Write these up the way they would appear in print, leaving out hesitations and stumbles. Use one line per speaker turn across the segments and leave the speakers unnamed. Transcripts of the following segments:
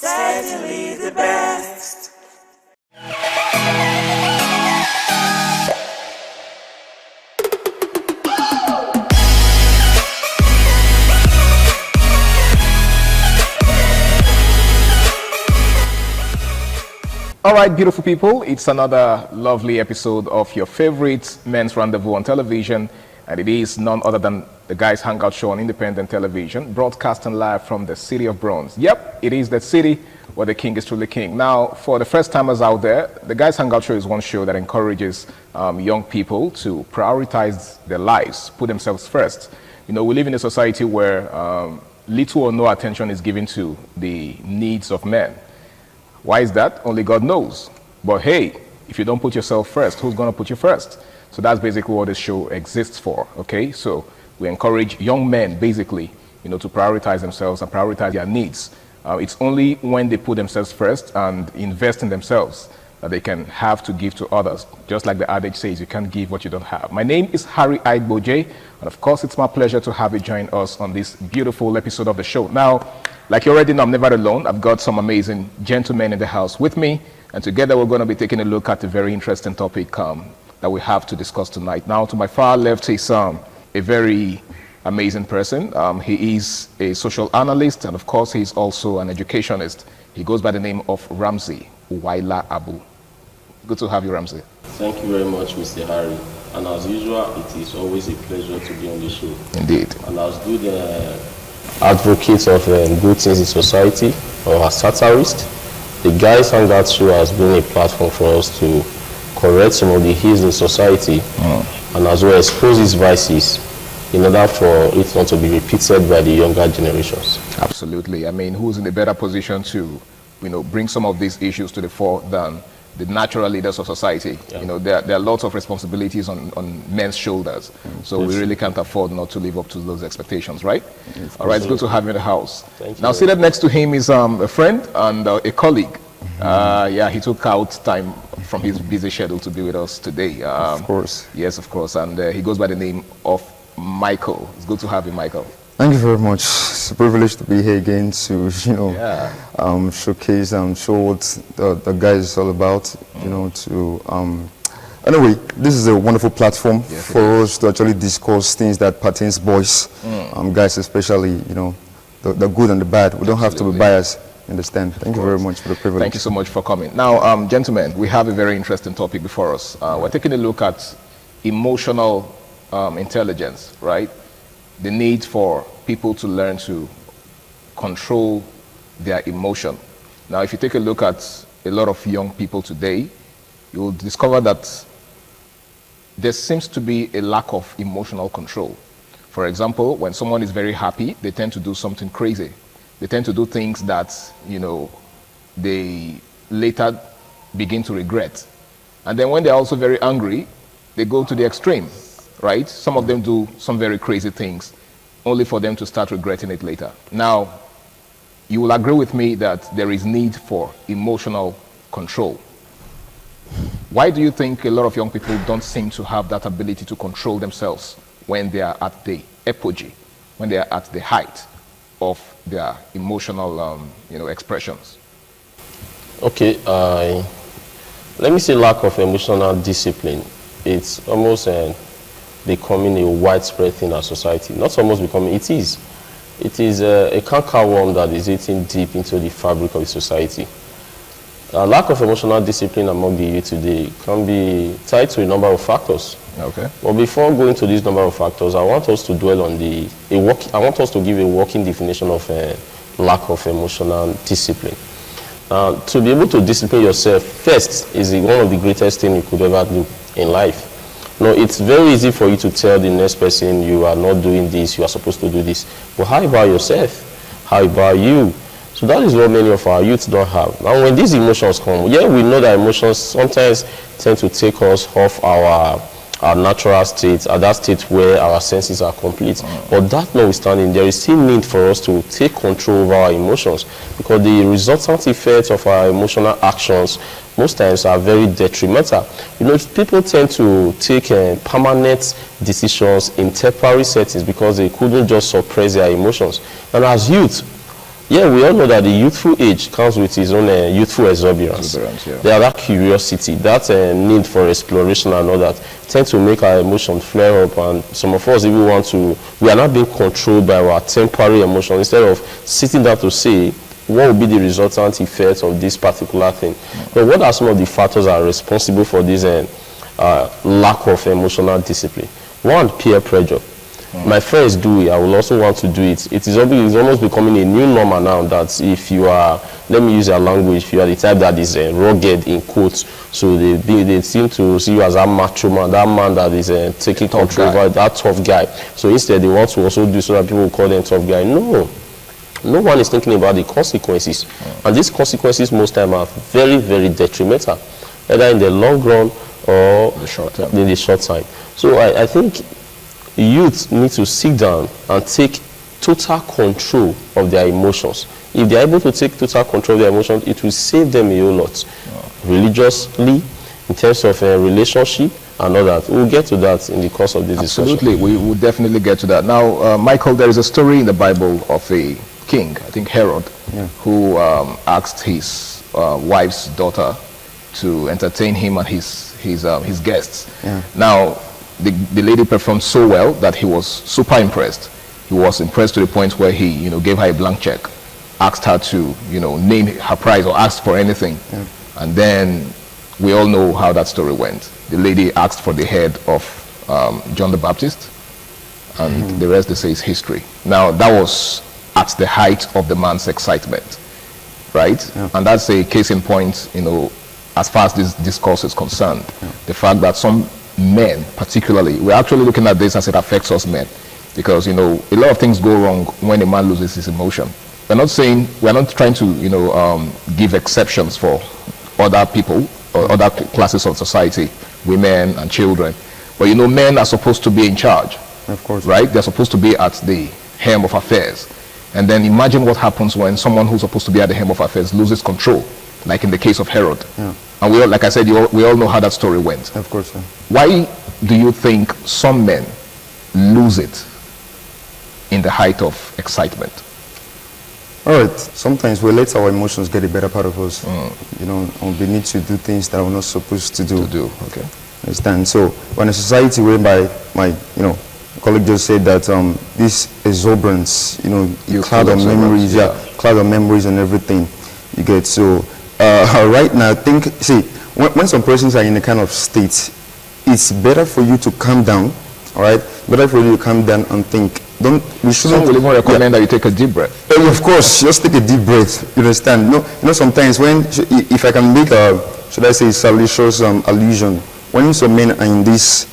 certainly the best.
All right, beautiful people, it's another lovely episode of your favorite Men's Rendezvous on television, and it is none other than the Guys Hangout Show on independent television, broadcasting live from the City of Bronze. Yep, it is the city where the king is truly king. Now, for the first timers out there, the Guys Hangout Show is one show that encourages young people to prioritize their lives, put themselves first. You know, we live in a society where little or no attention is given to the needs of men. Why is that? Only God knows. But hey, if you don't put yourself first, who's going to put you first? So that's basically what this show exists for, okay? So we encourage young men, basically, you know, to prioritize themselves and prioritize their needs. It's only when they put themselves first and invest in themselves that they can have to give to others. Just like the adage says, you can't give what you don't have. My name is Harry Aigboje, and of course, it's my pleasure to have you join us on this beautiful episode of the show. Now, like you already know, I'm never alone. I've got some amazing gentlemen in the house with me, and together we're going to be taking a look at a very interesting topic that we have to discuss tonight. Now, to my far left is a very amazing person. He is a social analyst, and of course, he's also an educationist. He goes by the name of Ramsey Uwaila Abu. Good to have you, Ramsey.
Thank you very much, Mr. Harry. And as usual, it is always a pleasure to be on the show.
Indeed.
And as good advocates of good things in society, or as satirists, the Guys Hangout Show has been a platform for us to correct some of the ills in society and as well expose its vices in order for it not to be repeated by the younger generations.
Absolutely. I mean, who's in a better position to, you know, bring some of these issues to the fore than the natural leaders of society? Yeah. You know, there are lots of responsibilities on men's shoulders. So we really can't afford not to live up to those expectations, right? All right, it's good to have you in the house. Now, seated next to him is a friend and a colleague. Yeah, he took out time from his busy schedule to be with us today.
Of course.
Yes, of course. And he goes by the name of Michael. It's good to have you, Michael.
Thank you very much. It's a privilege to be here again to, you know, showcase and show what the guys is all about, you know, to, anyway, this is a wonderful platform for us to actually discuss things that pertains boys, guys especially, you know, the good and the bad. We don't have to be biased, understand. Thank you very much for the privilege.
Thank you so much for coming. Now, gentlemen, we have a very interesting topic before us. We're taking a look at emotional intelligence, right? The need for people to learn to control their emotion. Now, if you take a look at a lot of young people today, you will discover that there seems to be a lack of emotional control. For example, when someone is very happy, they tend to do something crazy. They tend to do things that, you know, they later begin to regret. And then when they're also very angry, they go to the extreme. Right? Some of them do some very crazy things, only for them to start regretting it later. Now, you will agree with me that there is need for emotional control. Why do you think a lot of young people don't seem to have that ability to control themselves when they are at the apogee, when they are at the height of their emotional you know, expressions?
Okay, let me say lack of emotional discipline. It's almost becoming a widespread thing in our society. Not almost becoming, it is. It is a cankerworm that is eating deep into the fabric of the society. Lack of emotional discipline among the youth today can be tied to a number of factors.
Okay.
But before going to this number of factors, I want us to dwell on I want us to give a working definition of lack of emotional discipline. To be able to discipline yourself first is one of the greatest things you could ever do in life. No, it's very easy for you to tell the next person you are not doing this, you are supposed to do this. But how about yourself? How about you? So that is what many of our youth don't have. Now when these emotions come, yeah, we know that emotions sometimes tend to take us off our natural state, at that state where our senses are complete. But that notwithstanding, there is still need for us to take control over our emotions, because the resultant effects of our emotional actions most times are very detrimental. You know, people tend to take permanent decisions in temporary settings because they couldn't just suppress their emotions. And as youth, Yeah, we all know that the youthful age comes with its own youthful exuberance.
Yeah.
There are that curiosity, that need for exploration and all that tend to make our emotions flare up, and some of us even we are not being controlled by our temporary emotions instead of sitting down to say, what will be the resultant effect of this particular thing? But what are some of the factors that are responsible for this lack of emotional discipline? One, peer pressure. My friends do it, I will also want to do it. It's almost becoming a new normal now that if you are, let me use your language, if you are the type that is rugged in quotes, so they seem to see you as a macho man, that man that is taking control over, that tough guy. So instead they want to also do so that people will call them tough guy. No one is thinking about the consequences. And these consequences most time are very, very detrimental, either in the long run or in the short time. So I think youth need to sit down and take total control of their emotions. If they are able to take total control of their emotions, it will save them a whole lot. Religiously, in terms of relationship and all that. We'll get to that in the course of this discussion.
Absolutely, we will definitely get to that. Now, Michael, there is a story in the Bible of a king, I think Herod, who asked his wife's daughter to entertain him and his guests. Now, the lady performed so well that he was super impressed. He was impressed to the point where he, gave her a blank check, asked her to, name her price or asked for anything. And then we all know how that story went. The lady asked for the head of John the Baptist, and the rest, they say, is history. Now, that was at the height of the man's excitement, right? And that's a case in point, as far as this discourse is concerned. The fact that some men, particularly, we're actually looking at this as it affects us men, because, a lot of things go wrong when a man loses his emotion. We're not trying to, give exceptions for other people or other classes of society, women and children. But, men are supposed to be in charge.
Of course. Right?
They're supposed to be at the helm of affairs. And then imagine what happens when someone who's supposed to be at the helm of affairs loses control, like in the case of Herod. And we all, like I said, we all know how that story went.
Of course, sir.
Why do you think some men lose it in the height of excitement?
All right. Sometimes we let our emotions get the better part of us. And we need to do things that we're not supposed to do.
Okay.
Understand? So, when a society whereby my colleague just said that this exuberance, cloud of memories, cloud of memories and everything, you get. So, right now, when some persons are in a kind of state, it's better for you to calm down, all right? Better for you to calm down and think. We shouldn't.
Some will even recommend that you take a deep breath.
Of course, just take a deep breath. You understand? Sometimes if I can make salacious allusion, when some men are in this,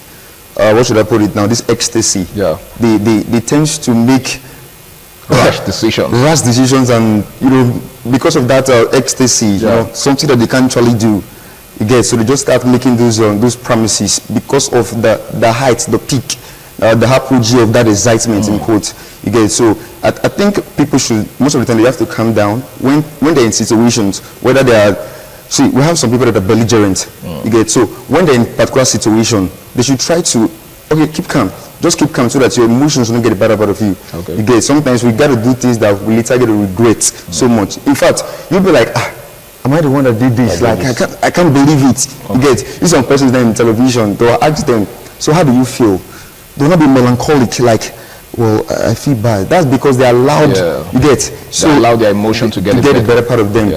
what should I put it now? This ecstasy. They tend to make
rash decisions, and because of that ecstasy, something that they can't actually do. So they just start making those promises because of the height, the peak, the apogee of that excitement in quotes. So I think people should, most of the time, they have to calm down when they're in situations, whether they are. See, we have some people that are belligerent. So when they're in a particular situation, they should try to keep calm. Just keep calm so that your emotions don't get the better part of you. Sometimes we got to do things that we later get to regret so much. In fact, you'll be like, am I the one that did this? I can't believe it. These some persons there in television, they'll ask them, so how do you feel? They'll not be melancholic, like, well, I feel bad. That's because they are allowed. So they allow their emotion to get
the better part of them.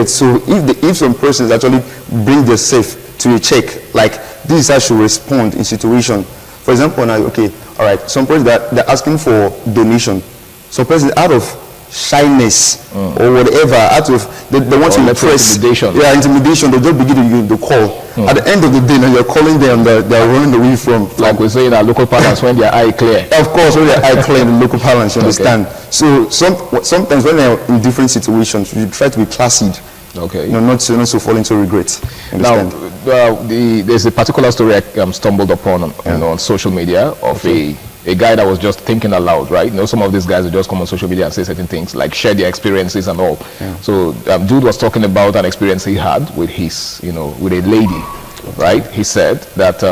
So if some persons actually bring themselves to a check, like this is how should respond in situation. For example, now, all right, some persons they're asking for donation. Some persons out of shyness or whatever, out of they want to impress, intimidation, they just begin to call. At the end of the day, now you're calling them, they're running away from.
Like we say in our local parlance, when their eye clear.
Of course, when their eye clear in the local parlance, you understand. So sometimes when they're in different situations, you try to be placid. Not so fall into regret.
Now, there's a particular story I stumbled upon on social media of a guy that was just thinking aloud, right? Some of these guys will just come on social media and say certain things, like share their experiences and all. So, dude was talking about an experience he had with his, with a lady, right? He said that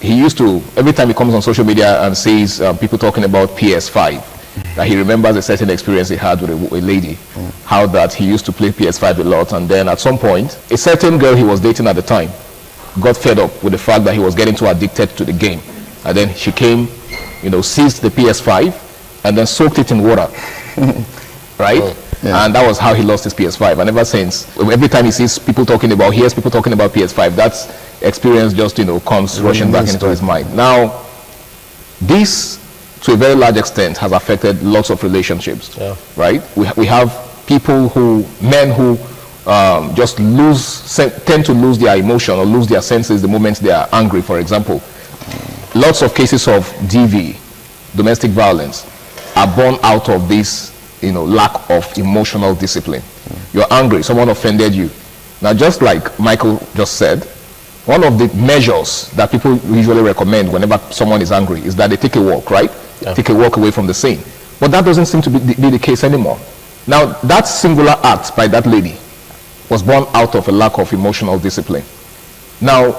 he used to, every time he comes on social media and sees people talking about PS5, that he remembers a certain experience he had with a lady, how that he used to play PS5 a lot, and then at some point, a certain girl he was dating at the time got fed up with the fact that he was getting too addicted to the game. And then she came, seized the PS5 and then soaked it in water. Right? Yeah. And that was how he lost his PS5. And ever since, every time he hears people talking about PS5, that experience just, comes rushing back into his mind. Now, this, to a very large extent, has affected lots of relationships. Yeah. Right? We have men who just tend to lose their emotion or lose their senses the moment they are angry, for example. Lots of cases of DV, domestic violence, are born out of this lack of emotional discipline. You're angry, someone offended you. Now, just like Michael just said, one of the measures that people usually recommend whenever someone is angry is that they take a walk, right? Yeah. Take a walk away from the scene. But that doesn't seem to be the case anymore. Now, that singular act by that lady was born out of a lack of emotional discipline. Now,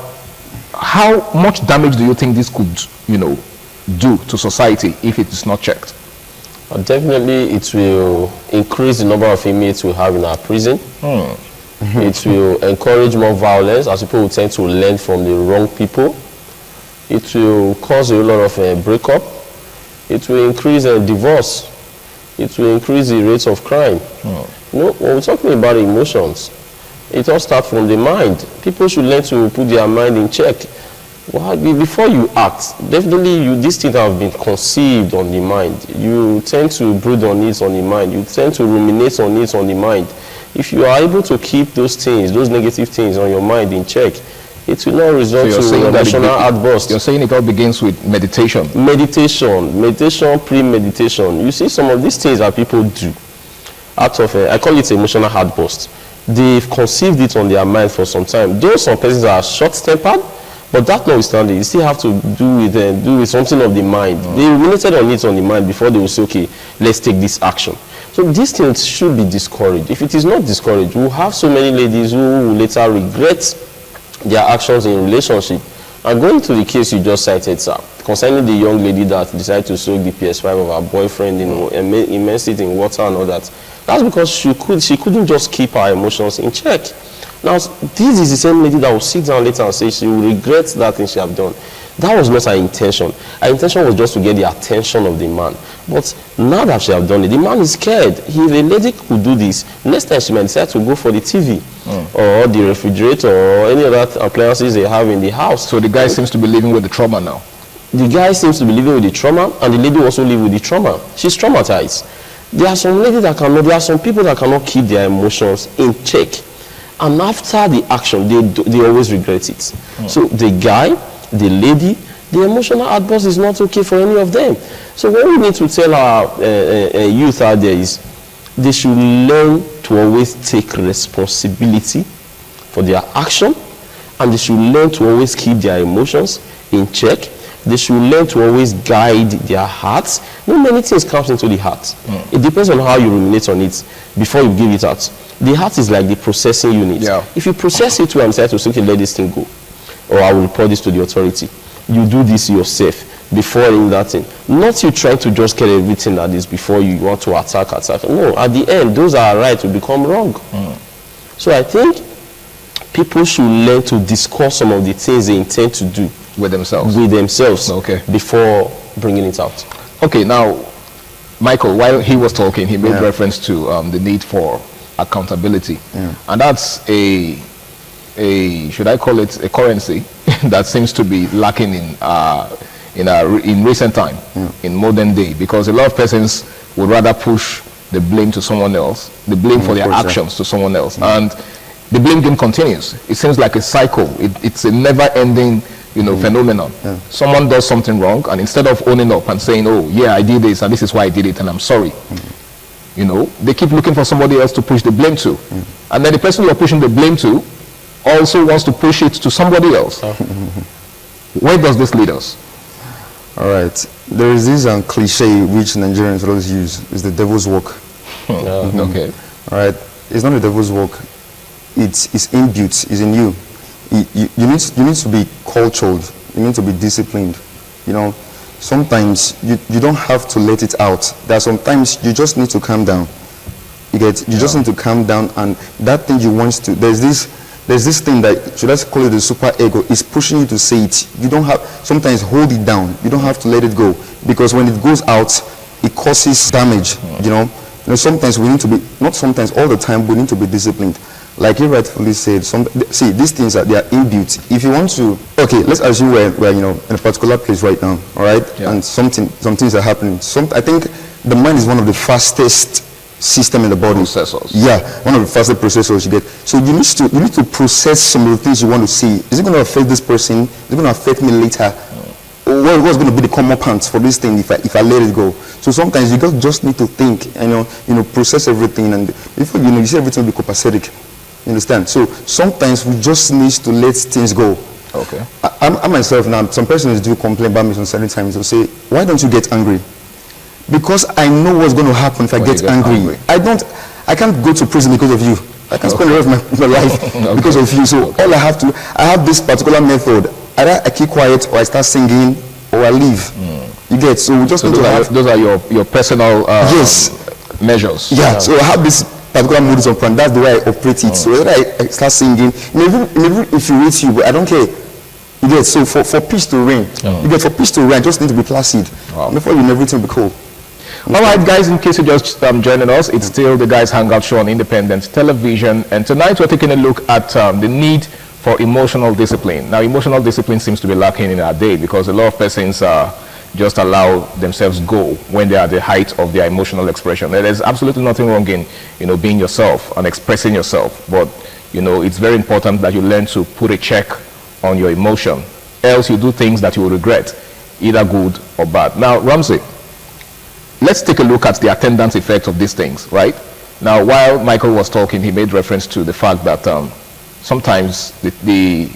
how much damage do you think this could, do to society if it is not checked?
Definitely, it will increase the number of inmates we have in our prison. It will encourage more violence, as people will tend to learn from the wrong people. It will cause a lot of breakup. It will increase divorce. It will increase the rates of crime. When we're talking about emotions, it all starts from the mind. People should learn to put their mind in check. Well, before you act, definitely these things have been conceived on the mind. You tend to brood on it on the mind. You tend to ruminate on it on the mind. If you are able to keep those things, those negative things on your mind in check, it will not result to emotional outburst.
You're saying it all begins with meditation.
Meditation, premeditation. You see, some of these things that people do out of, I call it emotional outburst. They've conceived it on their mind for some time. Though some persons are short-tempered, but that notwithstanding, you still have to do with something of the mind. They ruminated on it on the mind before they will say, okay, let's take this action. So these things should be discouraged. If it is not discouraged, we'll have so many ladies who will later regret their actions in relationship. And going to the case you just cited, sir, concerning the young lady that decided to soak the PS5 of her boyfriend, immerse it in water and all that, that's because she couldn't just keep her emotions in check. Now, this is the same lady that will sit down later and say she will regret that thing she have done. That was not her intention. Her intention was just to get the attention of the man. But now that she have done it, the man is scared. If a lady could do this, next time she might decide to go for the TV or the refrigerator or any other appliances they have in the house.
So the guy seems to be living with the trauma now.
The guy seems to be living with the trauma, and the lady also live with the trauma. She's traumatized. There are some people that cannot keep their emotions in check. And after the action, they always regret it. So the guy, the lady, the emotional outburst is not okay for any of them. So what we need to tell our youth out there is they should learn to always take responsibility for their action, and they should learn to always keep their emotions in check. They should learn to always guide their hearts. Many things comes into the heart. It depends on how you ruminate on it before you give it out. The heart is like the processing unit. Yeah. If you process it well and decide to say, okay, let this thing go, or I will report this to the authority, you do this yourself before doing that thing. Not you trying to just get everything that is before you want to attack. No, at the end, those are right to become wrong. So I think people should learn to discuss some of the things they intend to do
with themselves
before bringing it out.
Okay, now, Michael, while he was talking, he made reference to the need for accountability. And that's should I call it a currency that seems to be lacking in recent time, in modern day, because a lot of persons would rather push the blame to someone else, the blame for their actions to someone else. And the blame game continues. It seems like a cycle. It's a never-ending phenomenon. Someone does something wrong, and instead of owning up and saying, oh yeah, I did this and this is why I did it and I'm sorry, they keep looking for somebody else to push the blame to. And then the person you're pushing the blame to also wants to push it to somebody else. Where does this lead us?
All right, there is this cliche which Nigerians always use, is the devil's work.
Okay.
All right, it's not the devil's work. It's inbuilt, it's in you. You need to be cultured, you need to be disciplined, sometimes you don't have to let it out. There are sometimes you just need to calm down. You just need to calm down, and that thing you want to, there's this thing that, should I call it the super ego, is pushing you to say it. You don't have, sometimes hold it down. You don't have to let it go, because when it goes out, it causes damage, you know. Sometimes we need to be, not sometimes, all the time, we need to be disciplined. Like you rightfully said, see, these things they are inbuilt. If you want to, okay, let's assume we're in a particular place right now, all right, and some things are happening. I think the mind is one of the fastest system in the body.
Processors.
Yeah, one of the fastest processors you get. So you need to process some of the things you want to see. Is it going to affect this person? Is it going to affect me later? What's going to be the common pants for this thing if I let it go? So sometimes you just need to think and process everything, and before you see everything will be copacetic. You understand? So sometimes we just need to let things go.
Okay.
I myself now, some persons do complain about me some certain times. They'll say, "Why don't you get angry?" Because I know what's going to happen if I get angry. I can't go to prison because of you. I can spend the rest of my life because of you. So all I have this particular method. Either I keep quiet, or I start singing, or I leave. You get, so we just need to have,
those are your personal measures.
Yeah, so I have this particular modus operandi. That's the way I operate it. So whether I start singing, maybe infuriate you, but I don't care. You get, so for peace to reign, you get, for peace to reign, I just need to be placid. Before everything will be cool.
All right, guys, in case you're just joining us, it's still the Guys Hangout Show on Independent Television, and tonight we're taking a look at the need for emotional discipline. Now, emotional discipline seems to be lacking in our day, because a lot of persons just allow themselves go when they are at the height of their emotional expression. There's absolutely nothing wrong in being yourself and expressing yourself, but it's very important that you learn to put a check on your emotion, else you do things that you will regret, either good or bad. Now, Ramsey, let's take a look at the attendance effect of these things, right? Now, while Michael was talking, he made reference to the fact that sometimes the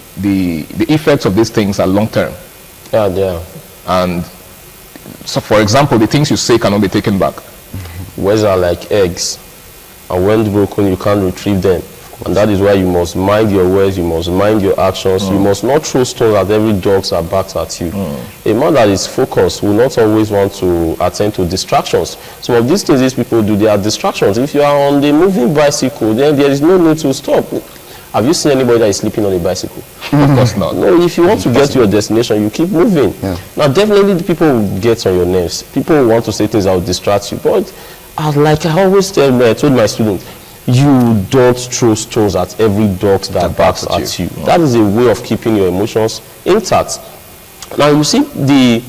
effects of these things are long-term.
Yeah, they are.
And so, for example, the things you say cannot be taken back.
Words are like eggs, and when broken, you can't retrieve them. And that is why you must mind your words, you must mind your actions. You must not throw stones at every dog that barks at you. A man that is focused will not always want to attend to distractions. Some of these things these people do, they are distractions. If you are on the moving bicycle, then there is no need to stop. Have you seen anybody that is sleeping on a bicycle?
Of course not.
No, if you want to get to your destination, you keep moving. Yeah. Now, definitely the people will get on your nerves. People will want to say things that will distract you. But like I always told my students, you don't throw stones at every dog that barks at you. That is a way of keeping your emotions intact. Now, you see the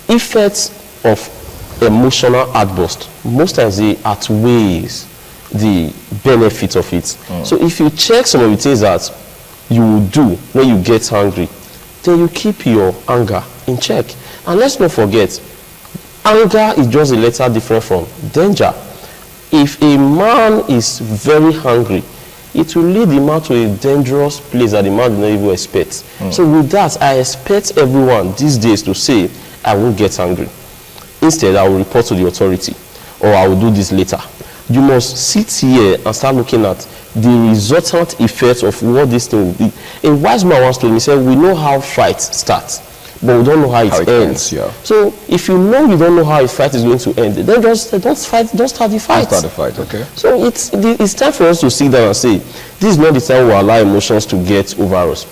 effects of emotional outburst. Most times they outweighs the benefit of it. So if you check some of the things that you will do when you get angry, then you keep your anger in check. And let's not forget, anger is just a letter different from danger. If a man is very hungry, it will lead the man to a dangerous place that the man did not even expect. So with that, I expect everyone these days to say, I won't get angry. Instead, I will report to the authority, or I will do this later. You must sit here and start looking at the resultant effects of what this thing will be. A wise man once told me, he said, we know how fights start, but we don't know how it ends. Yeah. So if you don't know how a fight is going to end, then don't start the fight. Don't start the
fight, okay.
So it's time for us to sit down and say, this is not the time we allow emotions to get over us.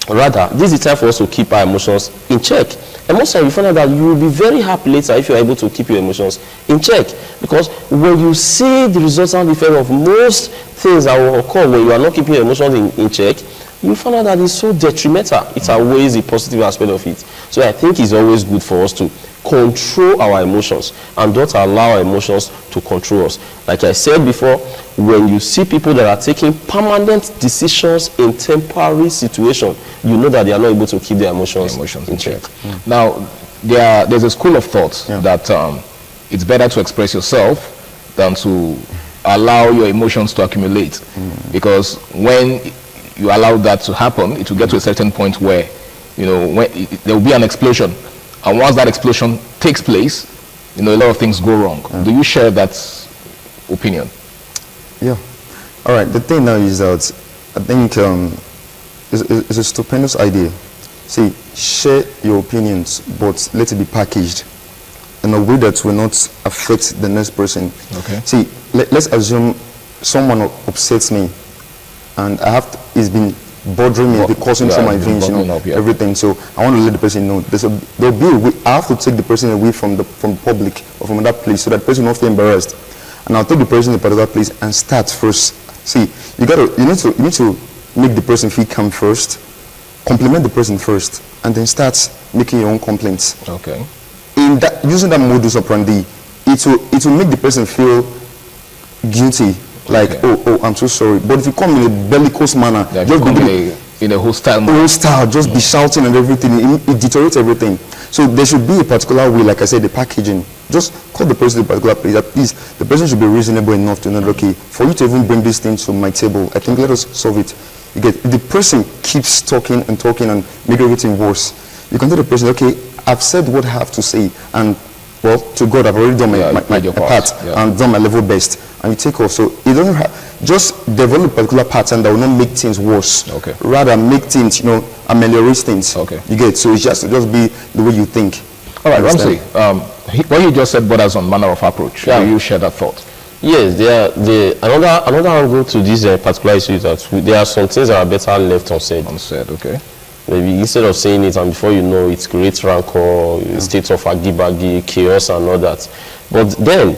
Rather, this is the time for us to keep our emotions in check. And most times you find out that you will be very happy later if you are able to keep your emotions in check. Because when you see the resultant effect of most things that will occur when you are not keeping your emotions in check, you find out that it's so detrimental. It outweighs the positive aspect of it. So I think it's always good for us to control our emotions and don't allow our emotions to control us. Like I said before, when you see people that are taking permanent decisions in temporary situations, you know that they are not able to keep their emotions in check.
Now, there's a school of thought that it's better to express yourself than to allow your emotions to accumulate. Because when you allow that to happen, it will get to a certain point where, there will be an explosion. And once that explosion takes place, a lot of things go wrong. Do you share that opinion?
Yeah. All right. The thing now is that I think it's a stupendous idea See, share your opinions, but let it be packaged in a way that will not affect the next person.
Okay.
See, let's assume someone upsets me, and it's been bothering me, causing through my veins, everything. So I want to let the person know there'll be a way. I have to take the person away from public or from that place, so that person will not feel embarrassed. And I'll take the person to a particular place and start first. See, you need to make the person feel calm first, compliment the person first, and then start making your own complaints.
Okay.
In that, using that modus operandi, it will make the person feel guilty. Like, oh, I'm so sorry. But if you come in a bellicose manner, just
in a hostile manner.
Just be shouting and everything, it deteriorates everything. So there should be a particular way, like I said, the packaging. Just call the person to a particular place. At least the person should be reasonable enough to know, okay, for you to even bring this thing to my table, I think let us solve it. You get, if the person keeps talking and make everything worse, you can tell the person, okay, I've said what I have to say, and well, to God, I've already done my part and done my level best, and you take off. So you don't just develop a particular pattern that will not make things worse.
Okay.
Rather make things, ameliorate things.
Okay.
You get, so it's just be the way you think.
All right, Ramsey, what you just said borders on manner of approach.
Yeah.
Do you share that thought?
Yes, another angle to this particular issue is that there are some things that are better left unsaid.
Unsaid, okay.
Maybe instead of saying it, and before you know it creates rancor, states of agibagi, chaos and all that. But then,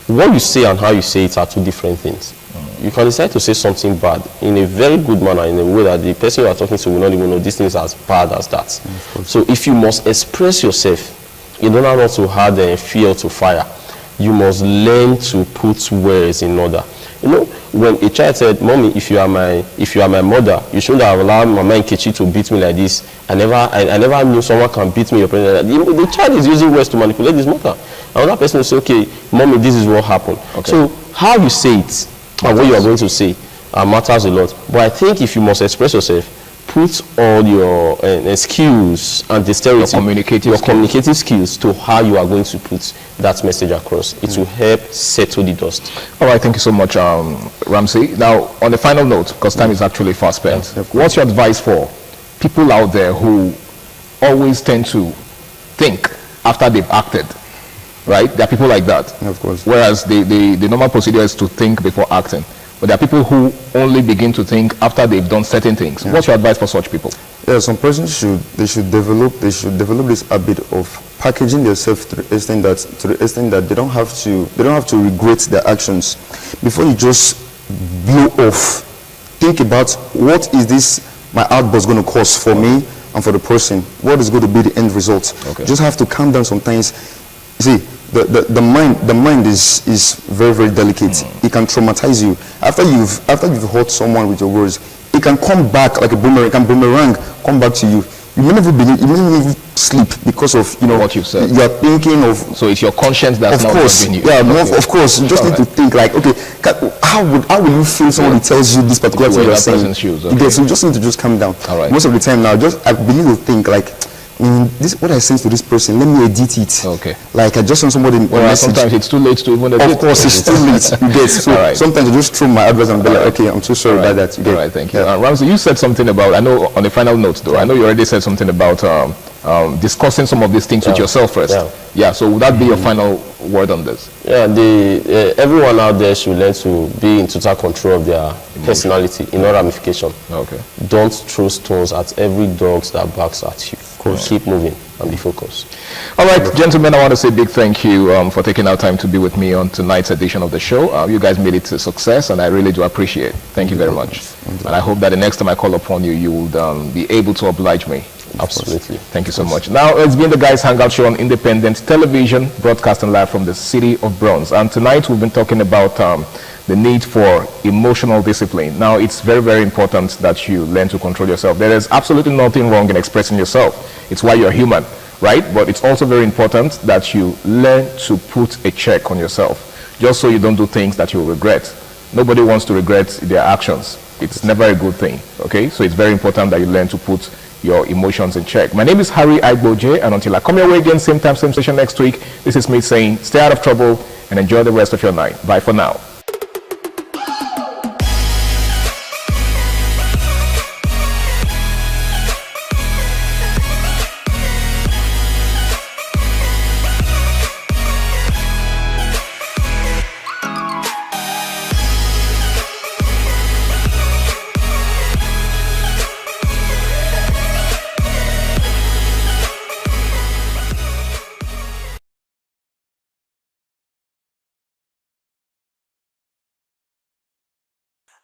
what you say and how you say it are two different things. You can decide to say something bad in a very good manner, in a way that the person you are talking to will not even know this thing is as bad as that. So if you must express yourself in order not to add fuel to fire, you must learn to put words in order. When a child said, "Mommy, if you are my mother, you shouldn't have allowed Mama Nkechi to beat me like this. I never knew someone can beat me." The child is using words to manipulate his mother. Another person will say, "Okay, Mommy, this is what happened." Okay. So how you say it and what you are going to say matters a lot. But I think if you must express yourself, put all your skills and dexterity, your communicative skills to how you are going to put that message across. It will help settle the dust.
All right, thank you so much, Ramsey. Now, on the final note, because time is actually fast spent, what's your advice for people out there who always tend to think after they've acted? Right? There are people like that.
Of course.
Whereas the normal procedure is to think before acting. But there are people who only begin to think after they've done certain things. What's your advice for such people?
Yeah, some persons should develop this habit of packaging themselves to the extent that they don't have to regret their actions. Before you just blow off, think about what is this my outburst going to cause for me and for the person. What is going to be the end result? Okay. Just have to calm down sometimes. See, the mind is very, very delicate. It can traumatize you. After you've hurt someone with your words, it can come back like a boomerang. It can boomerang, come back to you. You may never even sleep because of
what you've said.
You are thinking of.
So it's your conscience that's not helping you.
Yeah, of course. You just need to think like, okay, how will you feel someone tells you this particular thing you're saying?
Shoes,
okay. So you just need to calm down.
All right.
Most of the time now, I believe to think like, this what I sent to this person, let me edit it.
Okay.
Like I just sent somebody a message.
Sometimes it's too late to even edit.
Of course, it's too late. You get. So sometimes I just throw my advice and be like, okay, I'm so sorry about that.
All right, thank you. Ramsey, you said something about, I know on the final note though, I know you already said something about discussing some of these things with yourself first. Yeah, so would that be your final word on this?
Yeah, everyone out there should learn to be in total control of their personality in all ramification.
Okay.
Don't throw stones at every dog that barks at you. Keep moving and be focused.
All right, gentlemen, I want to say a big thank you for taking our time to be with me on tonight's edition of the show. You guys made it a success, and I really do appreciate it. Thank you very much. And I hope that the next time I call upon you, you will be able to oblige me.
Absolutely.
Thank you so much. Now, it's been the Guys Hangout Show on Independent Television, broadcasting live from the city of Bronx. And tonight, we've been talking about the need for emotional discipline. Now, it's very, very important that you learn to control yourself. There is absolutely nothing wrong in expressing yourself. It's why you're human, right? But it's also very important that you learn to put a check on yourself, just so you don't do things that you'll regret. Nobody wants to regret their actions. It's never a good thing, okay? So it's very important that you learn to put your emotions in check. My name is Harry Igboje, and until I come your way again, same time, same station next week, this is me saying, stay out of trouble and enjoy the rest of your night. Bye for now.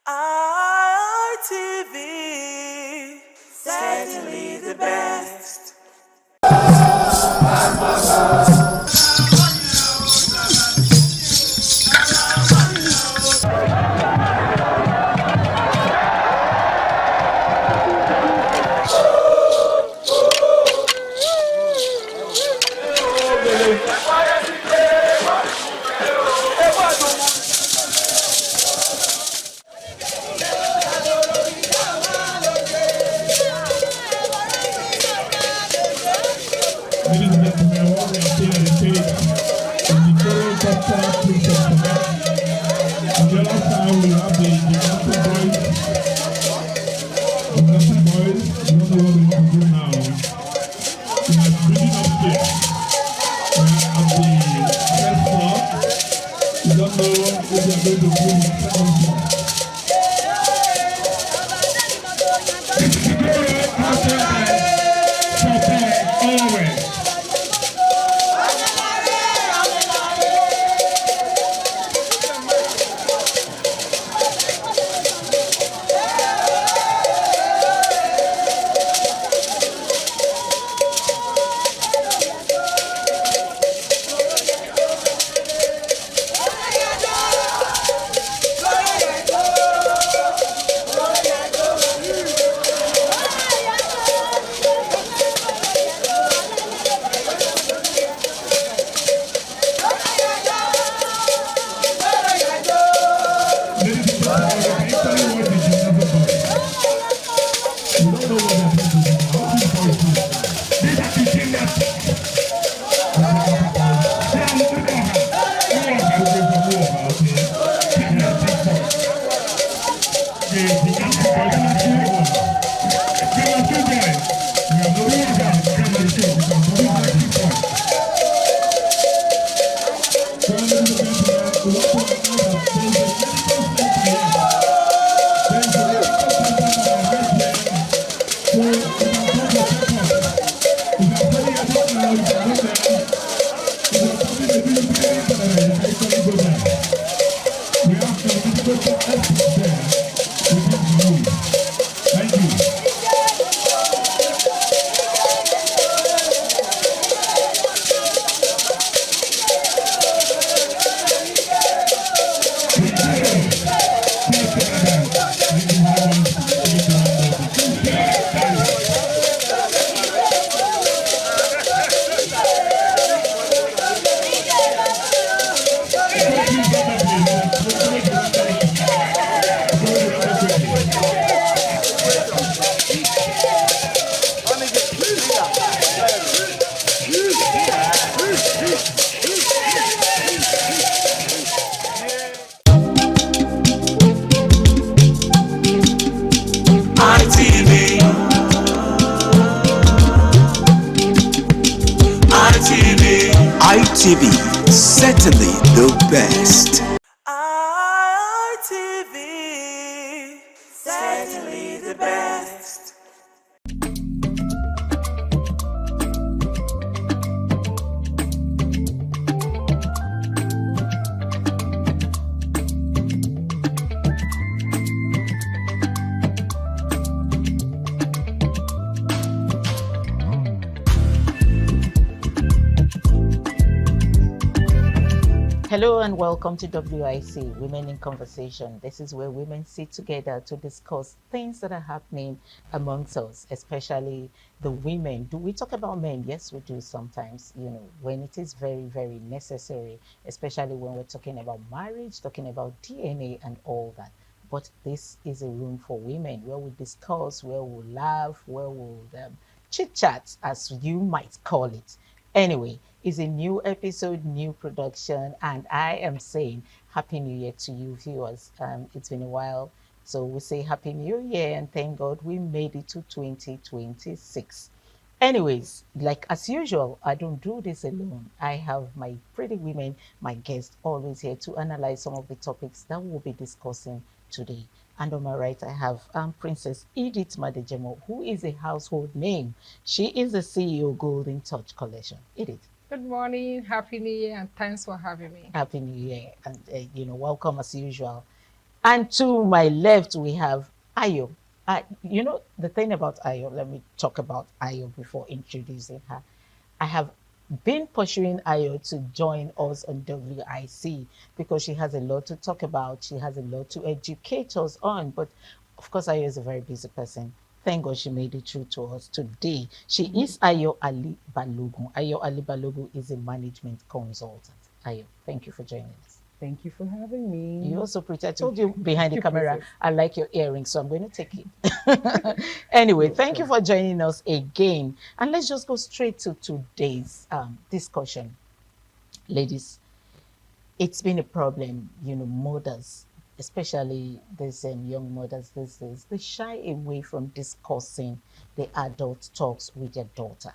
ITV, certainly the best.
Ladies and gentlemen, what we are seeing on the stage is the total cultural piece of Quebec. On the other side, we have the gymnastic boys. Gymnastic boys, you don't know what we want to do now. We are bringing upstairs. We are at the first floor. We don't know if we are going to do the second floor. Always. Thank you.
ITV, ITV,
ITV, certainly the best.
ITV, certainly the best.
Hello and welcome to WIC, Women in Conversation. This is where women sit together to discuss things that are happening amongst us, especially the women. Do we talk about men? Yes, we do sometimes, when it is very, very necessary, especially when we're talking about marriage, talking about DNA and all that. But this is a room for women where we discuss, where we'll laugh, where we'll chit-chat, as you might call it. Anyway, it's a new episode, new production, and I am saying Happy New Year to you viewers. It's been a while, so we say Happy New Year and thank God we made it to 2026. Anyways, like as usual, I don't do this alone. I have my pretty women, my guests, always here to analyze some of the topics that we'll be discussing today. And on my right, I have Princess Edith Madejemo, who is a household name. She is the CEO Golden Touch Collection. Edith.
Good morning, Happy New Year, and thanks for having me.
Happy New Year, and welcome as usual. And to my left, we have Ayo. You know, the thing about Ayo, let me talk about Ayo before introducing her. I have been pursuing Ayo to join us on WIC because she has a lot to talk about. She has a lot to educate us on. But of course, Ayo is a very busy person. Thank God she made it through to us today. She is Ayo Ali Balogun. Ayo Ali Balogun is a management consultant. Ayo, thank you for joining us.
Thank you for having me.
You're so pretty. I told you behind the
you,
camera,
Princess.
I like your earrings, so I'm going to take it. Anyway, thank you for joining us again. And let's just go straight to today's discussion. Ladies, it's been a problem, you know, mothers, especially these young mothers these days, they shy away from discussing the adult talks with their daughter.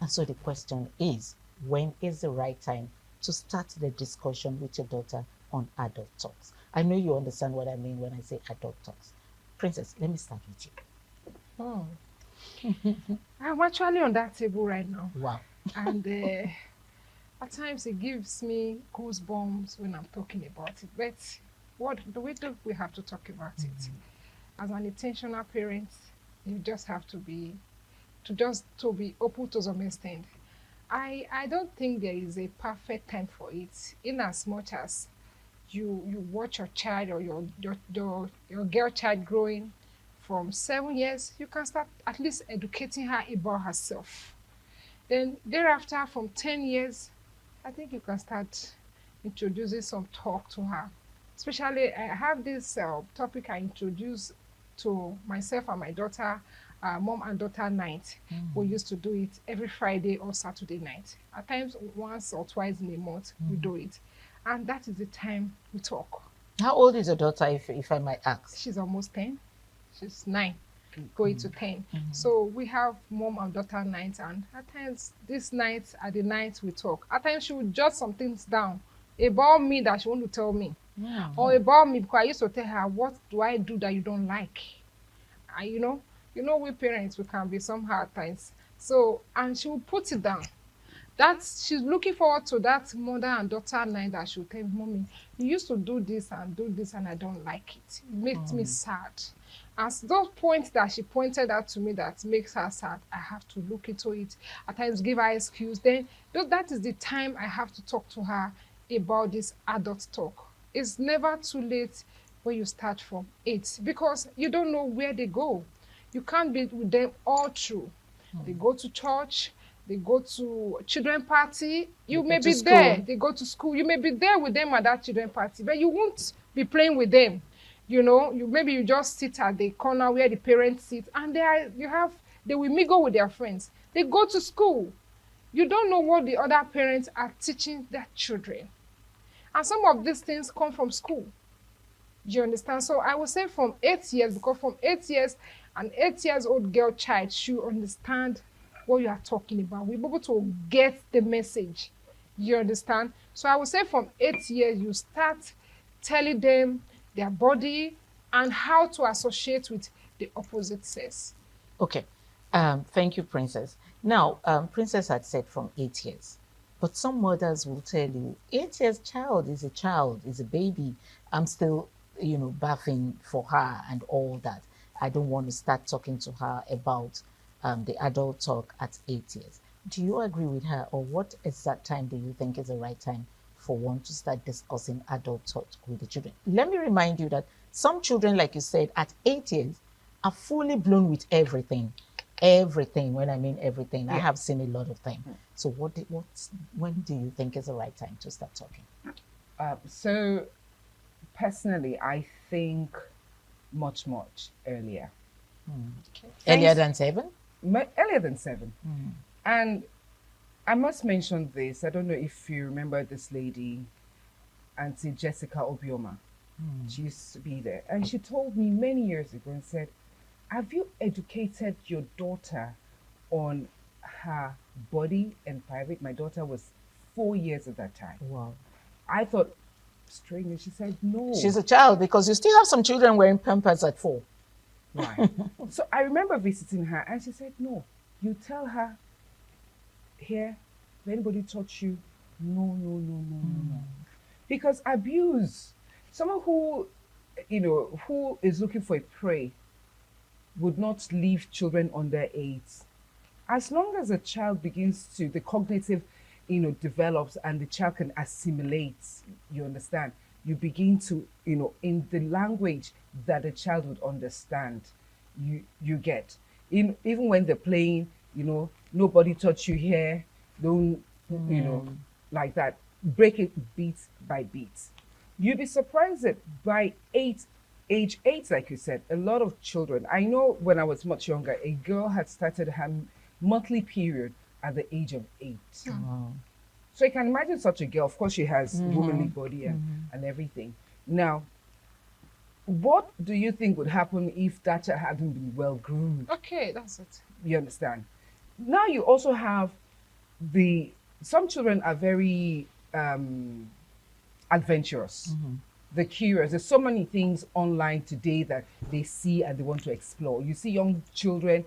And so the question is, when is the right time to start the discussion with your daughter on adult talks? I know you understand what I mean when I say adult talks. Princess, let me start with you.
Oh. I'm actually on that table right now.
Wow.
And at times it gives me goosebumps when I'm talking about it. But the way that we have to talk about it. As an intentional parent, you just have to be open to some extent. I don't think there is a perfect time for it, in as much as you watch your child or your girl child growing from 7 years, you can start at least educating her about herself. Then thereafter, from 10 years, I think you can start introducing some talk to her. Especially, I have this topic I introduced to myself and my daughter, mom and daughter night. We used to do it every Friday or Saturday night. At times, once or twice in a month, we do it. And that is the time we talk.
How old is your daughter, if I might ask?
She's almost 10. She's 9, going to 10. So we have mom and daughter nights, and at times, these nights are the nights we talk. At times, she would jot some things down about me that she wants to tell me. Or about me, because I used to tell her, what do I do that you don't like? You know, we parents, we can be somehow at times. So, and she will put it down. She's looking forward to that mother and daughter night that she'll tell me, Mommy, you used to do this and I don't like it. It makes me sad. As those points that she pointed out to me that makes her sad, I have to look into it. At times give her excuse. Then that is the time I have to talk to her about this adult talk. It's never too late when you start from 8, because you don't know where they go. You can't be with them all through. They go to church, they go to children party, you may be there. They go to school, you may be there with them at that children party, but you won't be playing with them. You know, maybe you just sit at the corner where the parents sit, and they will mingle with their friends. They go to school. You don't know what the other parents are teaching their children. And some of these things come from school. Do you understand? So I would say from 8 years, because from 8 years, an 8-year-old girl child should understand what you are talking about. We'll be able to get the message. You understand? So I would say from 8 years, you start telling them their body and how to associate with the opposite sex.
Okay. Thank you, Princess. Now, Princess had said from 8 years. But some mothers will tell you, 8 years child, is a baby. I'm still, bathing for her and all that. I don't want to start talking to her about the adult talk at 8 years. Do you agree with her, or what exact time do you think is the right time for one to start discussing adult talk with the children? Let me remind you that some children, like you said, at 8 years are fully blown with everything. Everything, when I mean everything, I have seen a lot of things. So when do you think is the right time to start talking?
So personally, I think much earlier.
Okay. Earlier than 7?
Earlier than 7. And I must mention this. I don't know if you remember this lady, Auntie Jessica Obioma. She used to be there. And she told me many years ago and said, have you educated your daughter on her body and private? My daughter was 4 years at that time.
Wow.
I thought, strange. And she said, no.
She's a child, because you still have some children wearing Pampers at 4.
Right. So I remember visiting her and she said, no, you tell her here, if anybody touch you, no. Because abuse, someone who who is looking for a prey would not leave children under 8. As long as a child begins to, the cognitive, develops and the child can assimilate, you understand, you begin to, in the language that the child would understand, you get. Even when they're playing, nobody touch you here, don't, like that. Break it beat by beat. You'd be surprised that by age 8, like you said, a lot of children, I know when I was much younger, a girl had started her monthly period at the age of 8.
Wow.
So you can imagine such a girl. Of course, she has womanly body and everything. Now, what do you think would happen if that child hadn't been well groomed?
Okay, that's it.
You understand? Now you also have some children are very adventurous. They're curious. There's so many things online today that they see and they want to explore. You see young children,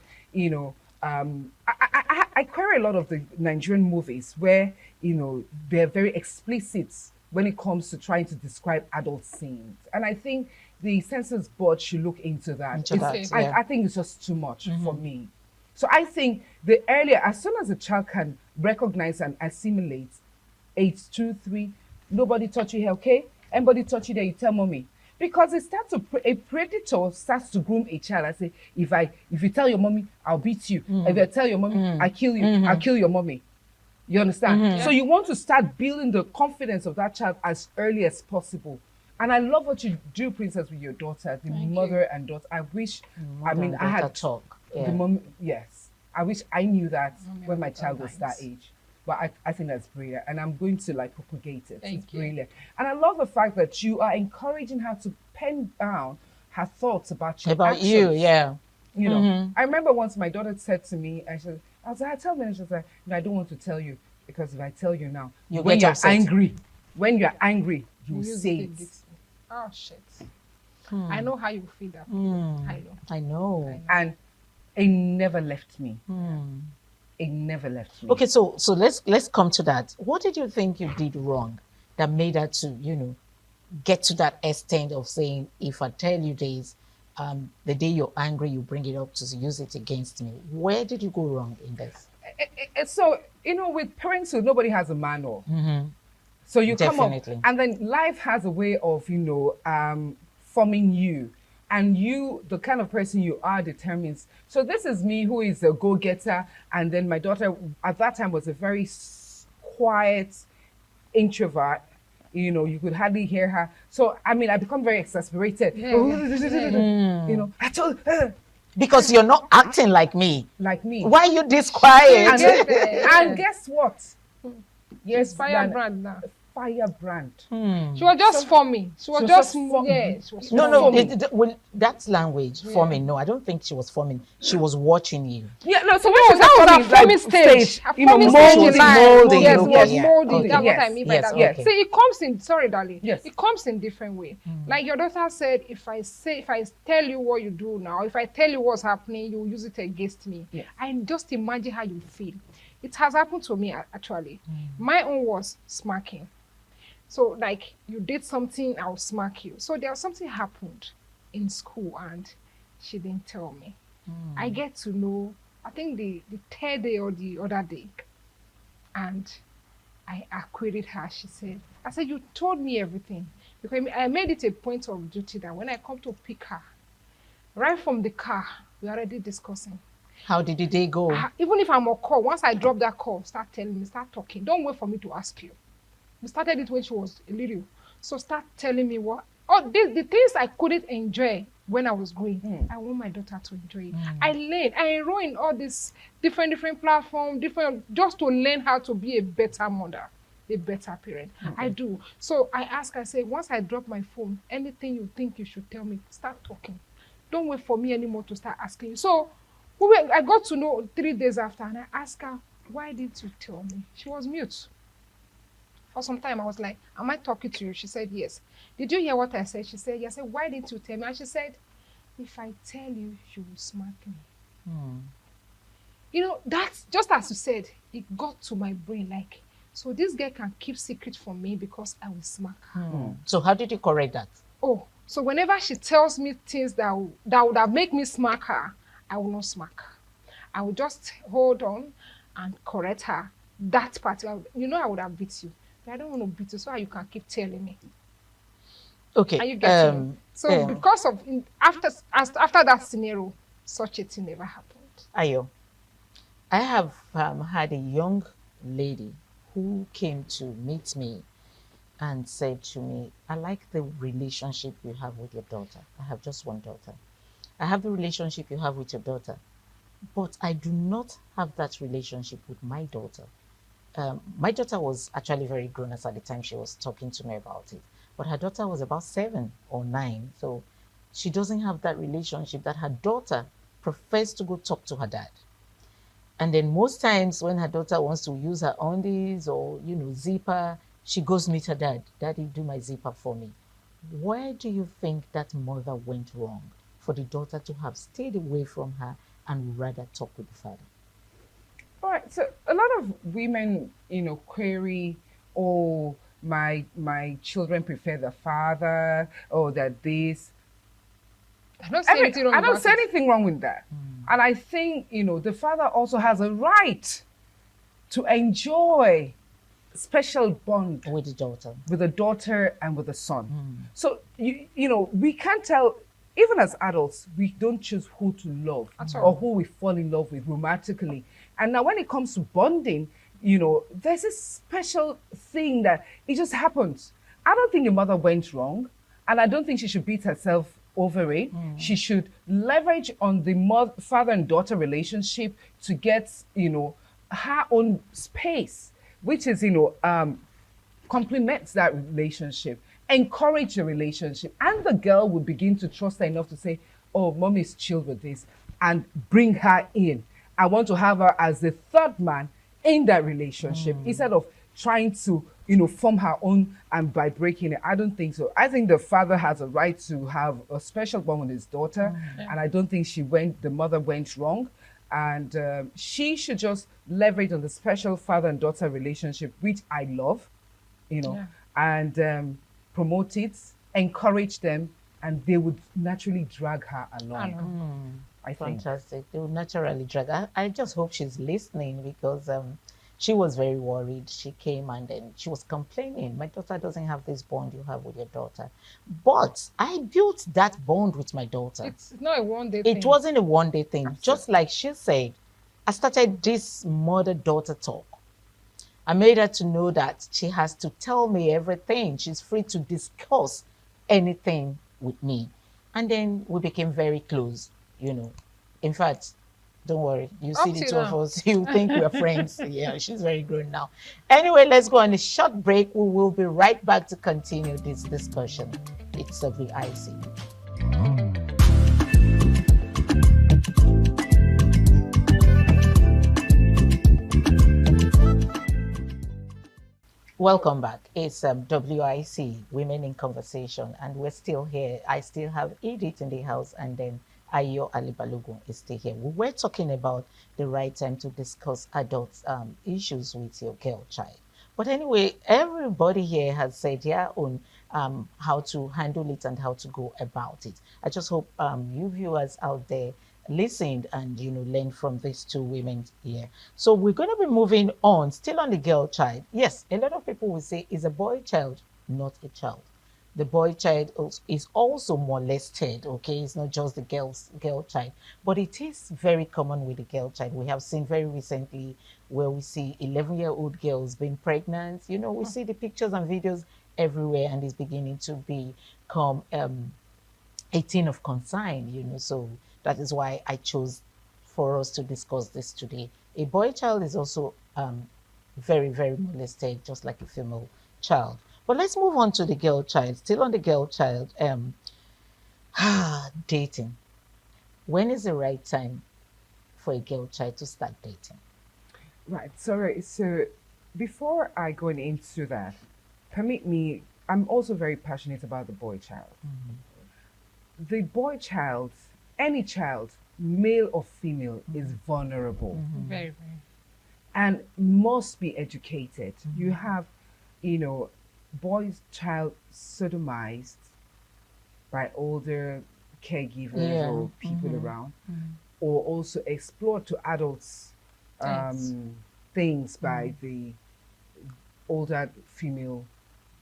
I query a lot of the Nigerian movies where, they're very explicit when it comes to trying to describe adult scenes. And I think the censors board should look into that. I think it's just too much for me. So I think the earlier, as soon as a child can recognize and assimilate, 8, 2, 3, nobody touch you here, okay? Anybody touch you there, you tell mommy. Because it starts a predator starts to groom a child. I say, if you tell your mommy, I'll beat you. If I tell your mommy, I kill you. I'll kill your mommy. You understand? So you want to start building the confidence of that child as early as possible. And I love what you do, Princess, with your daughter, the mother and daughter. I wish, I had
talk.
The mom. Yes, I wish I knew that when my child was that age. But I think that's brilliant, and I'm going to propagate it. It's brilliant, and I love the fact that you are encouraging her to pen down her thoughts about your actions.
You. Yeah.
I remember once my daughter said to me, I was like, tell me, and she was like, no, I don't want to tell you because if I tell you now, when you're angry, you say it.
Oh shit! I know how you feel that.
I know.
And it never left me. It never left me.
Okay, so let's come to that. What did you think you did wrong that made her to, get to that extent of saying, if I tell you this, the day you're angry, you bring it up to use it against me. Where did you go wrong in this?
So, with parenthood, nobody has a manual. So you come up, and then life has a way of, forming you. And you, the kind of person you are, determines. So this is me, who is a go-getter, and then my daughter at that time was a very quiet introvert. You could hardly hear her. So I become very exasperated. I told her.
Because you're not acting like me.
Like me.
Why are you this quiet?
And guess what?
Yes, firebrand now.
Firebrand.
She was just forming. She was just forming.
Well, that's language forming. No, I don't think she was forming. She was watching you.
Yeah, no. So
that was her forming stage.
Molding.
Yes, was molding. That's what I mean by that.
Yes.
See, it comes in. Sorry, darling.
Yes.
It comes in different way. Like your daughter said, if I tell you what you do now, if I tell you what's happening, you use it against me.
Yes.
I just imagine how you feel. It has happened to me actually. My own was smacking. So like you did something, I'll smack you. So there was something happened in school and she didn't tell me. I get to know, I think the third day or the other day, and I queried her. I said, you told me everything. Because I made it a point of duty that when I come to pick her, right from the car, we're already discussing.
How did the day go?
Even if I'm on call, once I drop that call, start telling me, start talking. Don't wait for me to ask you. We started it when she was a little. So start telling me the things I couldn't enjoy when I was growing. I want my daughter to enjoy it. I learned. I enroll in all these different platforms, just to learn how to be a better mother, a better parent. I do. So I ask, I say, once I drop my phone, anything you think you should tell me, start talking. Don't wait for me anymore to start asking you. So I got to know 3 days after, and I asked her, why didn't you tell me? She was mute. For some time, I was like, am I talking to you? She said, yes. Did you hear what I said? She said, yes. I said, why didn't you tell me? And she said, if I tell you, you will smack me. That's just as you said, it got to my brain like, so this girl can keep secret from me because I will smack her.
So how did you correct that?
Oh, So whenever she tells me things that would have make me smack her, I will not smack her. I will just hold on and correct her. That part, I would have beat you. But I don't want to beat you so that you can keep telling me.
Okay.
Are you getting me? So because of after that scenario, such a thing never happened.
Ayo, I have had a young lady who came to meet me and said to me, I like the relationship you have with your daughter. I have just one daughter. I have the relationship you have with your daughter, but I do not have that relationship with my daughter. My daughter was actually very grown up at the time she was talking to me about it, but her daughter was about 7 or 9. So she doesn't have that relationship that her daughter prefers to go talk to her dad. And then most times when her daughter wants to use her undies or, zipper, she goes meet her dad. Daddy, do my zipper for me. Where do you think that mother went wrong for the daughter to have stayed away from her and rather talk with the father?
All right. So a lot of women, query, oh, my children prefer the father, or that this.
I don't say anything wrong
I don't
about
say
it.
anything wrong with that. And I think, the father also has a right to enjoy special bond
With the
daughter and with the son. So, we can't tell, even as adults, we don't choose who to love
At
or
all.
who we fall in love with romantically. And now when it comes to bonding, there's this special thing that it just happens. I don't think your mother went wrong, and I don't think she should beat herself over it. She should leverage on the father and daughter relationship to get, her own space, which is, complements that relationship, encourage the relationship, and the girl will begin to trust her enough to say, oh, mommy is chilled with this, and bring her in. I want to have her as the third man in that relationship instead of trying to, form her own and by breaking it. I don't think so. I think the father has a right to have a special bond with his daughter, and I don't think the mother went wrong. And she should just leverage on the special father and daughter relationship, which I love, and promote it, encourage them, and they would naturally drag her along. I think.
Fantastic. They will naturally drag. I just hope she's listening because she was very worried. She came and then she was complaining. My daughter doesn't have this bond you have with your daughter. But I built that bond with my daughter.
It's not a one-day thing.
It wasn't a one-day thing. Just like she said, I started this mother-daughter talk. I made her to know that she has to tell me everything. She's free to discuss anything with me. And then we became very close, In fact, don't worry. You see the two of us, you think we're friends. Yeah, she's very grown now. Anyway, let's go on a short break. We will be right back to continue this discussion. It's WIC. Welcome back. It's WIC, Women in Conversation, and we're still here. I still have Edith in the house, and then Ayo Alibalogun is still here. We were talking about the right time to discuss adult issues with your girl child. But anyway, everybody here has said their own how to handle it and how to go about it. I just hope you viewers out there listened and learned from these two women here. So we're going to be moving on, still on the girl child. Yes, a lot of people will say it's a boy child, not a child. The boy child is also molested, okay? It's not just the girl child, but it is very common with the girl child. We have seen very recently where we see 11-year-old girls being pregnant. We see the pictures and videos everywhere, and it's beginning to become a thing of concern, so that is why I chose for us to discuss this today. A boy child is also very, very molested, just like a female child. But let's move on to the girl child. Still on the girl child, dating. When is the right time for a girl child to start dating?
Right. Sorry. So before I go into that, permit me, I'm also very passionate about the boy child. The boy child, any child, male or female, is vulnerable
Very, very.
and must be educated. You have, boys child sodomized by older caregivers
Yeah.
or people around, or also explored to adults
Thanks.
things by the older female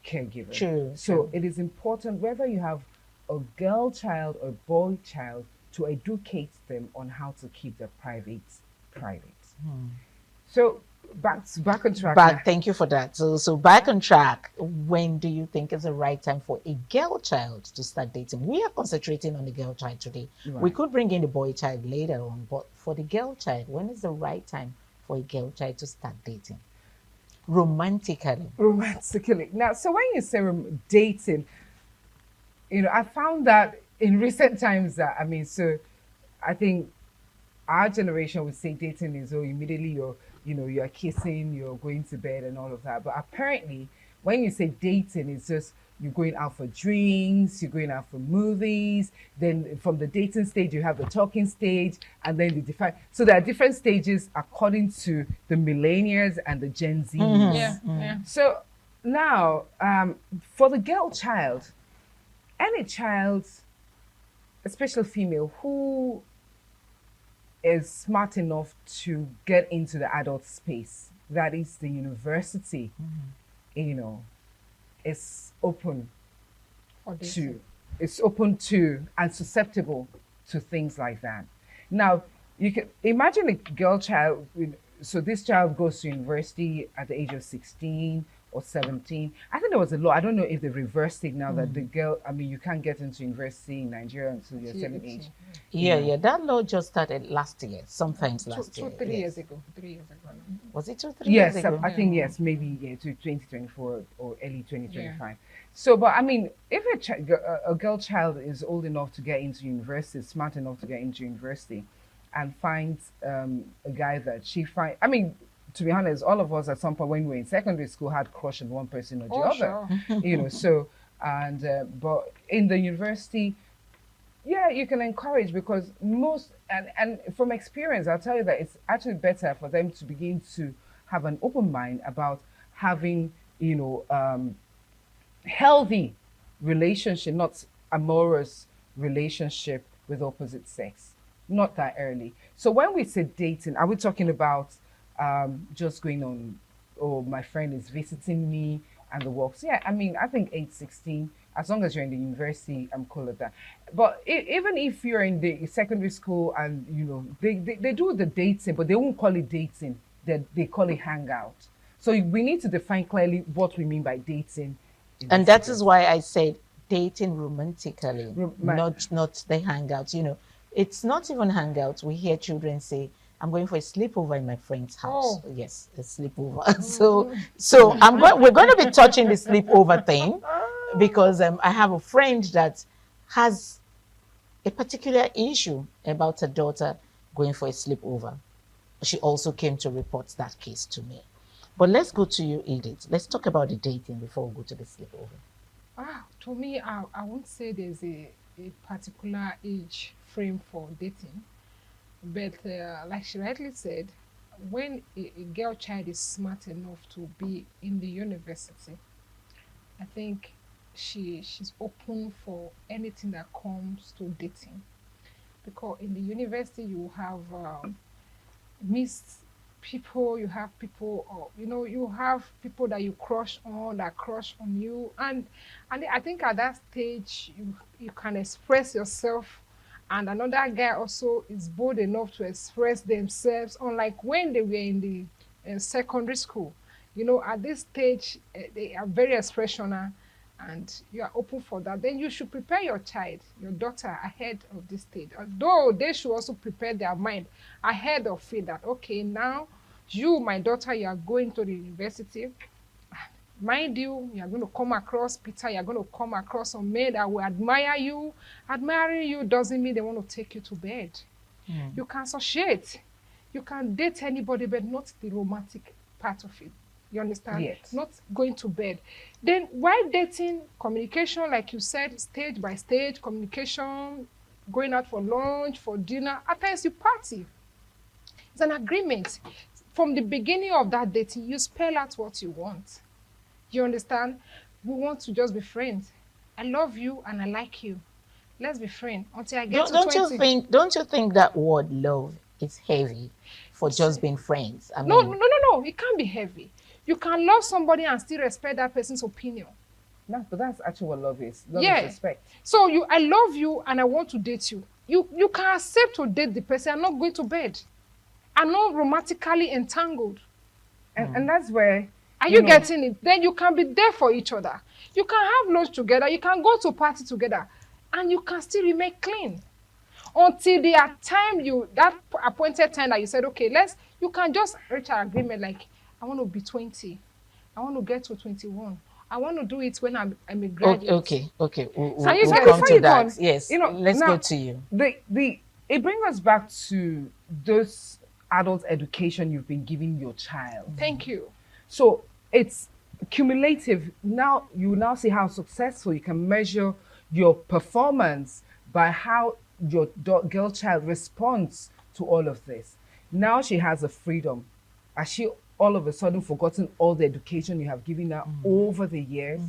caregiver.
True,
So
true.
it is important whether you have a girl child or boy child to educate them on how to keep their private. So back on track. now.
Thank you for that. So back on track. When do you think is the right time for a girl child to start dating? We are concentrating on the girl child today. We
Right.
could bring in the boy child later on, but for the girl child, when is the right time for a girl child to start dating? Romantically.
Romantically. Now, so when you say dating, I found that in recent times that so I think our generation would say dating is immediately you're kissing, you're going to bed and all of that. But apparently when you say dating, it's just you're going out for drinks, you're going out for movies, then from the dating stage you have the talking stage, and then the define. So there are different stages according to the millennials and the Gen Z.
Yeah, yeah.
So now, for the girl child, any child, especially female, who is smart enough to get into the adult space, that is the university, is open
For
to,
dating.
it's open to and susceptible to things like that. Now, you can imagine a girl child, so this child goes to university at the age of 16 or 17. I think there was a law, I don't know if they reversed it now that the girl, you can't get into university in Nigeria until you're 17.
Yeah. That law just started last year, sometimes
Two,
last year.
3
yes.
years ago. 3 years ago. now.
Was it 2, 3
Yes,
years ago?
I think yes, maybe to 2024 or early 2025. So, but if a girl child is old enough to get into university, smart enough to get into university, and finds a guy that she finds, to be honest, all of us at some point when we were in secondary school had crush on one person or the other.
Sure.
So but in the university, yeah, you can encourage because most and from experience, I'll tell you that it's actually better for them to begin to have an open mind about having healthy relationship, not amorous relationship with opposite sex, not that early. So when we say dating, are we talking about just going on, oh, my friend is visiting me and the works? Yeah, I think 8, 16, as long as you're in the university, I'm cool with that. But even if you're in the secondary school and, they do the dating, but they won't call it dating. They call it hangout. So we need to define clearly what we mean by dating.
And that is why I said dating romantically,
Right.
not the hangouts. It's not even hangouts. We hear children say, "I'm going for a sleepover in my friend's house."
Oh.
Yes, a sleepover. So we're going to be touching the sleepover thing because I have a friend that has a particular issue about her daughter going for a sleepover. She also came to report that case to me. But let's go to you, Edith. Let's talk about the dating before we go to the sleepover.
To me, I won't say there's a particular age frame for dating. But like she rightly said, when a girl child is smart enough to be in the university, I think she's open for anything that comes to dating. Because in the university, you have mixed people, you have people, you have people that you crush on, that crush on you. And I think at that stage, you can express yourself. And another guy also is bold enough to express themselves, unlike when they were in the secondary school. At this stage, they are very expressional and you are open for that. Then you should prepare your child, your daughter, ahead of this stage. Although they should also prepare their mind ahead of it that, okay, now you, my daughter, you are going to the university. Mind you are going to come across Peter, you're going to come across some men that will admire you. Admiring you doesn't mean they want to take you to bed. You can associate. You can date anybody, but not the romantic part of it. You understand?
Yes.
Not going to bed. Then while dating, communication, like you said, stage by stage, communication, going out for lunch, for dinner, at times you party. It's an agreement. From the beginning of that dating, you spell out what you want. You understand? We want to just be friends. I love you and I like you. Let's be friends until I get
Don't,
to
don't
20.
don't you think that word love is heavy for just being friends? I
No,
mean,
no, no, no, no. It can't be heavy. You can love somebody and still respect that person's opinion.
But that's actually what love is. Love
Yeah.
is respect.
So I love you and I want to date you. You can accept to date the person. I'm not going to bed. I'm not romantically entangled.
And that's where
Are you
know,
getting it? Then you can be there for each other. You can have lunch together. You can go to party together, and you can still remain clean until the time that appointed time that you said, okay, you can just reach an agreement like, I want to be 20. I want to get to 21. I want to do it when I'm a graduate.
okay. We'll
So you
we'll
said
come
before
to
you
that.
gone,
Yes,
you know,
let's
now,
go to you.
It brings us back to those adult education you've been giving your child.
Thank you.
So it's cumulative. Now you now see how successful you can measure your performance by how your girl child responds to all of this. Now she has a freedom. Has she all of a sudden forgotten all the education you have given her over the years?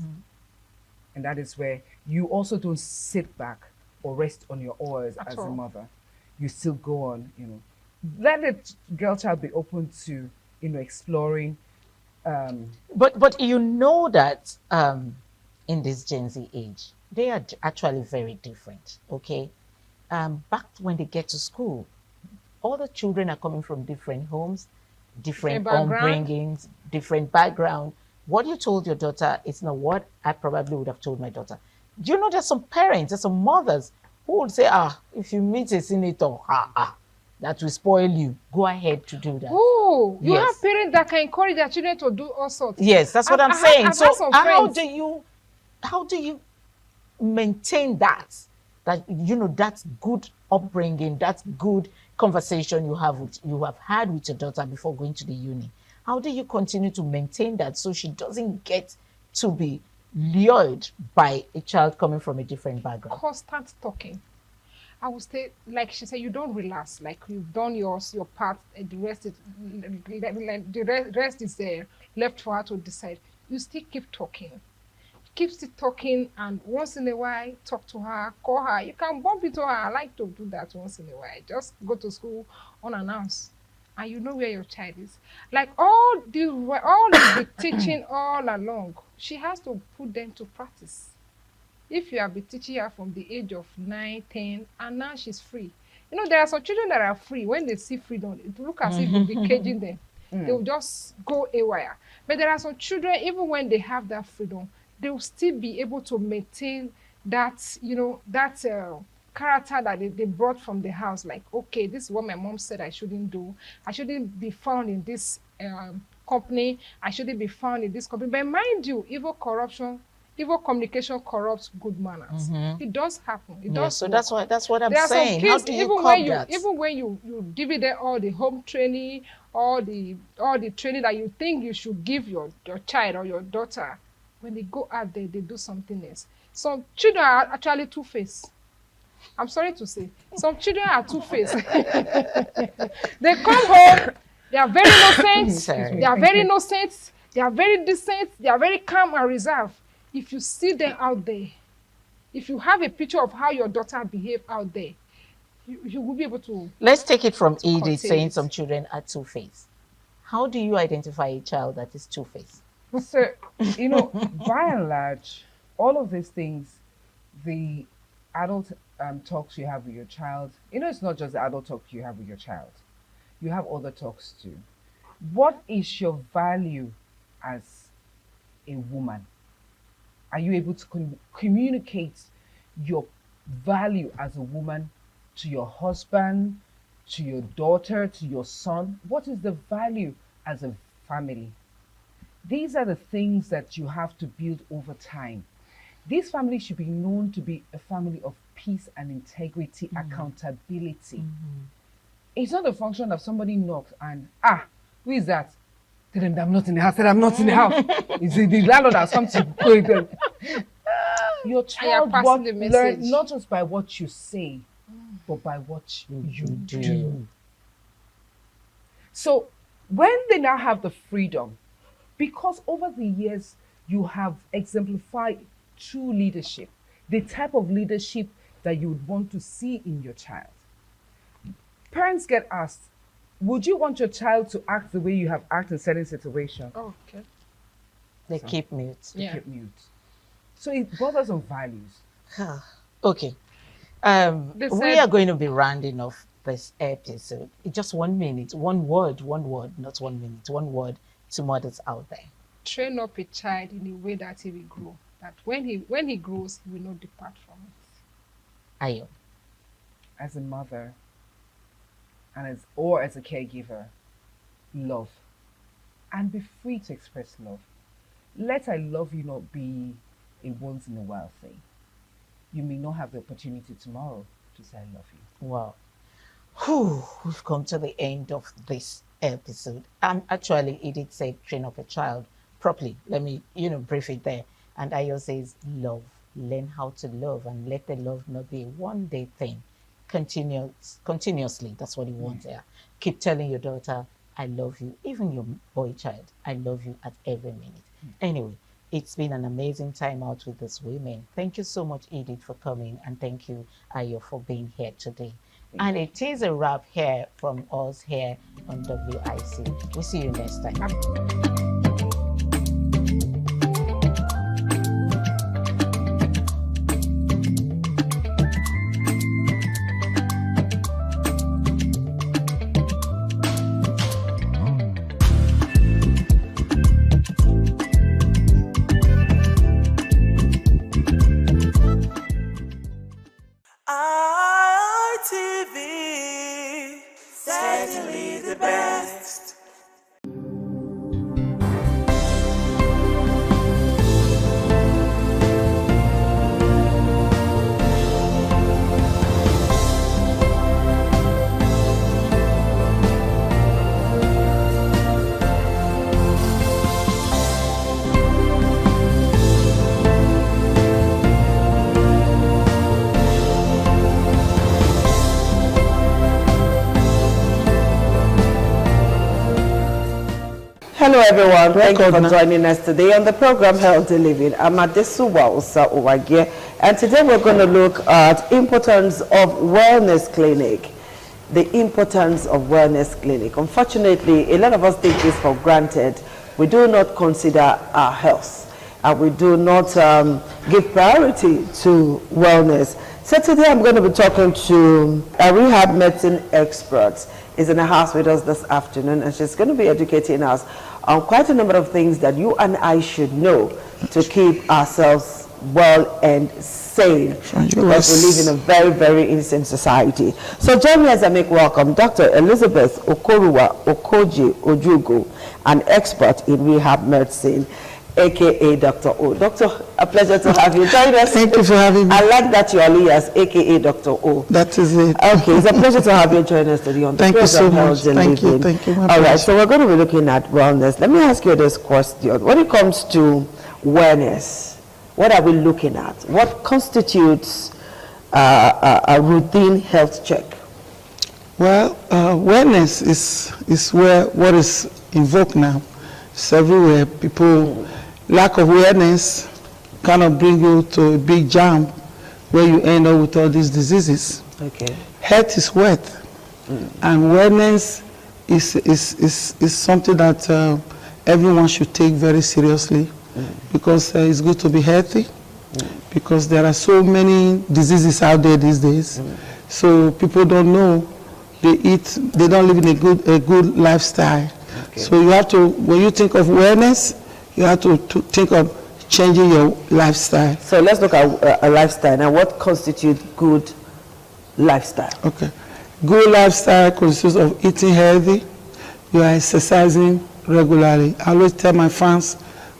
And that is where you also don't sit back or rest on your oars
At
as
all.
a mother. You still go on, Let the girl child be open to, exploring.
But you know that in this Gen Z age, they are actually very different. Okay, back when they get to school, all the children are coming from different homes, different
background.
upbringings, different background. What you told your daughter is not what I probably would have told my daughter. Do you know there's some parents, there's some mothers who would say, if you meet a senator, that will spoil you. Go ahead to do that.
Oh, you
Yes.
have parents that can encourage their children to do all sorts.
Yes, that's what I'm
I've
saying.
had
So
some
how
friends.
do you maintain that that's good upbringing, that's good conversation you have had with your daughter before going to the uni? How do you continue to maintain that so she doesn't get to be lured by a child coming from a different background?
Constant talking. I would say, like she said, you don't relax. Like you've done your part, and the rest is there, left for her to decide. You still keep talking. Keep still talking, and once in a while, talk to her, call her. You can bump into her. I like to do that once in a while. Just go to school unannounced, and you know where your child is. Like all the teaching all along, she has to put them to practice. If you have been teaching her from the age of 9, 10, and now she's free. There are some children that are free. When they see freedom, it looks as if you'll be caging them. They will just go haywire. But there are some children, even when they have that freedom, they will still be able to maintain that, character that they brought from the house. Like, okay, this is what my mom said I shouldn't do. I shouldn't be found in this company. I shouldn't be found in this company. But mind you, evil communication corrupts good manners. It does happen. It does.
So
work.
that's what I'm
There are some
saying.
kids,
How do you curb that?
even when you give them all the home training, all the training that you think you should give your child or your daughter, when they go out there, they do something else. Some children are actually two-faced. I'm sorry to say, some children are two-faced. They come home, they are very innocent.
Sorry.
They are very innocent. They are very decent. They are very calm and reserved. If you see them out there, if you have a picture of how your daughter behaved out there, you will be able to.
Let's take it from Edith
contain
saying
it.
some children are two-faced. How do you identify a child that is two-faced?
So, by and large, all of these things, the adult talks you have with your child, it's not just the adult talk you have with your child. You have other talks too. What is your value as a woman? Are you able to communicate your value as a woman to your husband, to your daughter, to your son? What is the value as a family? These are the things that you have to build over time. This family should be known to be a family of peace and integrity, accountability. It's not a function of somebody knocks and, who is that? Tell them that I'm not in the house. Tell them I'm not in the house. It's the landlord has come to go them. Your child
passing the
learn
message.
not just by what you say, but by what you do. So when they now have the freedom, because over the years you have exemplified true leadership, the type of leadership that you would want to see in your child. Parents get asked, would you want your child to act the way you have acted in certain situations?
Okay.
They keep mute.
Yeah.
Keep mute. So it bothers on values.
Okay.
They
We
said-
are going to be rounding off this episode. Just 1 minute, one word, not 1 minute, one word to mothers out there.
Train up a child in a way that he will grow. That when he grows, he will not depart from it.
Ayo.
As a mother and as a caregiver, love. And be free to express love. Let I love you not be a once in a while thing. You may not have the opportunity tomorrow to say I love you.
Wow. We've come to the end of this episode. Actually, it did say train up a child properly. Let me, brief it there. And Ayo says love. Learn how to love and let the love not be a one-day thing. Continuously. That's what you want there. Keep telling your daughter, I love you. Even your boy child, I love you at every minute. Anyway, it's been an amazing time out with these women. Thank you so much, Edith, for coming. And thank you, Ayo, for being here today. And it is a wrap here from us here on WIC. We'll see you next time.
ITV, certainly the best.
Hello everyone, thank you for joining us today on the program Healthy Living. I'm Adesuwa Osa Owagye, and today we're going to look at importance of wellness clinic. The importance of wellness clinic. Unfortunately, a lot of us take this for granted. We do not consider our health, and we do not give priority to wellness. So today I'm going to be talking to a rehab medicine expert. Is in the house with us this afternoon, and she's going to be educating us on quite a number of things that you and I should know to keep ourselves well and sane, because we live in a very, very insane society. So join me as I make welcome Dr. Elizabeth Okoruwa Okoji Ojugo, an expert in rehab medicine, aka Dr. O. Doctor, a pleasure to have you join us.
Thank you for having me.
I like that you're alias, aka Dr. O.
That is it.
Okay, it's a pleasure to have you join us today on the
Thank you so
program
much.
Healthy
Thank you.
Living.
Thank you.
All right, so we're going to be looking at wellness. Let me ask you this question. When it comes to wellness, what are we looking at? What constitutes a routine health check?
Well, wellness is where what is invoked now. It's everywhere. People, lack of awareness kind of bring you to a big jam where you end up with all these diseases.
Okay.
Health is wealth, and wellness is something that everyone should take very seriously, because it's good to be healthy, because there are so many diseases out there these days. So people don't know, they don't live in a good lifestyle.
Okay.
So you have to, when you think of wellness, you have to think of changing your lifestyle.
So let's look at a lifestyle. Now, what constitutes good lifestyle?
Okay. Good lifestyle consists of eating healthy, you are exercising regularly. I always tell my fans,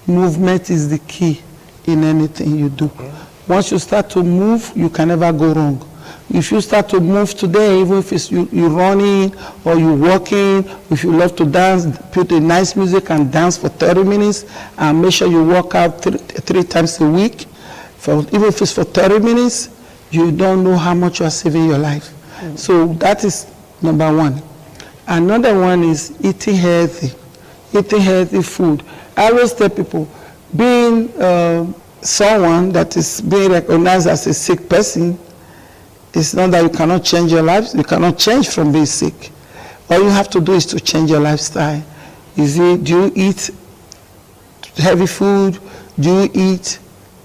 movement is the key in anything you do.
Okay.
Once you start to move, you can never go wrong. If you start to move today, even if it's you're running or you're walking, if you love to dance, put a nice music and dance for 30 minutes, and make sure you work out three times a week. Even if it's for 30 minutes, you don't know how much you are saving your life. So that is number one. Another one is eating healthy food. I always tell people, being someone that is being recognized as a sick person It's not that you cannot change your life. You cannot change from being sick. All you have to do is to change your lifestyle. Do you eat heavy food? Do you eat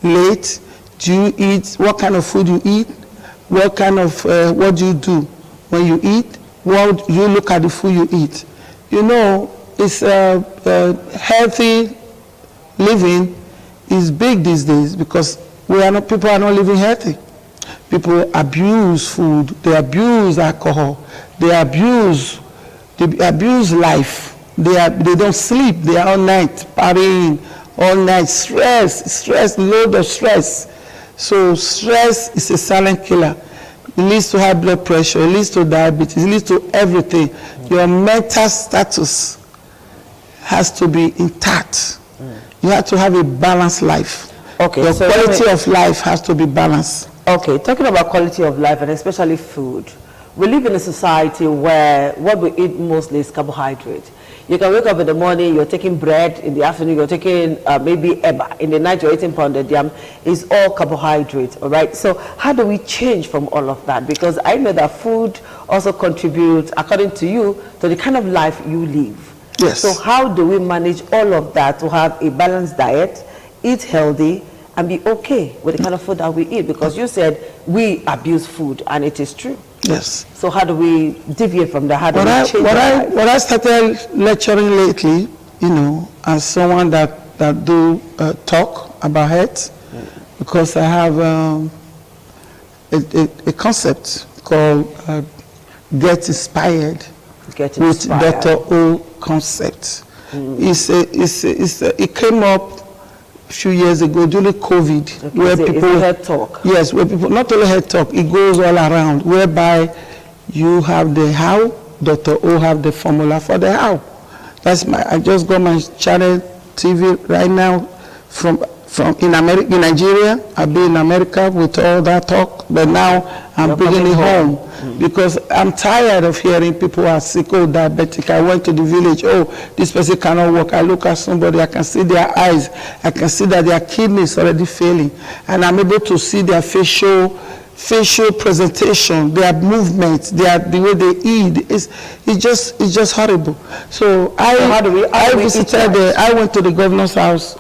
late? Do you eat, what kind of food you eat? What kind of, what do you do when you eat? What you look at the food you eat? You know, it's healthy living is big these days because people are not living healthy. People abuse food, they abuse alcohol, they abuse life. They don't sleep, they are all night partying, all night, stress, load of stress. So stress is a silent killer. It leads to high blood pressure, it leads to diabetes, it leads to everything. Your mental status has to be intact. You have to have a balanced life. Okay, your quality of life has to be balanced.
Okay, talking about quality of life and especially food, we live in a society where what we eat mostly is carbohydrate. You can wake up in the morning, you're taking bread, in the afternoon you're taking maybe eba, in the night you're eating pounded yam. It's all carbohydrate, all right? So how do we change from all of that? Because I know that food also contributes, according to you, to the kind of life you live.
Yes.
So how do we manage all of that to have a balanced diet, eat healthy, and be okay with the kind of food that we eat? Because you said we abuse food, and it is true.
Yes.
So how do we deviate from that? How do we change that?
What I started lecturing lately, you know, as someone that do talk about health, because I have a concept called Get Inspired with Dr. O concept. It came up a few years ago during COVID, where people
head talk.
Yes, where people not only head talk, it goes all around, whereby you have the how, Dr. O have the formula for the how. That's I just got my channel TV right now from in Nigeria. I've been in America with all that talk, but now I'm bringing it home because I'm tired of hearing people are sick, oh, diabetic. I went to the village, oh, this person cannot walk. I look at somebody, I can see their eyes, I can see that their kidney is already failing, and I'm able to see their facial presentation, their movement, the way they eat. It's just horrible. So I went to the governor's house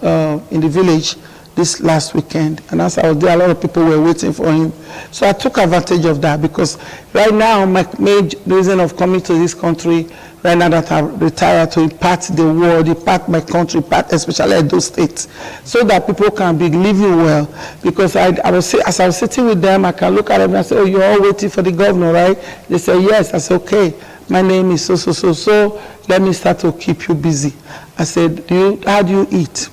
in the village this last weekend, and as I was there, a lot of people were waiting for him. So I took advantage of that because right now my main reason of coming to this country, right now that I've retired, to impact the world, impact my country, especially those states, so that people can be living well. Because as I was sitting with them, I can look at them and say, oh, you're all waiting for the governor, right? They say, yes. I said, okay, my name is so, let me start to keep you busy. I said, how do you eat?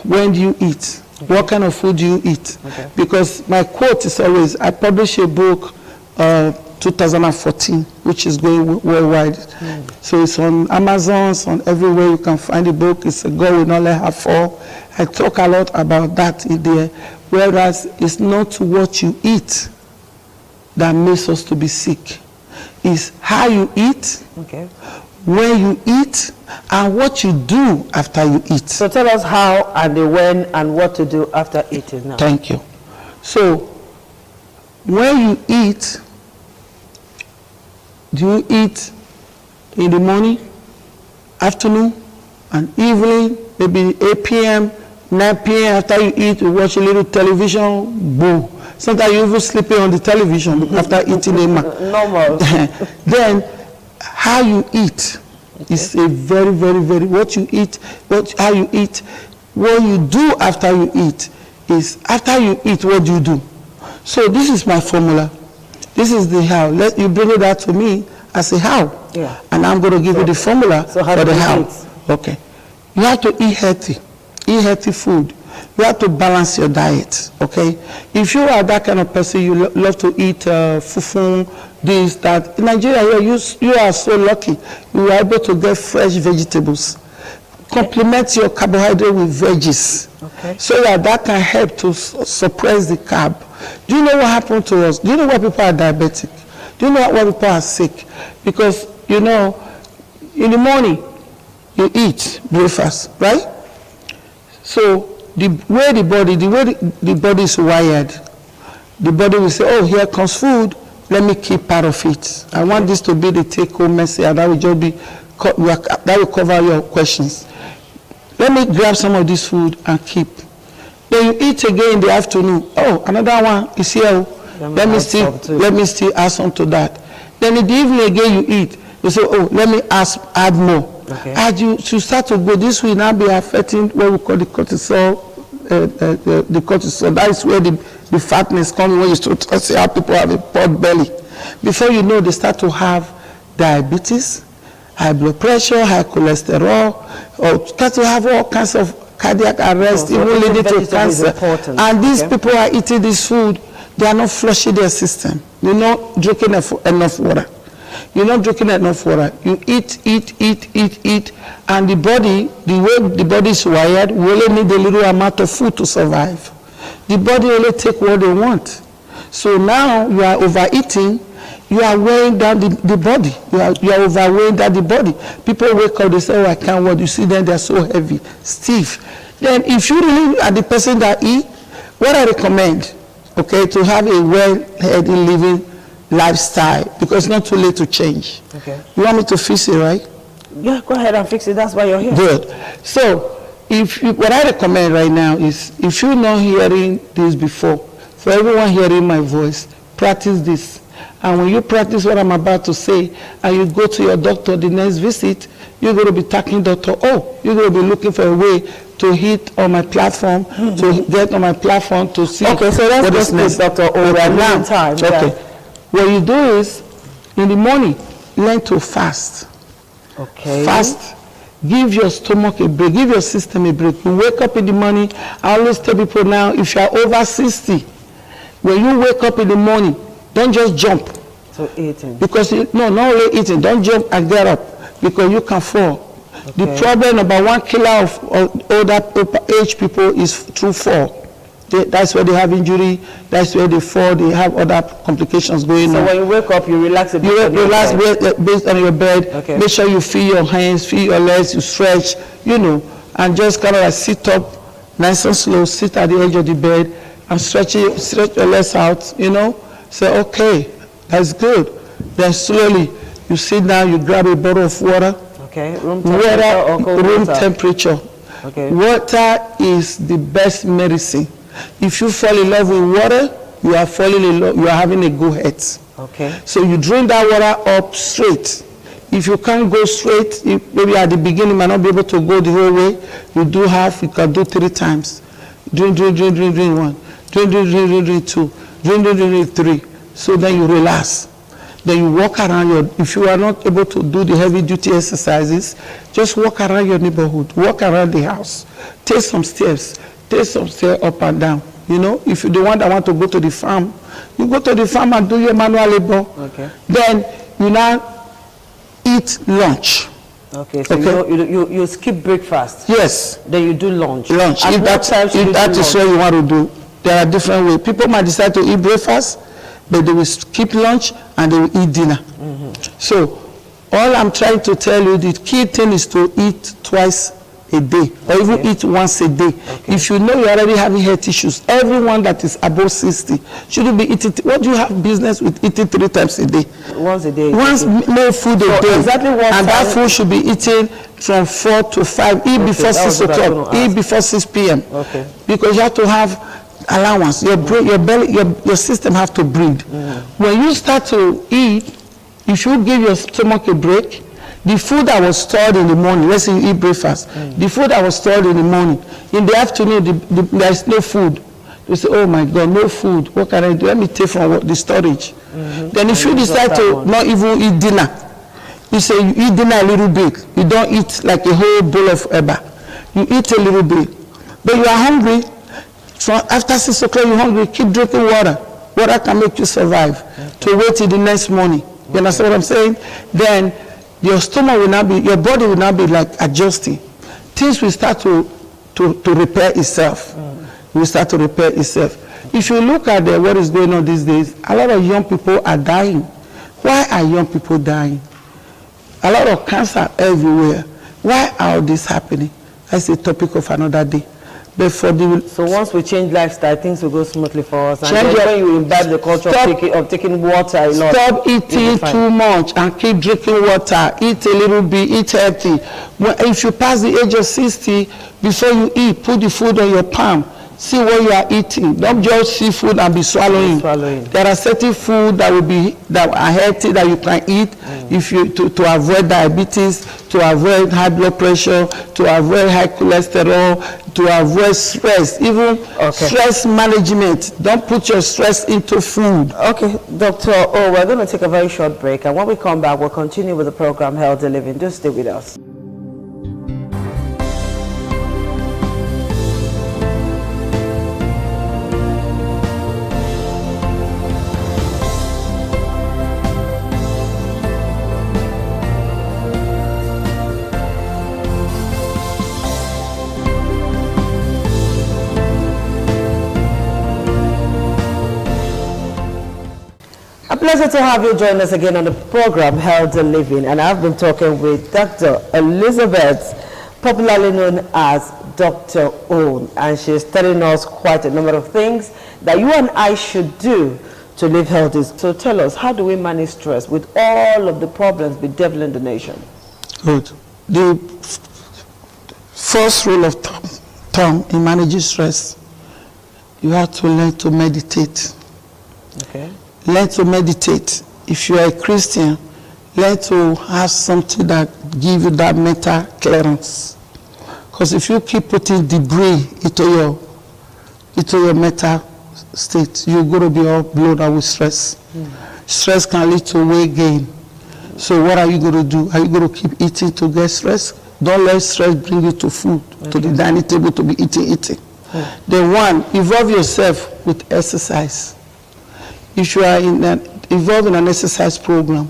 When do you eat? Okay. What kind of food do you eat? Okay. Because my quote is always, I published a book 2014, which is going worldwide. So it's on Amazon, it's on everywhere you can find the book. It's a God Will Not Let Her Fall. I talk a lot about that in there, whereas it's not what you eat that makes us to be sick. It's how you eat, when you eat, and what you do after you eat.
So tell us how and the when and what to do after eating now.
Thank you. So when you eat, do you eat in the morning, afternoon, and evening, maybe 8 p.m., 9 p.m. after you eat, you watch a little television, boom. Sometimes you even sleeping on the television after eating
normal.
Then how you eat is a very, very, very, what you eat, how you eat, what you do after you eat is, after you eat, what do you do? So this is my formula. This is the how. Let you bring it out to me as a how. Yeah. And I'm going to give you the formula for the how. Okay. You have to eat healthy food. You have to balance your diet, okay? If you are that kind of person, you love to eat fufu, this, that. In Nigeria, you are so lucky. You are able to get fresh vegetables. Complement your carbohydrate with veggies, so that can help to suppress the carb. Do you know what happened to us? Do you know why people are diabetic? Do you know why people are sick? Because, you know, in the morning, you eat breakfast, right? So the way the body is wired, the body will say, oh, here comes food, let me keep part of it. I want this to be the take-home message, and that will just be, that will cover your questions. Let me grab some of this food and keep. Then you eat again in the afternoon. Oh, another one is here. Let me still add some to that. Then in the evening again you eat. You say, oh, let me add more.
Okay.
As you start to go, this will now be affecting what we call the cortisol. The cortisol. That is where the fatness comes when you start to see how people have a pot belly. Before you know, they start to have diabetes, high blood pressure, high cholesterol, or start to have all kinds of cardiac arrest, even leading to cancer. And these people are eating this food, they are not flushing their system. You're not drinking enough water. You're not drinking enough water. You eat, and the body, the way the body is wired, we only need a little amount of food to survive. The body only take what they want. So now you are overeating, you are weighing down the body. You are overweighing down the body. People wake up, they say, oh, I can't walk. You see them, they're so heavy, stiff. Then if you really are the person that eat, what I recommend, okay, to have a well-healthy living lifestyle, because it's not too late to change.
Okay.
You want me to fix it, right?
Yeah, go ahead and fix it. That's why you're here.
Good. So, what I recommend right now is, if you're not hearing this before, for everyone hearing my voice, practice this. And when you practice what I'm about to say, and you go to your doctor the next visit, you're going to be talking doctor, oh, you're going to be looking for a way to hit on my platform, to get on my platform to see.
Okay, so let's go to Dr. O right now.
Okay. What you do is, in the morning, learn to fast.
Okay.
Fast. Give your stomach a break. Give your system a break. You wake up in the morning. I always tell people now, if you are over 60, when you wake up in the morning, don't just jump.
So eating.
Because, not only eating, don't jump and get up, because you can fall. Okay. The problem, number one killer of older age people is through fall. That's where they have injury, that's where they fall, they have other complications going on.
So when you wake up, you relax a bit.
You relax based on your bed. Okay. Make sure you feel your hands, feel your legs, you stretch, and just kind of like sit up, nice and slow, sit at the edge of the bed, and stretch your legs out, Say, okay, that's good. Then slowly, you sit down, you grab a bottle of water.
Okay, room temperature or cold
room
water?
Temperature.
Okay.
Water is the best medicine. If you fall in love with water, you are falling in love, you are having a good head.
Okay.
So you drink that water up straight. If you can't go straight, maybe at the beginning you might not be able to go the whole way. You do half, you can do 3 times. Drink 1. Drink 2. Drink 3. So then you relax. Then you walk around if you are not able to do the heavy duty exercises, just walk around your neighborhood, walk around the house, take some steps up and down. If you're the one that want to go to the farm, you go to the farm and do your manual labor. Okay. Then you now eat lunch.
Okay, so you skip breakfast.
Yes.
Then you do lunch.
Lunch. If that is what you want to do, there are different ways. People might decide to eat breakfast, but they will skip lunch and they will eat dinner. So all I'm trying to tell you, the key thing is to eat twice a day, or even eat once a day. Okay. If you know you're already having health issues, everyone that is above 60 shouldn't be eating. What do you have business with eating 3 times a day?
Once a day.
Once more food a day.
Exactly what
and that food should be eaten from 4 to 5. Eat before 6 o'clock. Eat before 6 p.m. Okay. Because you have to have allowance. Your belly, your system have to breathe. When you start to eat, you should give your stomach a break. The food that was stored in the morning, let's say you eat breakfast, the food that was stored in the morning, in the afternoon, there is no food. You say, oh my God, no food. What can I do? Let me take from the storage. Then if you decide to not even eat dinner, you say you eat dinner a little bit. You don't eat like a whole bowl of eba. You eat a little bit. But you are hungry. So after 6 o'clock, you're hungry, keep drinking water. Water can make you survive. To wait till the next morning. You understand what I'm saying? Then your stomach will not be, your body will not be like adjusting. Things will start to repair itself. Will start to repair itself. If you look at what is going on these days, a lot of young people are dying. Why are young people dying? A lot of cancer everywhere. Why are this happening? That's the topic of another day. But for the
So once we change lifestyle, things will go smoothly for us. And
Change
then
your-
when you imbibe the culture of taking water a lot.
stop
you'll be
eating
fine.
too much and keep drinking water. Eat a little bit, eat healthy. If you pass the age of 60, before you eat, put the food on your palm. See what you are eating. Don't just see food and be swallowing. There are certain food that are healthy that you can eat if you to avoid diabetes, to avoid high blood pressure, to avoid high cholesterol, to avoid stress, even stress management. Don't put your stress into food.
Okay, Dr. O, we're going to take a very short break, and when we come back, we'll continue with the program Healthy Living. Just stay with us. A pleasure to have you join us again on the program Healthy Living, and I've been talking with Dr. Elizabeth, popularly known as Dr. O, and she's telling us quite a number of things that you and I should do to live healthy. So tell us, how do we manage stress with all of the problems bedeviling the nation?
Good. The first rule of thumb in managing stress, you have to learn to meditate.
Okay.
Learn to meditate. If you are a Christian, learn to have something that give you that mental clearance. Because if you keep putting debris into your mental state, you're going to be all blown out with stress. Stress can lead to weight gain. So what are you going to do? Are you going to keep eating to get stress? Don't let stress bring you to food, to the dining table to be eating. Then one, involve yourself with exercise. If you are involved in an exercise program,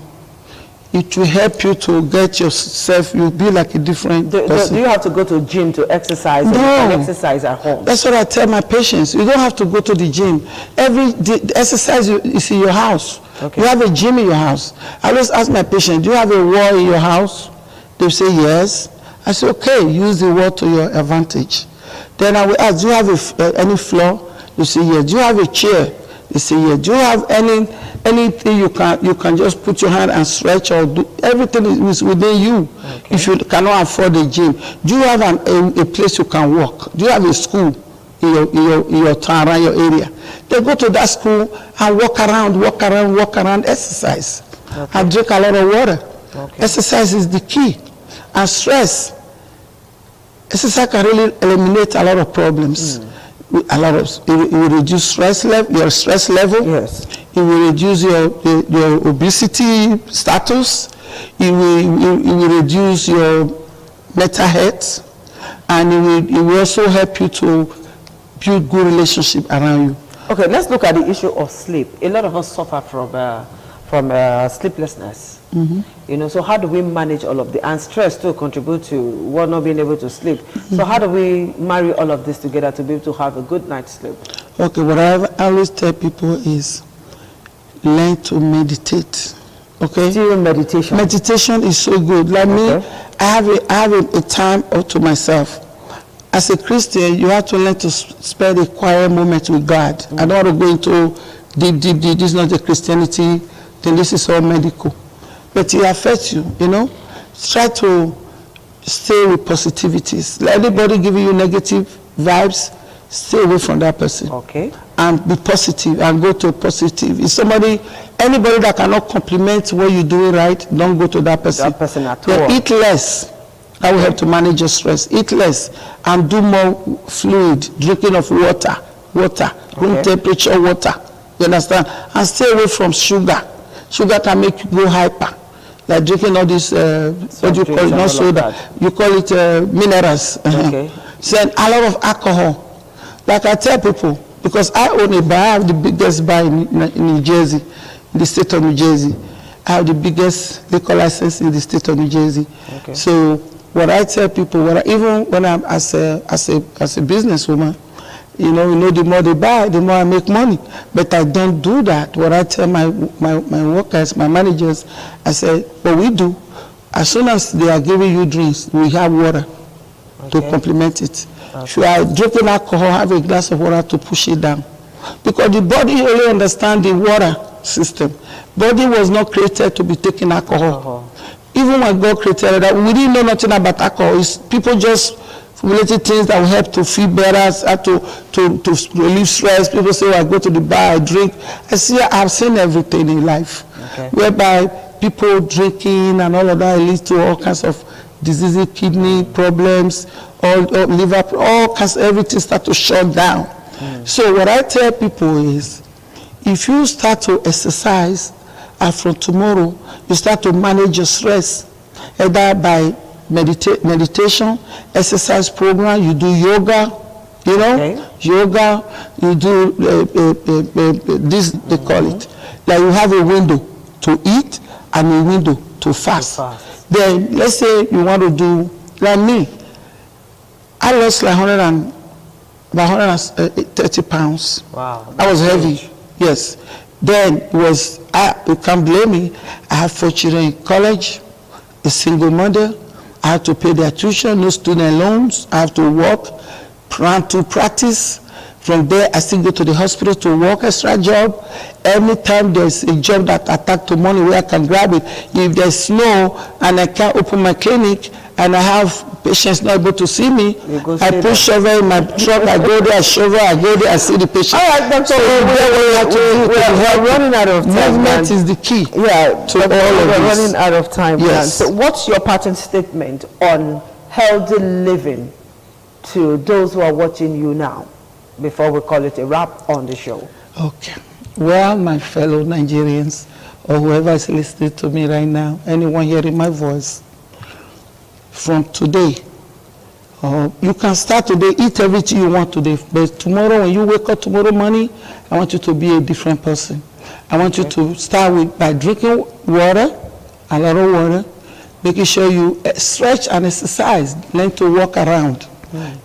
it will help you to get yourself, you'll be like a different person.
Do you have to go to the gym to exercise?
No.
Or you can exercise at home?
That's what I tell my patients. You don't have to go to the gym. The exercise is in your house.
Okay.
You have a gym in your house. I always ask my patients, do you have a wall in your house? They say yes. I say, okay, use the wall to your advantage. Then I will ask, do you have any floor? You say yes. Do you have a chair? They say yes. Do you have anything you can just put your hand and stretch or do? Everything is within you. Okay. If you cannot afford a gym, do you have a place you can walk? Do you have a school in your town, around your area? They go to that school and walk around, exercise, and drink a lot of water. Okay. Exercise is the key. And stress, exercise can really eliminate a lot of problems. It will reduce your stress level. Yes. It will reduce your obesity status. It will reduce your mental health, and it will also help you to build good relationship around you.
Okay, let's look at the issue of sleep. A lot of us suffer from sleeplessness. So how do we manage all of the, and stress too contribute to one not being able to sleep. So how do we marry all of this together to be able to have a good night's sleep?
Okay, what I always tell people is learn to meditate. Okay?
Still meditation.
Meditation is so good. Like me, I have a time to myself. As a Christian, you have to learn to spend a quiet moment with God. I don't want to go into deep. This is not the Christianity, then this is all medical. But it affects you, Try to stay with positivities. Let anybody give you negative vibes, stay away from that person.
Okay.
And be positive and go to positive. If anybody that cannot compliment what you're doing right, don't go to that person.
That person at all.
Eat less. That will help to manage your stress. Eat less and do more fluid, drinking of water, room temperature water. You understand? And stay away from sugar. Sugar can make you go hyper. Like drinking all this, what do you call it? Not soda. You call it minerals.
Okay.
Then a lot of alcohol. Like I tell people, because I own a bar, I have the biggest bar in New Jersey, in the state of New Jersey. I have the biggest liquor license in the state of New Jersey. Okay. So what I tell people, even when I'm as a businesswoman, the more they buy, the more I make money. But I don't do that. What I tell my workers, my managers, I say, what we do, as soon as they are giving you drinks, we have water to complement it. If you are drinking alcohol, have a glass of water to push it down. Because the body only understands the water system. Body was not created to be taking alcohol. Even when God created that, we didn't know nothing about alcohol. It's people just formulated things that will help to feel better, to relieve stress. People say, I go to the bar, I drink. I've seen everything in life. Whereby people drinking and all of that leads to all kinds of diseases, kidney problems, all liver, all kinds, everything start to shut down. So what I tell people is, if you start to exercise, and from tomorrow, you start to manage your stress, either by meditation, exercise program, you do yoga, yoga, you do this, they call it, like you have a window to eat and a window to fast. Then let's say you want to do, like me, I lost like 130 pounds.
Wow.
I was heavy, yes. Then it was, you can't blame me, I have 4 children in college, a single mother, I have to pay their tuition, no student loans, I have to work, plan to practice. From there, I still go to the hospital to work extra job. Anytime there's a job that attack to money where I can grab it. If there's snow and I can't open my clinic and I have patients not able to see me, I put shovel in my truck, I go there, I shovel, I go there, I see the patient.
All right, Doctor, we're running out of time.
Movement is the key to all of this.
We're running out of time.
Yes.
So what's your pattern statement on healthy living to those who are watching you now, before we call it a wrap on the show?
Okay. Well, my fellow Nigerians, or whoever is listening to me right now, anyone hearing my voice, from today, you can start today, eat everything you want today, but tomorrow when you wake up tomorrow morning, I want you to be a different person. I want you to start by drinking water, a lot of water, making sure you stretch and exercise, learn to walk around.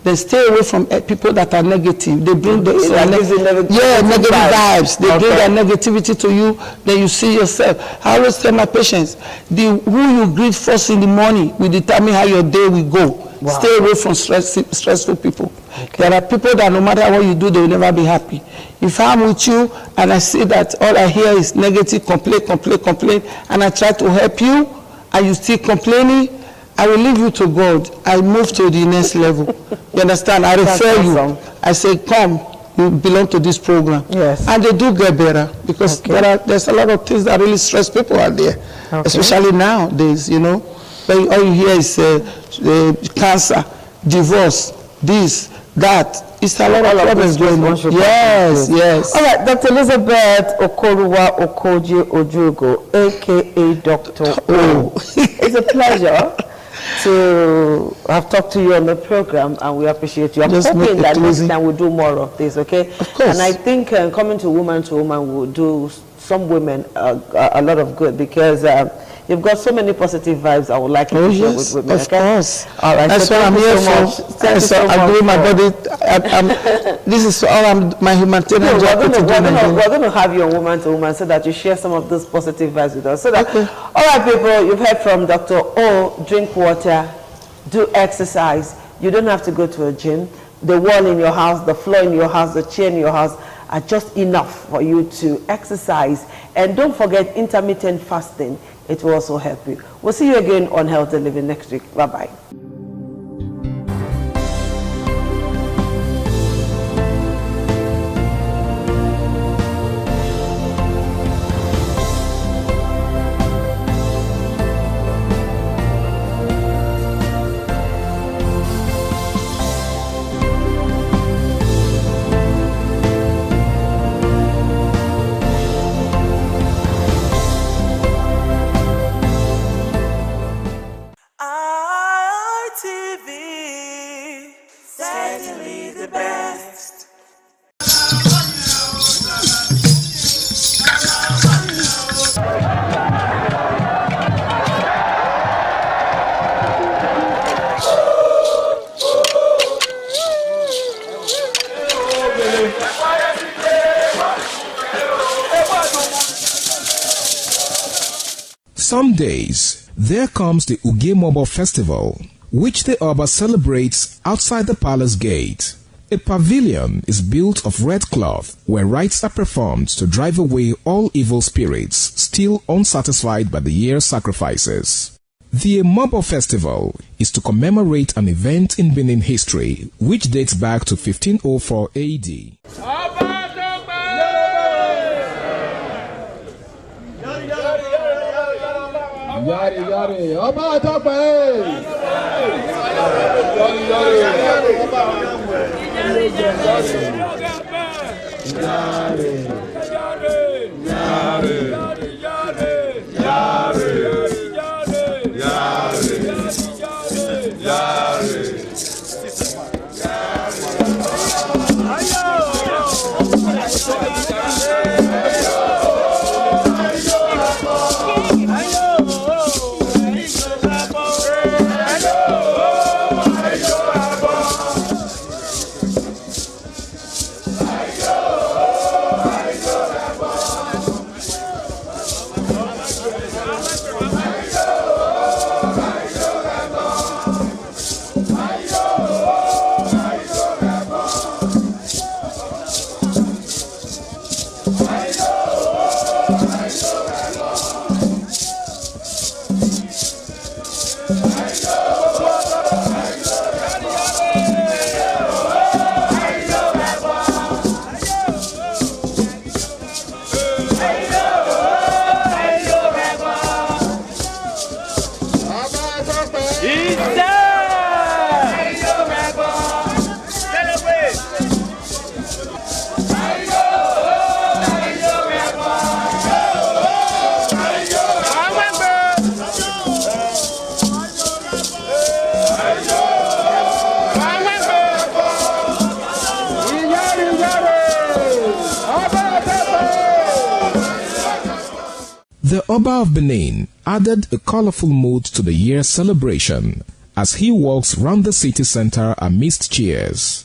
Then stay away from people that are negative. They bring those negative vibes. They bring that negativity to you. Then you see yourself. I always tell my patients, who you greet first in the morning will determine how your day will go. Wow. Stay away from stressful people. There are people that no matter what you do, they will never be happy. If I'm with you and I see that all I hear is negative, complain, and I try to help you, and you still complaining, I will leave you to God. I move to the next level. You understand? I refer you. I say, come, you belong to this program.
Yes.
And they do get better because there's a lot of things that really stress people out there, especially nowadays, But all you hear is cancer, divorce, this, that. It's a lot of problems going on. Yes.
All right, Dr. Elizabeth Okoluwa Okoji Ojugo, a.k.a. Dr. O. It's a pleasure to have talked to you on the program, and we appreciate you. I'm hoping that next time we'll do more of this, okay?
Of course.
And I think coming to woman will do some women a lot of good, because you've got so many positive vibes I would like you to share with women.
Of course.
All right.
That's what I'm here for. I'm doing my body. This is all my humanitarian job.
We're going to have you on woman to woman so that you share some of those positive vibes with us. So that, all right, people, you've heard from Dr. O. Drink water, do exercise. You don't have to go to a gym. The wall in your house, the floor in your house, the chair in your house are just enough for you to exercise. And don't forget intermittent fasting. It will also help you. We'll see you again on Healthy Living next week. Bye-bye.
Some days, there comes the Uge Mobo Festival,
which the Oba celebrates outside the palace gate. A pavilion is built of red cloth where rites are performed to drive away all evil spirits still unsatisfied by the year's sacrifices. The Emobo Festival is to commemorate an event in Benin history which dates back to 1504 AD.
Yari yari, Oba Tope!
The Oba of Benin added a colorful mood to the year's celebration as he walks round the city center amidst cheers.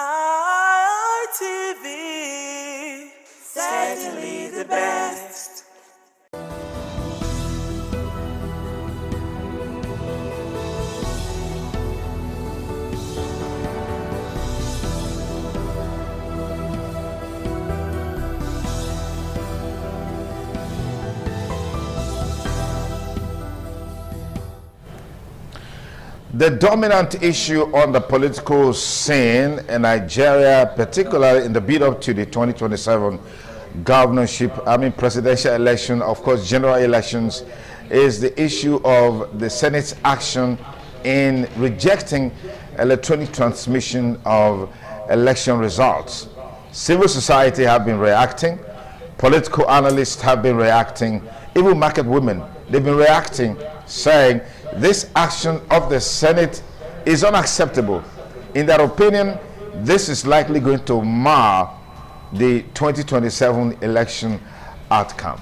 ITV, certainly the best.
The dominant issue on the political scene in Nigeria, particularly in the build-up to the 2027 presidential election, of course, general elections, is the issue of the Senate's action in rejecting electronic transmission of election results. Civil society have been reacting, political analysts have been reacting, even market women, they've been reacting, saying this action of the Senate is unacceptable. In their opinion, this is likely going to mar the 2027 election outcome.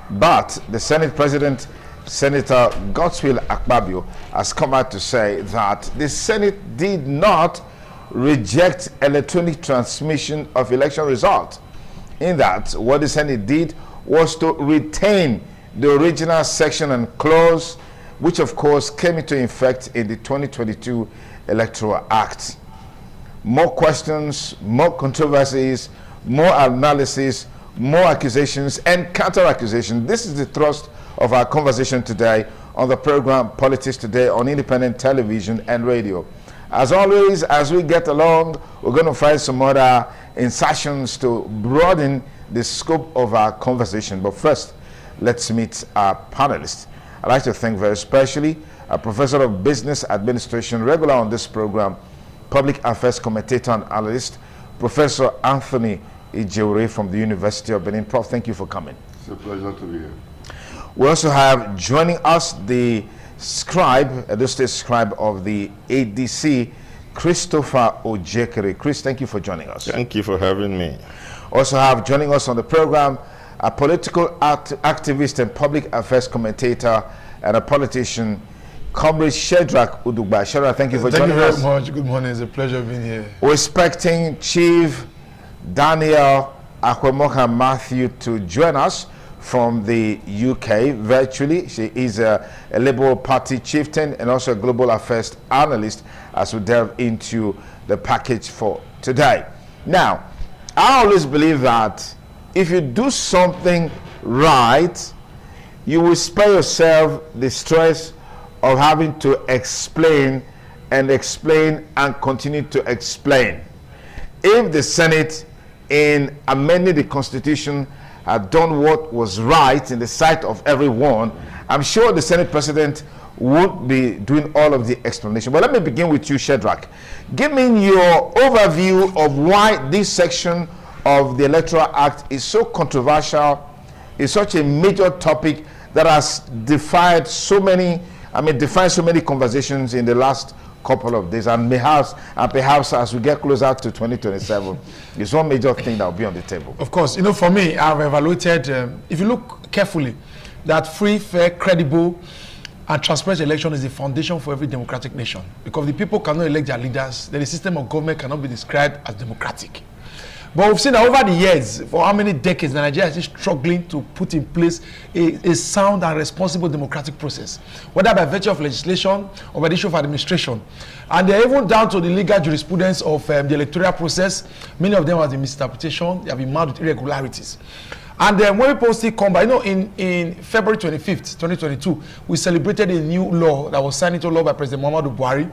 But the Senate President, Senator Godswill Akpabio, has come out to say that the Senate did not reject electronic transmission of election results. In that, what the Senate did was to retain the original section and clause, which of course came into effect in the 2022 Electoral Act. More questions, more controversies, more analysis, more accusations and counter-accusations. This is the thrust of our conversation today on the program Politics Today on Independent Television and Radio. As always, as we get along, we're going to find some other insertions to broaden the scope of our conversation. But first, let's meet our panelists. I'd like to thank very specially a professor of business administration, regular on this program, public affairs commentator and analyst, Professor Anthony Ijeure from the University of Benin. Prof, thank you for coming.
It's a pleasure to be here.
We also have joining us the scribe, the state scribe of the ADC, Christopher Ojekere. Chris, thank you for joining us.
Thank you for having me.
Also have joining us on the program a political activist and public affairs commentator and a politician, Comrade Shedrack Udugba. Shedrack, thank you for joining us.
Thank you very much. Good morning. It's a pleasure being here.
We're expecting Chief Daniel Akwemoka Matthew to join us from the UK virtually. She is a Labour Party chieftain and also a global affairs analyst as we delve into the package for today. Now, I always believe that if you do something right, you will spare yourself the stress of having to explain and continue to explain. If the Senate, in amending the Constitution, had done what was right in the sight of everyone, I'm sure the Senate President would be doing all of the explanation. But let me begin with you, Shedrack. Give me your overview of why this section of the Electoral Act is so controversial, is such a major topic that has defied so many conversations in the last couple of days, and perhaps as we get closer to 2027, it's one major thing that will be on the table.
Of course, for me, I've evaluated, if you look carefully, that free, fair, credible, and transparent election is the foundation for every democratic nation. Because the people cannot elect their leaders, then the system of government cannot be described as democratic. But we've seen that over the years, for how many decades, Nigeria is struggling to put in place a sound and responsible democratic process, whether by virtue of legislation or by the issue of administration. And they're even down to the legal jurisprudence of the electoral process. Many of them have been misinterpretation, they have been marred with irregularities. And then when people still come by, in February 25th, 2022, we celebrated a new law that was signed into law by President Muhammadu Buhari,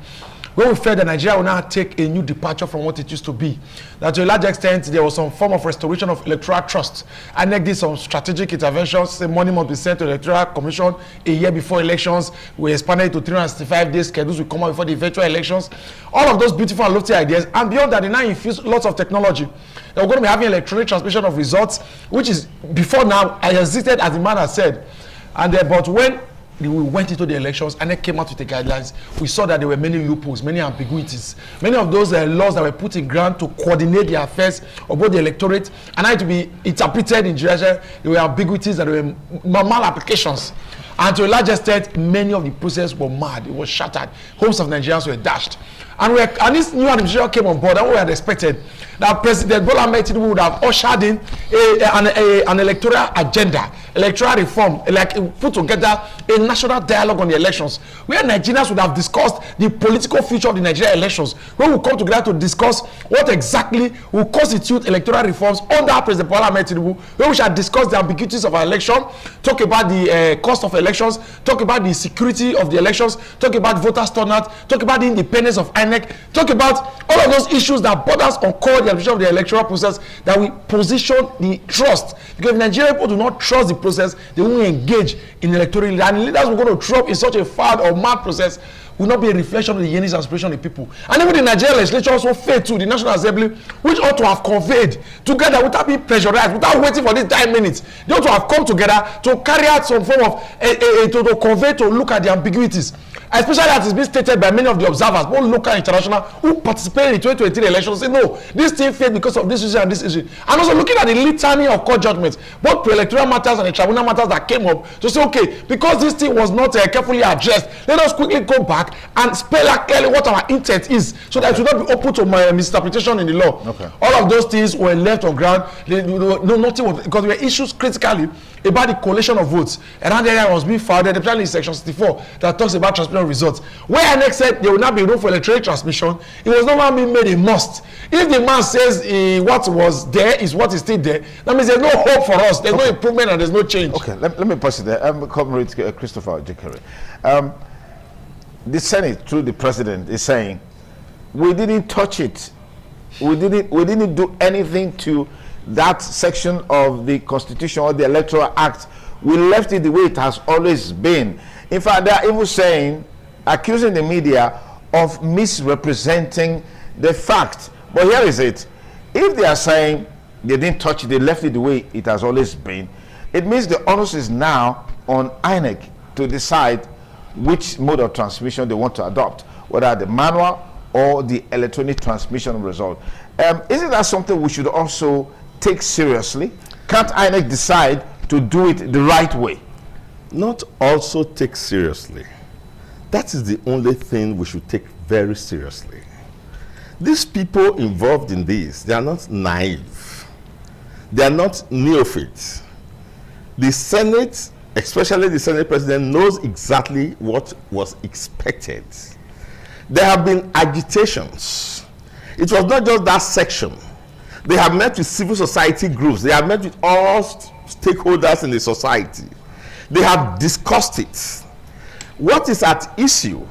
where we felt that Nigeria will now take a new departure from what it used to be. That to a large extent, there was some form of restoration of electoral trust. INEC did some strategic interventions, say money must be sent to the Electoral Commission a year before elections. We expanded it to 365 days, schedules will come out before the virtual elections. All of those beautiful and lofty ideas. And beyond that, they now infuse lots of technology. We're going to be having electronic transmission of results, which is, before now, I hesitated, as the man has said. And but when we went into the elections and it came out with the guidelines, we saw that there were many loopholes, many ambiguities. Many of those laws that were put in ground to coordinate the affairs of both the electorate and had to be interpreted in judicial, there were ambiguities, that there were mal applications. And to a large extent, many of the processes were mad. It was shattered. Homes of Nigerians were dashed. And this new administration came on board, and we had expected that President Bola Ahmed Tinubu would have ushered in an electoral agenda, electoral reform, like put together a national dialogue on the elections, where Nigerians would have discussed the political future of the Nigerian elections, where we come together to discuss what exactly will constitute electoral reforms under President Bola Ahmed Tinubu, where we shall discuss the ambiguities of our election, talk about the cost of elections, talk about the security of the elections, talk about voters' turnout, talk about the independence of INEC, talk about all of those issues that borders on core the administration of the electoral process, that we position the trust. Because if Nigerian people do not trust the process, they won't engage in electoral leaders. And leaders who are going to drop in such a fad or mad process will not be a reflection of the yearnings and aspiration of the people. And even the Nigerian legislature also failed to the National Assembly, which ought to have conveyed together without being pressurized, without waiting for these 10 minutes. They ought to have come together to carry out some form of to convey, to look at the ambiguities. Especially as it's been stated by many of the observers, both local and international, who participated in 2023 elections, say no, this thing failed because of this issue and this issue. And also looking at the litany of court judgments, both pre-electoral matters and the tribunal matters that came up, to say, okay, because this thing was not carefully addressed, let us quickly go back and spell out clearly what our intent is, so that it should not be open to misinterpretation in the law. Okay. All of those things were left on ground. Nothing was, because there were issues critically about the collation of votes. And that area was being founded, especially in section 64, that talks about transmission of results. Where INEC said there will not be room for electronic transmission, it was not being made a must. If the man says what was there is what is still there, that means there's no hope for us, there's no improvement and there's no change.
Okay, let me pause it there. Comrade Christopher Ojekere. The Senate, through the President, is saying, we didn't touch it. We didn't do anything to that section of the Constitution or the Electoral Act. We left it the way it has always been. In fact, they are even saying, accusing the media of misrepresenting the fact. But here is it. If they are saying they didn't touch it, they left it the way it has always been, it means the onus is now on INEC to decide which mode of transmission they want to adopt, whether the manual or the electronic transmission of result. Isn't that something we should also take seriously? Can't INEC decide to do it the right way?
Not also take seriously. That is the only thing we should take very seriously. These people involved in this, they are not naive. They are not neophytes. The Senate, especially the Senate President, knows exactly what was expected. There have been agitations. It was not just that section. They have met with civil society groups. They have met with all stakeholders in the society. They have discussed it. What is at issue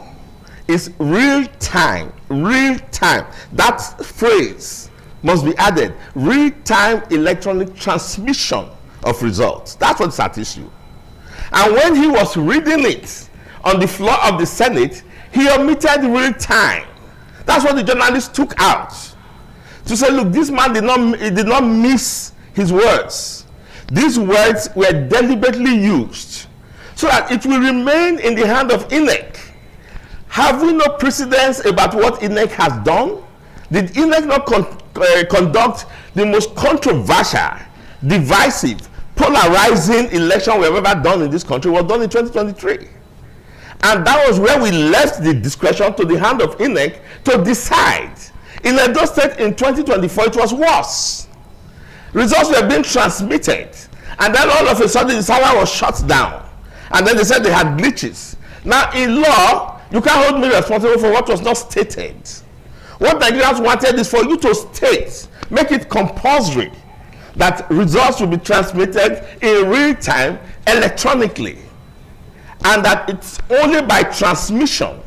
is real time, real time. That phrase must be added. Real time electronic transmission of results. That's what's at issue. And when he was reading it on the floor of the Senate, he omitted real time. That's what the journalists took out. To say, look, this man did not miss his words. These words were deliberately used so that it will remain in the hand of INEC. Have we no precedence about what INEC has done? Did INEC not conduct the most controversial, divisive, polarizing election we have ever done in this country? It was done in 2023. And that was where we left the discretion to the hand of INEC to decide. In Edo State in 2024, it was worse. Results were being transmitted, and then all of a sudden the server was shut down. And then they said they had glitches. Now, in law, you can't hold me responsible for what was not stated. What Nigerians wanted is for you to state, make it compulsory, that results will be transmitted in real time electronically. And that it's only by transmission,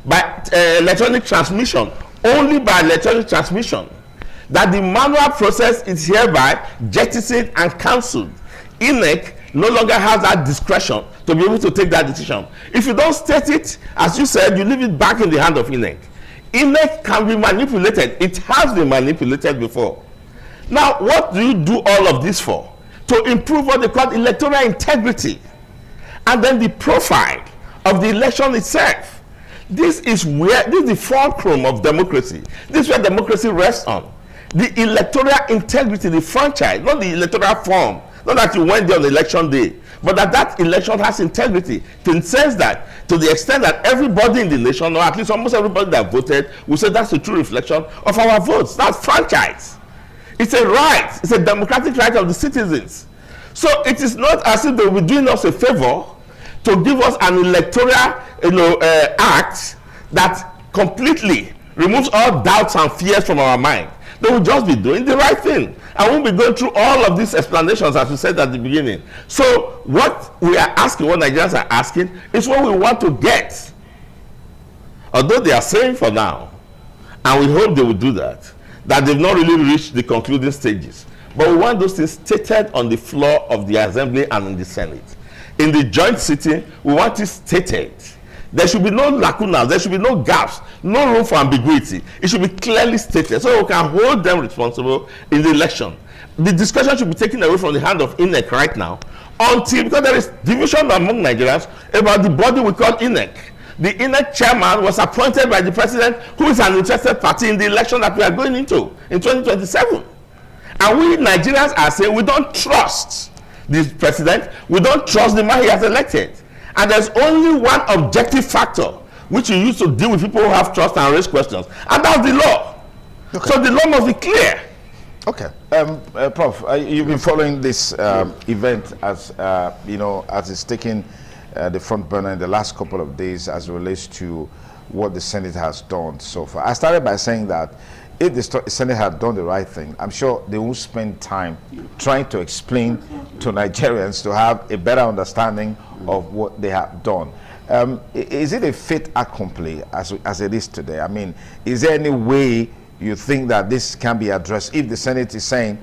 by electronic transmission, only by electronic transmission, that the manual process is hereby jettisoned and cancelled. INEC no longer has that discretion to be able to take that decision. If you don't state it, as you said, you leave it back in the hand of INEC. INEC can be manipulated. It has been manipulated before. Now, what do you do all of this for? To improve what they call electoral integrity, and then the profile of the election itself. This is the fulcrum of democracy. This is where democracy rests on. The electoral integrity, the franchise, not the electoral form, not Not that you went there on election day, but that election has integrity. To the sense that, to the extent that everybody in the nation, or at least almost everybody that voted, will say that's the true reflection of our votes. That's franchise. It's a right. It's a democratic right of the citizens. So it is not as if they will be doing us a favor to give us an electoral, act that completely removes all doubts and fears from our mind. They will just be doing the right thing. And we'll be going through all of these explanations, as we said at the beginning. So what we are asking, what Nigerians are asking, is what we want to get. Although they are saying for now, and we hope they will do that they've not really reached the concluding stages. But we want those things stated on the floor of the Assembly and in the Senate. In the joint sitting, we want it stated. There should be no lacunas, there should be no gaps, no room for ambiguity. It should be clearly stated so we can hold them responsible in the election. The discussion should be taken away from the hand of INEC right now, until, because there is division among Nigerians about the body we call INEC. The INEC chairman was appointed by the president, who is an interested party in the election that we are going into in 2027. And we Nigerians are saying we don't trust the president, we don't trust the man he has elected. And there's only one objective factor which you use to deal with people who have trust and raise questions, and that's the law. Okay. So the law must be clear.
Okay, Prof, you've been following this event as as it's taken the front burner in the last couple of days as it relates to what the Senate has done so far. I started by saying that if the Senate had done the right thing, I'm sure they won't spend time trying to explain to Nigerians to have a better understanding of what they have done. Is it a fait accompli as it is today? I mean, is there any way you think that this can be addressed if the Senate is saying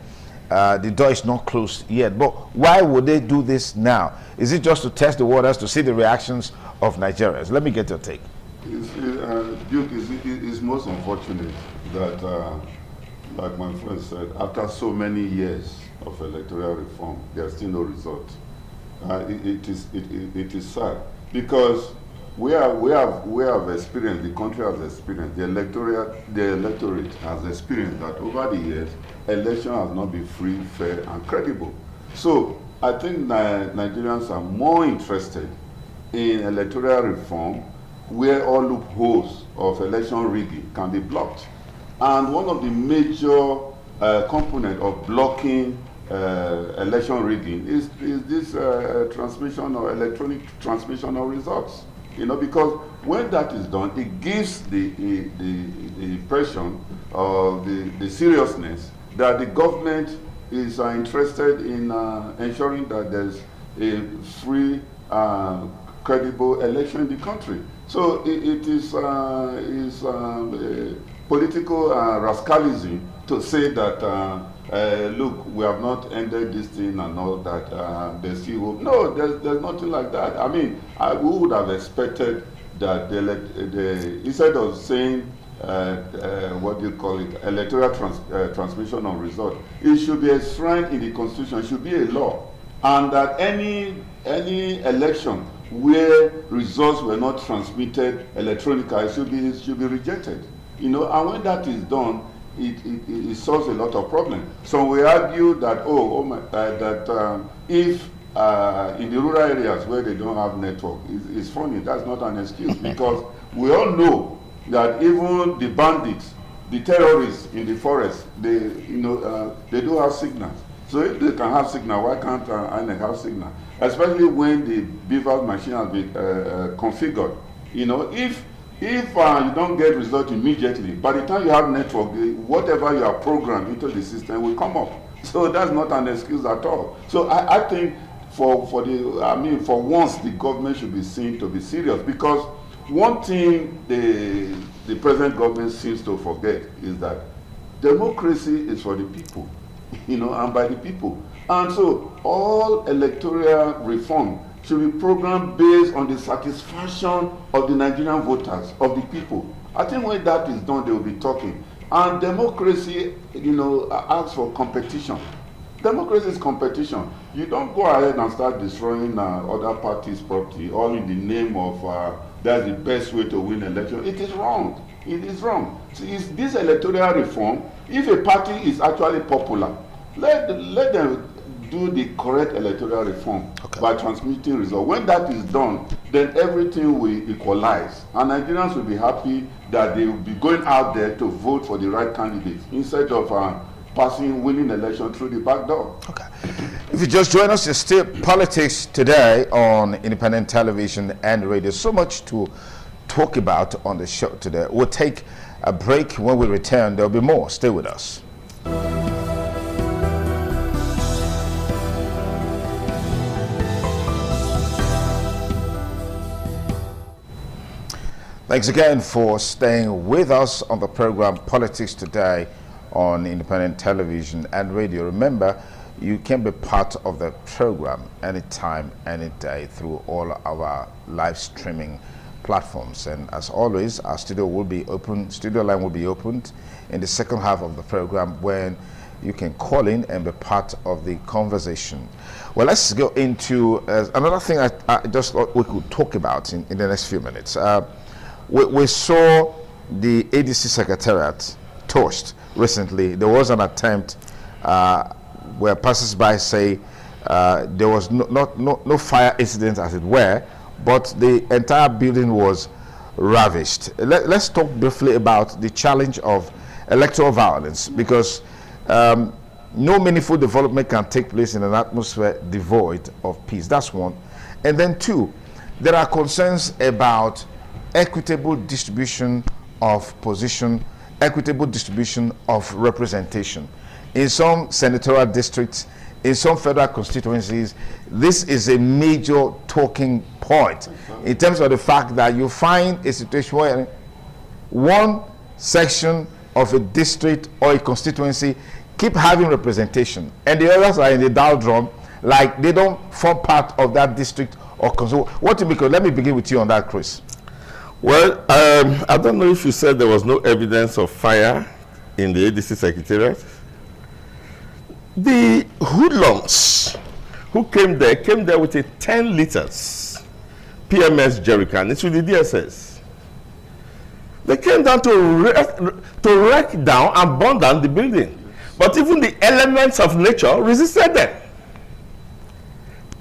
the door is not closed yet? But why would they do this now? Is it just to test the waters, to see the reactions of Nigerians? Let me get your take.
Duke, it's most unfortunate that, like my friend said, after so many years of electoral reform, there's still no result. It is sad, because we have experienced, the country has experienced, the electorate has experienced that over the years, election has not been free, fair, and credible. So I think Nigerians are more interested in electoral reform where all loopholes of election rigging can be blocked. And one of the major components of blocking election rigging is this transmission or electronic transmission of results. Because when that is done, it gives the impression of the seriousness that the government is interested in ensuring that there's a free, credible election in the country. So it is political rascalism to say that, look, we have not ended this thing and all that, there's still hope. No, there's nothing like that. I mean, we would have expected that instead of saying, what do you call it, electoral transmission of result, it should be enshrined in the Constitution, it should be a law. And that any election where results were not transmitted electronically should be rejected. And when that is done, it solves a lot of problems. So we argue that if in the rural areas where they don't have network, it's funny. That's not an excuse, because we all know that even the bandits, the terrorists in the forest, they do have signals. So if they can have signal, why can't INEC have signal? Especially when the beaver machine has been configured. If you don't get result immediately, by the time you have network, whatever you are programmed into the system will come up. So that's not an excuse at all. So I think for once the government should be seen to be serious, because one thing the present government seems to forget is that democracy is for the people, and by the people. And so all electoral reform should be programmed based on the satisfaction of the Nigerian voters, of the people. I think when that is done, they will be talking. And democracy, asks for competition. Democracy is competition. You don't go ahead and start destroying other parties' property, all in the name of that's the best way to win election. It is wrong. It is wrong. So it's this electoral reform, if a party is actually popular, let them do the correct electoral reform by transmitting results. When that is done, then everything will equalize, and Nigerians will be happy that they will be going out there to vote for the right candidate instead of winning election through the back door.
Okay. If you just join us, it's still Politics Today on independent television and radio. So much to talk about on the show today. We'll take a break. When we return, there'll be more. Stay with us. Thanks again for staying with us on the program Politics Today on independent television and radio. Remember, you can be part of the program anytime, any day through all our live streaming platforms. And as always, our studio will be open, studio line will be opened in the second half of the program when you can call in and be part of the conversation. Well, let's go into another thing I just thought we could talk about in the next few minutes. We saw the ADC Secretariat torched recently. There was an attempt where passers-by say there was no fire incident, as it were, but the entire building was ravished. Let's talk briefly about the challenge of electoral violence, because no meaningful development can take place in an atmosphere devoid of peace. That's one. And then two, there are concerns about equitable distribution of position, equitable distribution of representation. In some senatorial districts, in some federal constituencies, this is a major talking point in terms of the fact that you find a situation where one section of a district or a constituency keep having representation and the others are in the doldrum, like they don't form part of that district or constituency. What do you make of? Let me begin with you on that, Chris.
Well, I don't know if you said there was no evidence of fire in the ADC Secretariat. The hoodlums who came there with a 10 liters PMS jerrycan. It's with the DSS. They came down to wreck down and burn down the building. But even the elements of nature resisted them.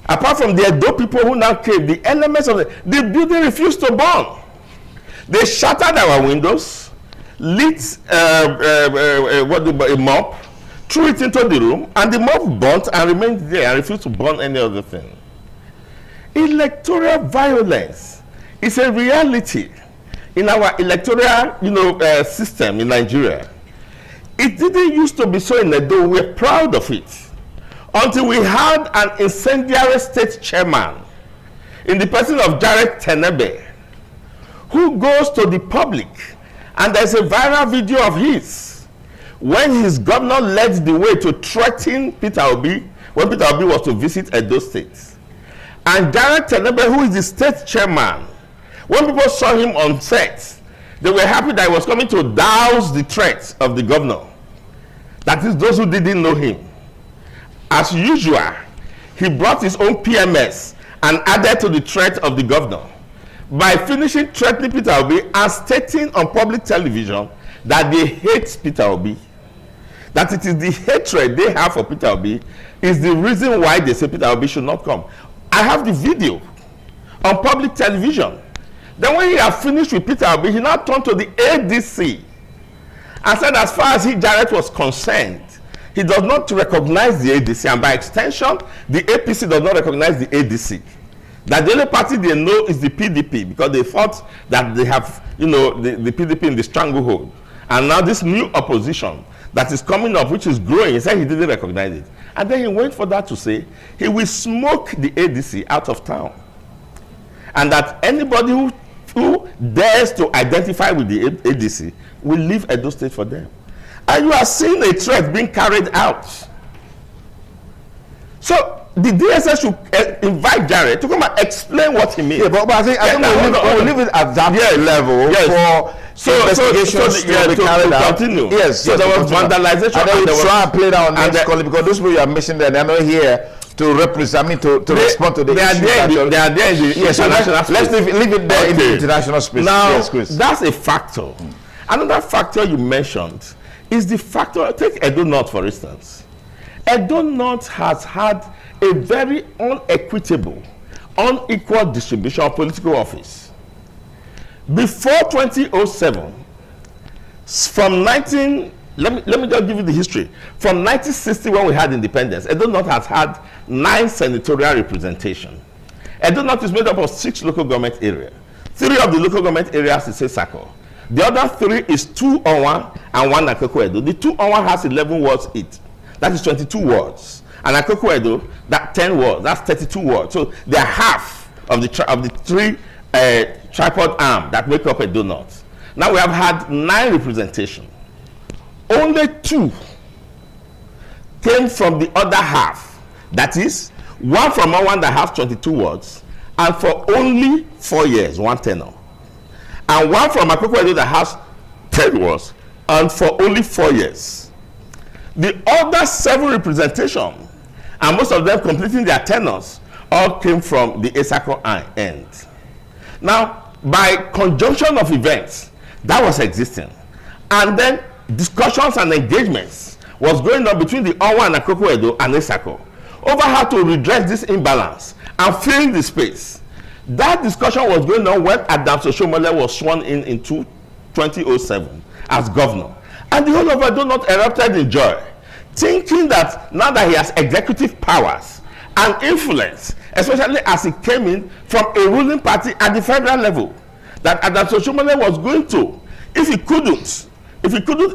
Apart from the Edo people who now came, the elements of the building refused to burn. They shattered our windows, lit a mop, threw it into the room, and the mop burnt and remained there and refused to burn any other thing. Electoral violence is a reality in our electoral, system in Nigeria. It didn't used to be so in Edo. We're proud of it until we had an incendiary state chairman in the person of Jared Tenebe, who goes to the public, and there's a viral video of his when his governor led the way to threaten Peter Obi when Peter Obi was to visit Edo State. And Jared Tenebe, who is the state chairman, when people saw him on set, they were happy that he was coming to douse the threats of the governor. That is, those who didn't know him. As usual, he brought his own PMS and added to the threat of the governor by finishing threatening Peter Obi and stating on public television that they hate Peter Obi. That it is the hatred they have for Peter Obi is the reason why they say Peter Obi should not come. I have the video on public television. Then when he had finished with Peter Obi, he now turned to the ADC and said, as far as Jared was concerned, he does not recognize the ADC, and by extension, the APC does not recognize the ADC. That the only party they know is the PDP, because they thought that they have, the PDP in the stranglehold. And now this new opposition that is coming up, which is growing, he said he didn't recognize it. And then he went for that to say he will smoke the ADC out of town. And that anybody who dares to identify with the ADC will leave Edo State for them. And you are seeing a threat being carried out. So the DSS should invite Jared to come and explain what he means.
Yeah, but I think we'll leave it at that level for investigations to be carried out.
Continue.
Yes,
so there was vandalization.
And then we'll try and play that on next call, because those people you are mentioning there, they're not here to represent, to respond to the issue. They are there in the international space. Let's leave it there in the international space.
Now,
yes, Chris.
That's a factor. Another factor you mentioned is the factor, take Edo North for instance. Edo North has had a very unequitable, unequal distribution of political office. Before 2007, let me just give you the history. From 1960, when we had independence, Edo North has had 9 senatorial representation. Edo North is made up of 6 local government areas. 3 of the local government areas is Esako. The other 3 is 2 Onwa and 1 Akoko Edo. The 2 Onwa has 11 wards each. That is 22 wards. And Akoko Edo, that 10 wards. That's 32 wards. So they are half of the 3 tripod arm that make up Edo North. Now we have had 9 representation. Only 2 came from the other half. That is, 1 from Onwa that has 22 wards, and for only 4 years, 1 tenure. And 1 from Akoko Edo that has 10 wards, and for only 4 years. The other 7 representation, and most of them completing their tenures, all came from the Esako end. Now, by conjunction of events, that was existing. And then discussions and engagements was going on between the Onwa and Akoko Edo and Esako over how to redress this imbalance and fill the space. That discussion was going on when Adams Oshiomhole was sworn in 2007 as governor. And the whole of Edo North erupted in joy, thinking that now that he has executive powers and influence, especially as he came in from a ruling party at the federal level, that Adams Oshiomhole was going to, if he couldn't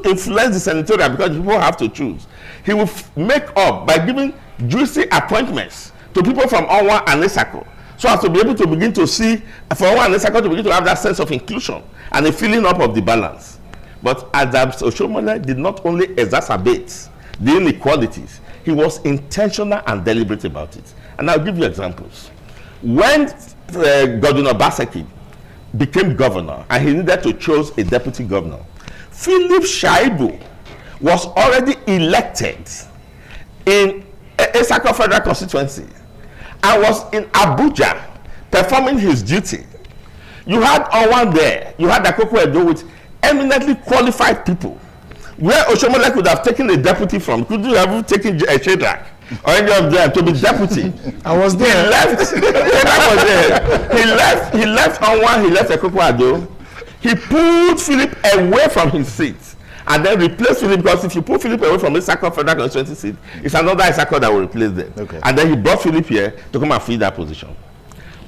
influence the senatorial, because people have to choose, he will make up by giving juicy appointments to people from Onwa and Esako, so as to be able to begin to see, for Onwa and Esako to begin to have that sense of inclusion and a filling up of the balance. But Adams Oshiomhole did not only exacerbate the inequalities, he was intentional and deliberate about it. And I'll give you examples. When Godwin Obaseki became governor and he needed to choose a deputy governor, Philip Shaibu was already elected in Esako Federal Constituency and was in Abuja performing his duty. You had Onwa there, you had Akoko Edo with eminently qualified people, where Oshiomhole could have taken a deputy from, could you have taken a Shedrack or any of them to be deputy?
I was there.
He left. He left Onwa, he left Akoko Edo. He pulled Philip away from his seat and then replaced Philip, because if you pull Philip away from Esako Federal Constituency seat, it's another Esako that will replace them. Okay. And then he brought Philip here to come and fill that position.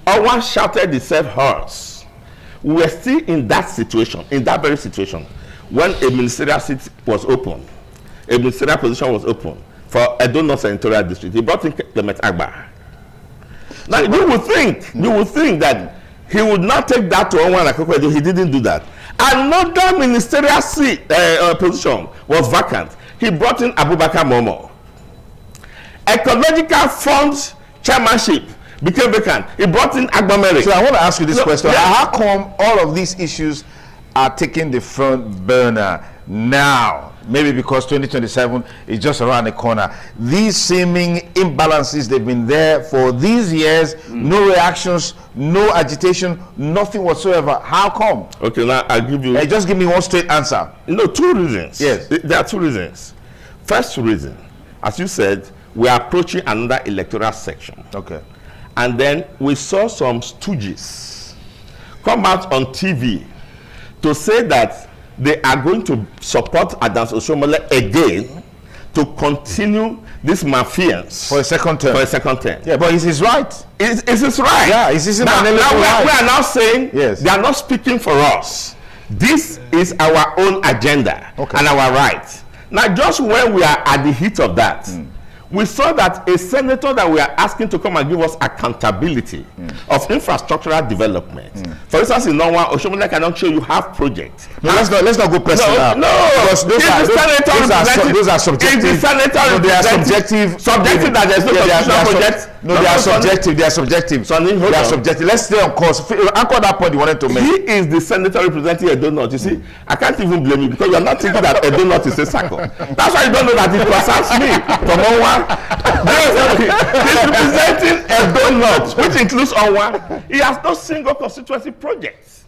Onwa shouted itself hoarse. We were still in that situation, in that very situation, when a ministerial seat was open, a ministerial position was open for Edo North Senatorial District. He brought in Clement Agba. Now you would think that he would not take that to Onwa and Akoko Edo. He didn't do that. Another ministerial seat position was vacant. He brought in Abubakar Momo. Ecological Fund chairmanship became vacant. He brought in Agbamere.
So I want to ask you this question. Yeah. How come all of these issues are taking the front burner now? Maybe because 2027 is just around the corner. These seeming imbalances, they've been there for these years. No reactions, no agitation, nothing whatsoever. How come?
Okay, now I'll give you...
just give me one straight answer.
No, 2 reasons.
Yes.
There are 2 reasons. First reason, as you said, we are approaching another electoral section.
Okay.
And then we saw some stooges come out on TV to say that they are going to support Adams Oshiomhole again to continue this mafians
for a second term. Yeah, but is his right?
It's his right.
Yeah, it's his
right.
We
are now saying
yes.
They are not speaking for us. This is our own agenda and our right. Now, just when we are at the heat of that, we saw that a senator that we are asking to come and give us accountability of infrastructural development. For instance, in Onwa, Oshiomhole cannot show you half projects.
No, let's not go personal.
No,
because those are subjective.
They are subjective. Subjective that there's no constitutional project.
No, they are subjective. They are subjective. They are subjective. Let's stay on course. Anchor that point you wanted to make.
He is the senator representing Edo North. You see, I can't even blame you because you are not thinking that Edo North is Esako. That's why you don't know that it concerns me from Onwa. He's representing Edo North, which includes Onwa. He has no single constituency projects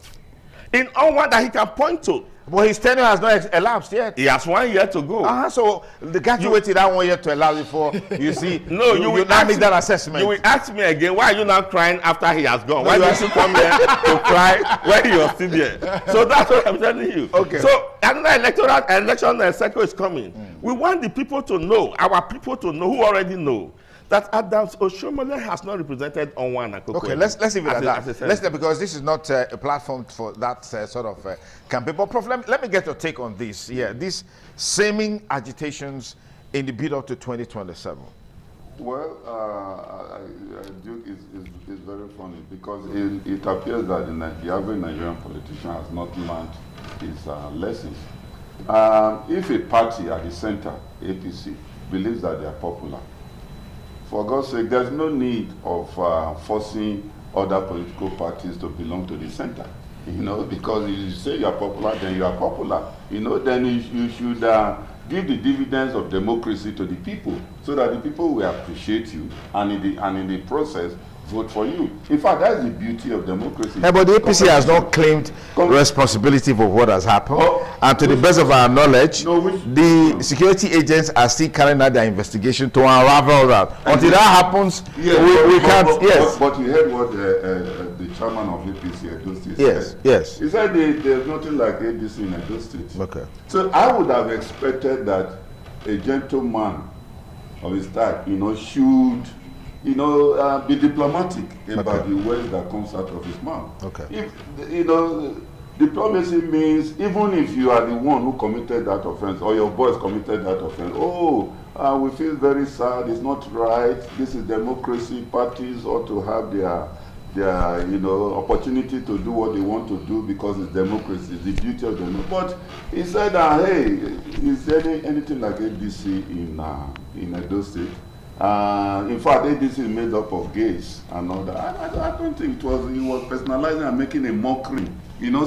in Onwa that he can point to.
But his tenure has not elapsed yet.
He has 1 year to go.
So the guy you waited that 1 year to elapse before you see.
No, you will
not make that assessment.
You will ask me again, why are you not crying after he has gone? Why did you come here to cry when you're still there? So that's what I'm telling you.
Okay.
So another election cycle is coming. We want the people to know, our people to know, who already know, that Adams Oshiomhole has not represented Onwa Akoko.
Okay, let's leave it at that. Because this is not a platform for that sort of campaign. But Prof, let me get your take on this. Yeah, these seeming agitations in the build-up to 2027.
Well, Duke is very funny because it appears that the average Nigerian politician has not learned his lessons. If a party at the center, APC, believes that they are popular, for God's sake, there's no need of forcing other political parties to belong to the center. Because if you say you are popular, then you are popular. Then you should give the dividends of democracy to the people, so that the people will appreciate you, and in the process vote for you. In fact, that's the beauty of democracy.
Yeah, but the APC has not claimed responsibility for what has happened. And to the best of our knowledge, the security agents are still carrying out their investigation to unravel that. Until that happens, we can't.
But you heard what the chairman of APC Edo State said.
Yes.
He said there's nothing like APC in Edo State.
Okay.
So I would have expected that a gentleman of his type, should be diplomatic about the words that comes out of his mouth.
Okay.
If diplomacy means even if you are the one who committed that offense or your boys committed that offense, we feel very sad. It's not right. This is democracy. Parties ought to have their opportunity to do what they want to do because it's democracy. It's the beauty of democracy. But he said, hey, is there anything like ADC in Edo State? In fact, ADC is made up of gays and all that. I don't think he was personalizing and making a mockery.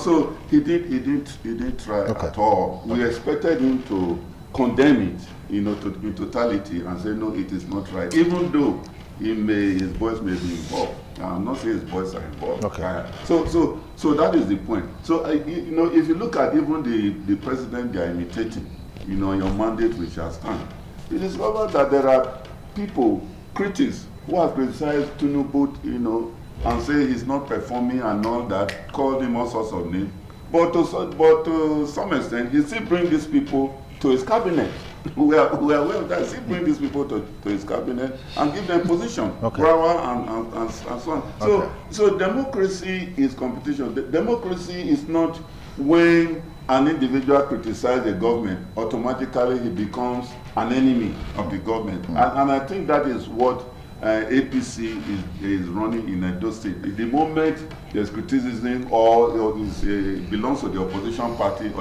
So he didn't try at all. We expected him to condemn it, in totality and say no, it is not right. Even though his boys may be involved. I'm not saying his boys are involved.
Okay.
So that is the point. So if you look at even the president they are imitating, your mandate which has stand, you discover that there are people, critics, who have criticized Tinubu, and say he's not performing and all that, called him all sorts of names. But to some extent, he still brings these people to his cabinet. We are aware of that. He still brings these people to his cabinet and give them position, power and so on. So democracy is competition. Democracy is not when an individual criticizes the government, automatically he becomes an enemy of the government. And I think that is what APC is running in Edo State. The moment there's criticism or belongs to the opposition party,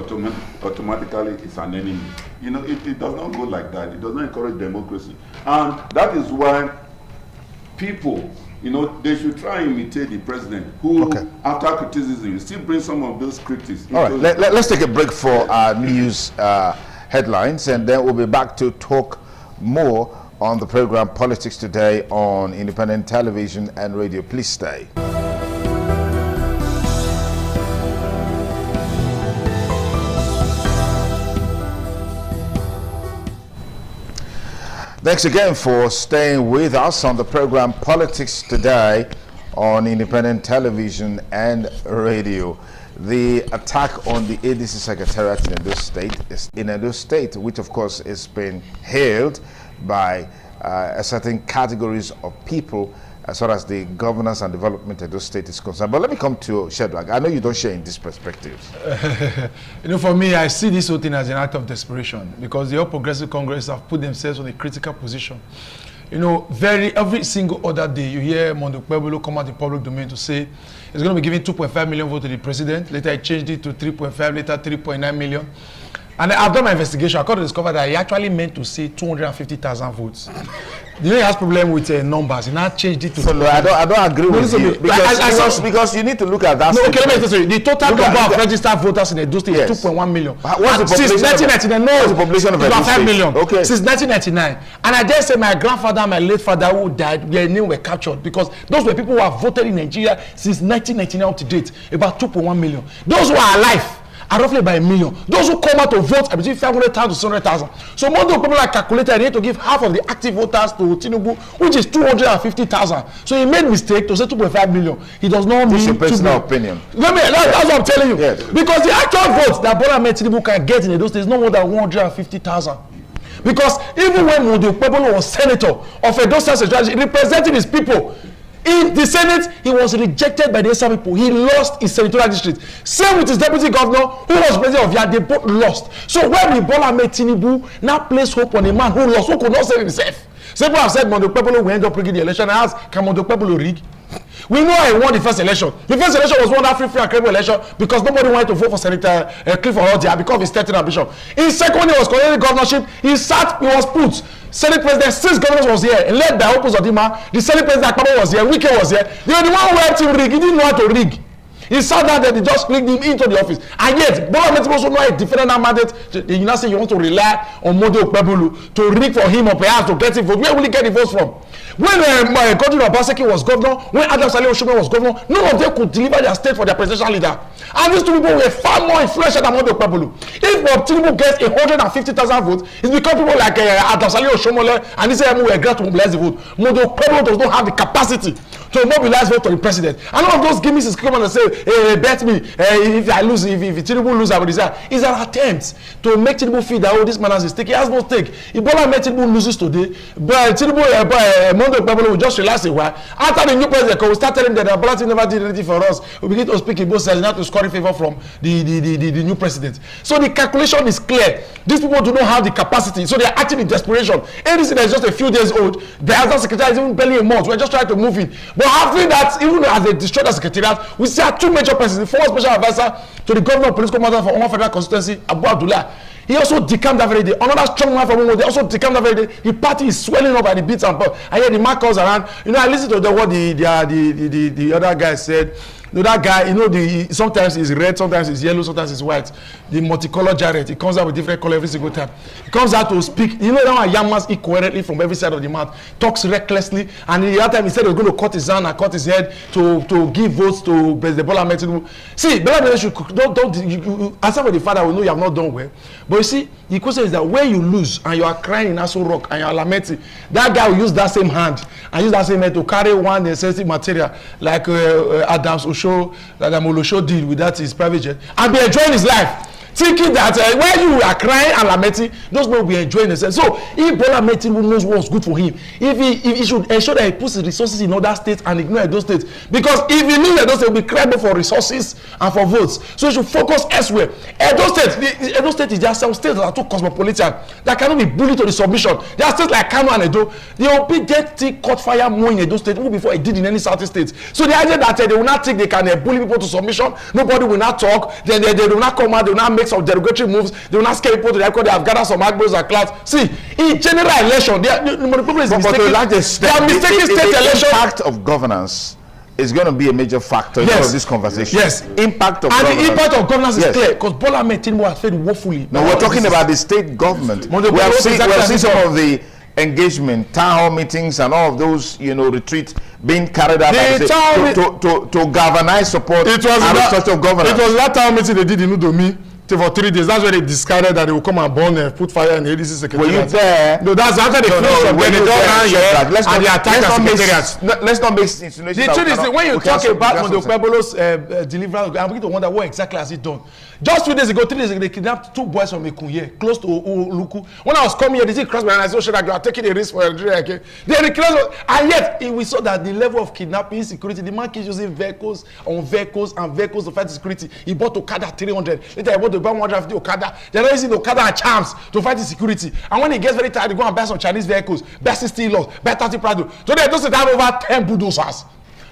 automatically it's an enemy. It does not go like that. It does not encourage democracy. And that is why people, they should try and imitate the president who, after criticism, still bring some of those critics.
All right, let's take a break for our news headlines, and then we'll be back to talk more on the program Politics Today on Independent Television and Radio. Please stay. Thanks again for staying with us on the program Politics Today on Independent Television and Radio. The attack on the ADC Secretariat in Edo State, which of course is being hailed by certain categories of people as far as the governance and development of Edo State is concerned. But let me come to Shedrack. I know you don't share in these perspectives.
For me, I see this whole thing as an act of desperation because the All Progressive Congress have put themselves on a critical position. Every single other day, you hear Mondo Pueblo come out in public domain to say it's going to be giving 2.5 million votes to the president. Later, I changed it to 3.5, later 3.9 million. And I've done my investigation. I got to discover that he actually meant to say 250,000 votes. He has problem with numbers. He now changed it to.
So I don't agree with you because you need to look at that.
No, okay, let me tell you. The total number of registered voters in Edo State is 2.1 million.
What's the population?
Since 1999,
what's the population of Edo State?
5 million.
Okay.
Since 1999, and I dare say my grandfather and my late father who died, their names were captured because those were people who have voted in Nigeria since 1999 up to date. About 2.1 million. Those who are alive are roughly by 1 million. Those who come out to vote are between 500,000 to 600,000. So Monday people like calculated they need to give half of the active voters to Tinubu, which is 250,000. So he made mistake to say 2.5 million. He does not mean.
This is your personal opinion.
That's what I'm telling you.
Yes.
Because the actual votes that Bola Ahmed Tinubu can get in those states is no more than 150,000. Because even when Monday Okpebholo was senator of Edo State, representing his people. In the Senate, he was rejected by the Esa people. He lost his senatorial district. Same with his deputy governor, who was president of Yad. They both lost. So when the Bola Ahmed Tinubu now place hope on a man who lost, who could not save himself. Some people have said Monday Okpebholo will end up rigging the election. I ask, can Monday Okpebholo rig? We know I won the first election. The first election was one free and credible election because nobody wanted to vote for Senator Clifford Odia because of his 13th ambition. His second year was contesting governorship. He was put. Senate president, 6 governors was here, and led by Opus Odima. The Senate president Akpabio was here, Wike was here. They were the one who helped him rig. He didn't know how to rig. He sat down there, they just rigged him into the office. And yet, Bola Ahmed also know a different mandate. You now say you want to rely on Monday Okpebholo to rig for him or perhaps to get him votes. Where will he get the votes from? When Godwin Obaseki was governor, when Adam Saleh Oshome was governor, none of them could deliver their state for their presidential leader. And these two people were far more influential than Monday Okpebholo. If Tinubu gets 150,000 votes, it's because people like Adam Saleh Oshome and this were glad to mobilize the vote. Monday Okpebholo does not have the capacity to mobilize vote to the president. And all of those gimmicks is coming and say, bet me, if I lose, if Tinubu lose, I will desire. It's an attempt to make Tinubu feel that, oh, this man has a stake. He has no stake. If Bola Ahmed Tinubu loses today, but Tinubu, Monday Okpebholo will just relax a while. After the new president, we start telling them that Bola Tinubu never did anything for us. We begin to speak in both sides, not to score in favor from the new president. So the calculation is clear. These people do not have the capacity, so they are acting in desperation. Anything that is just a few days old, the other secretary is even barely a month. We're just trying to move in. But after that, even as they destroyed the secretariat, we see our two major presidents. The former special advisor to the governor of police commander for Omo Federal Constituency, Abu Abdullah. He also decamped that very day. Another strong man from Omo, they also decamped that very day. The party is swelling up by the beats and pulse. I hear the mark calls around. You know, I listen to what the other guy said. You know, that guy, you know, sometimes he's red, sometimes he's yellow, sometimes he's white. The multicolored Jared, he comes out with different color every single time. He comes out to speak. You know that one yammers incoherently from every side of the mouth, talks recklessly, and the other time he said he was going to cut his hand and cut his head to give votes to President Bola Ahmed Tinubu. See, Bola Ahmed should don't as for the father will know you have not done well. But you see, the question is that when you lose and you are crying in Aso Rock and you are lamenting, that guy will use that same hand and use that same head to carry one sensitive material like Adams Osho, that Amolosho did with that his private jet, and be enjoying his life. Thinking that when you are crying and lamenting, those people will be enjoying themselves. So if Bola Ahmed Tinubu knows what's good for him, if he should ensure that he puts his resources in other states and ignore those states, because if he knows that those states will be credible for resources and for votes, so he should focus elsewhere. Edo State is just some states that are too cosmopolitan, that cannot be bullied to the submission. There are states like Kano and Edo. The OPJT caught fire more in Edo State even before it did in any Southeast states. So the idea that they will not think they can bully people to submission, nobody will not talk, then they will not come out, they will not make some derogatory moves, they will not scare people to the because they have gathered some agbos and clouds. See, in general election, the people is mistaking state election.
The impact of governance is going to be a major factor in all of this conversation.
Yes.
Impact of
governance.
And
the impact of governance is clear because Bola Ahmed Tinubu has failed woefully.
No, we're talking about the state government. We have seen some of the engagement, town hall meetings, and all of those, retreats being carried out to galvanize support and restructure of governance.
It was that town meeting they did in Udomi for 3 days. That's where they discarded that they will come and burn and put fire in the ADC secretariat.
Were you there?
No, that's after they finished when they don't run here and they attack the secretariat.
Let's not make insinuations.
The truth is that when you talk about Monday Okpebholo's deliverance, I'm beginning to wonder what exactly has he done. Just 3 days ago, they kidnapped 2 boys from Ekunye, close to Oluku. When I was coming here, they said, cross my eyes, so you are taking a risk for Nigeria. Okay? And yet, we saw that the level of kidnapping, security, the man keeps using vehicles to fight security. He bought Okada 300. Later, he bought to buy 150 Okada. They're not using Okada and charms to fight the security. And when he gets very tired, they go and buy some Chinese vehicles, buy 60 lots, buy 30 Prado. So they just have over 10 bulldozers.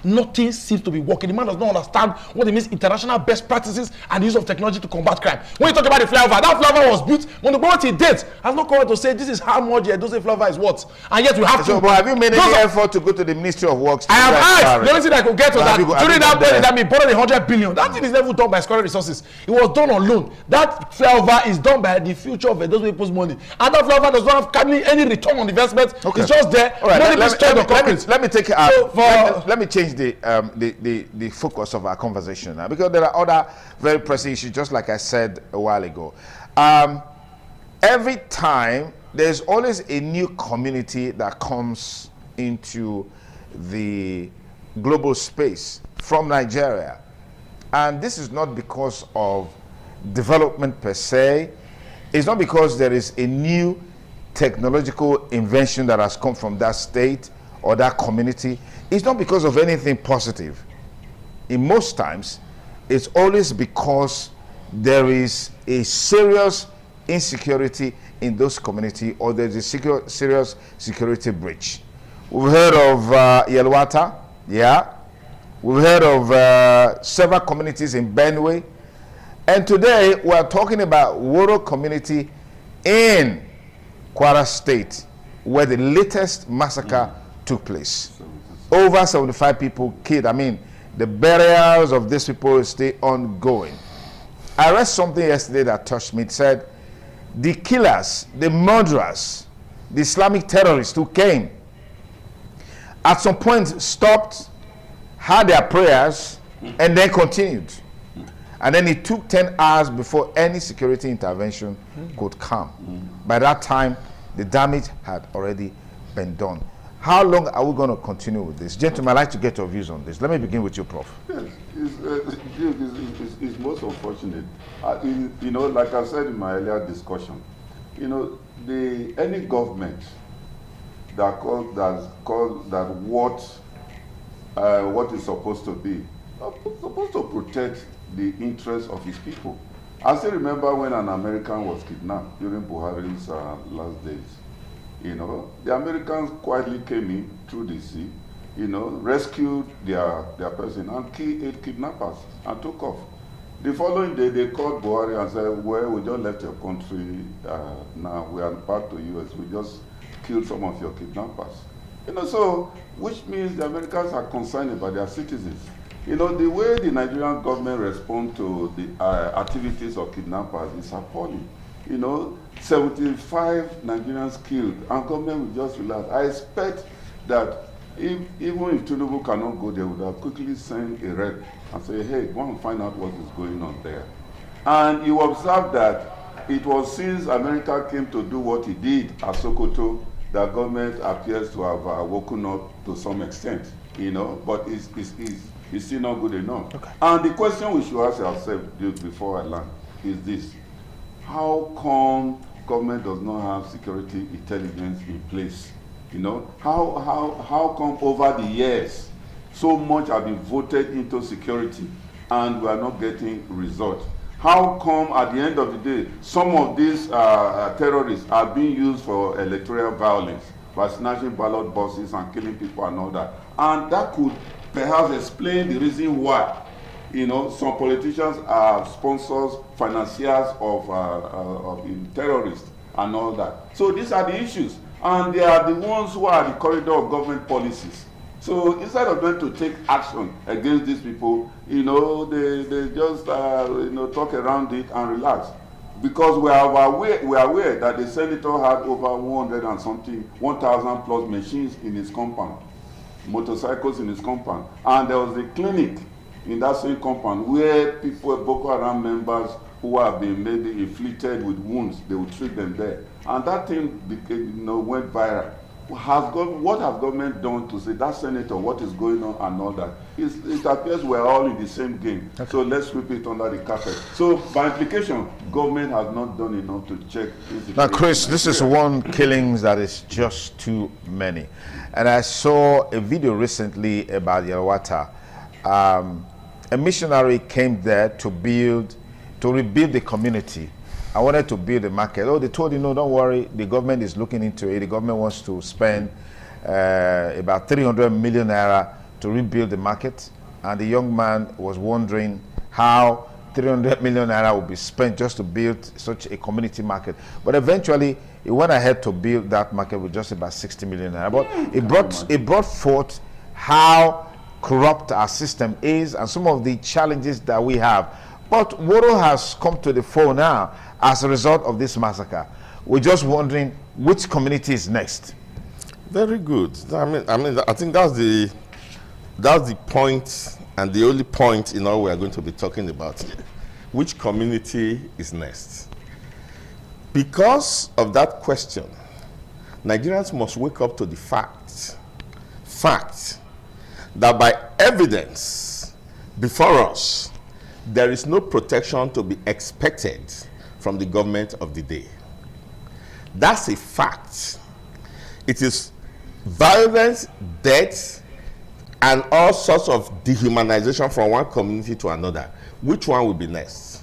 Nothing seems to be working. The man does not understand what it means international best practices and the use of technology to combat crime. When you talk about the flyover, that flyover was built when the government he did has not come out to say this is how much the flyover is worth. And yet we have to.
But have you made any effort to go to the Ministry of Works?
I have asked. The only thing I could get was that during that period that we borrowed 100 billion. That thing is never done by Square Resources. It was done on loan. That flyover is done by the future of those people's money. And that flyover does not have any return on investment. Okay. It's just there.
All right. Let me take let me change the focus of our conversation now, because there are other very pressing issues, just like I said a while ago. Every time, there's always a new community that comes into the global space from Nigeria. And this is not because of development per se. It's not because there is a new technological invention that has come from that state or that community. It's not because of anything positive. In most times, it's always because there is a serious insecurity in those communities, or there's a serious security breach. We've heard of Yelwata, yeah. We've heard of several communities in Benue. And today, we're talking about Woro community in Kwara State, where the latest massacre took place. Over 75 people killed. I mean, the burials of these people stay ongoing. I read something yesterday that touched me. It said, the killers, the murderers, the Islamic terrorists who came, at some point stopped, had their prayers, and then continued. And then it took 10 hours before any security intervention could come. By that time, the damage had already been done. How long are we going to continue with this? Gentlemen, I'd like to get your views on this. Let me begin with you, Prof.
Yes, it's most unfortunate. You know, like I said in my earlier discussion, you know, any government that what is supposed to be supposed to protect the interests of his people. I still remember when an American was kidnapped during Buhari's last days. You know, the Americans quietly came in through the sea, you know, rescued their person and killed 8 kidnappers and took off. The following day, they called Buhari and said, well, we just left your country, now we are back to US, we just killed some of your kidnappers. You know, so, which means the Americans are concerned about their citizens. You know, the way the Nigerian government responds to the activities of kidnappers is appalling. You know, 75 Nigerians killed, and government will just relax. I expect that even if Tinubu cannot go, they would have quickly sent a rep and say, hey, go and find out what is going on there. And you observe that it was since America came to do what he did at Sokoto that government appears to have woken up to some extent, you know, but it's still not good enough. Okay. And the question we should ask ourselves before I land is this: how come government does not have security intelligence in place? You know, how come over the years so much have been voted into security and we are not getting results? How come at the end of the day some of these terrorists are being used for electoral violence by snatching ballot boxes and killing people and all that? And that could perhaps explain the reason why, you know, some politicians are sponsors, financiers of terrorists and all that. So these are the issues, and they are the ones who are the corridor of government policies. So instead of them to take action against these people, you know, they just you know, talk around it and relax. Because we are aware that the senator had over 100 and something, 1,000 plus machines in his compound, motorcycles in his compound, and there was a clinic in that same compound where people, Boko Haram members who have been maybe inflicted with wounds, they would treat them there. And that thing became, you know, went viral. What has government done to say that senator, what is going on and all that? It appears we're all in the same game. Okay. So let's sweep it under the carpet. So by implication, government has not done enough to check.
Now, Chris, this is one killings that is just too many. And I saw a video recently about Yelwata. A missionary came there to rebuild the community. I wanted to build a market. Oh, they told him, no, don't worry. The government is looking into it. The government wants to spend about 300 million naira to rebuild the market. And the young man was wondering how 300 million naira would be spent just to build such a community market. But eventually, he went ahead to build that market with just about 60 million naira. But it brought forth how corrupt our system is and some of the challenges that we have. But Woro has come to the fore now as a result of this massacre. We're just wondering which community is next.
Very good. I think that's the That's the point, and the only point in all we are going to be talking about here. Which community is next? Because of that question, Nigerians must wake up to the fact that by evidence before us, there is no protection to be expected from the government of the day. That's a fact. It is violence, death, and all sorts of dehumanization from one community to another. Which one will be next?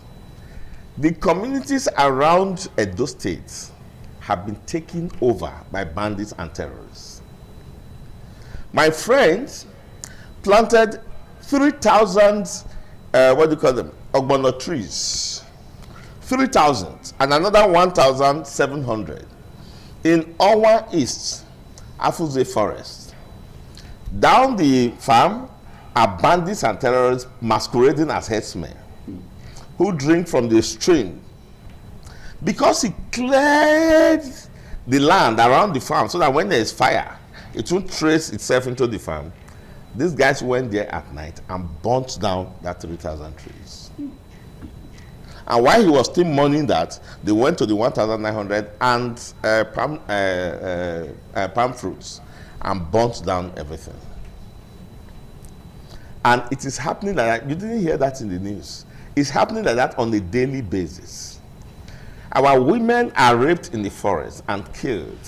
The communities around Edo State have been taken over by bandits and terrorists. My friends planted 3,000, ogbono trees, 3,000, and another 1,700 in Owa East, Afuze Forest. Down the farm are bandits and terrorists masquerading as herdsmen who drink from the stream. Because he cleared the land around the farm so that when there is fire, it won't trace itself into the farm. These guys went there at night and burnt down that 3,000 trees. And while he was still mourning that, they went to the 1,900 and palm fruits and burnt down everything. And it is happening like that. You didn't hear that in the news. It's happening like that on a daily basis. Our women are raped in the forest and killed.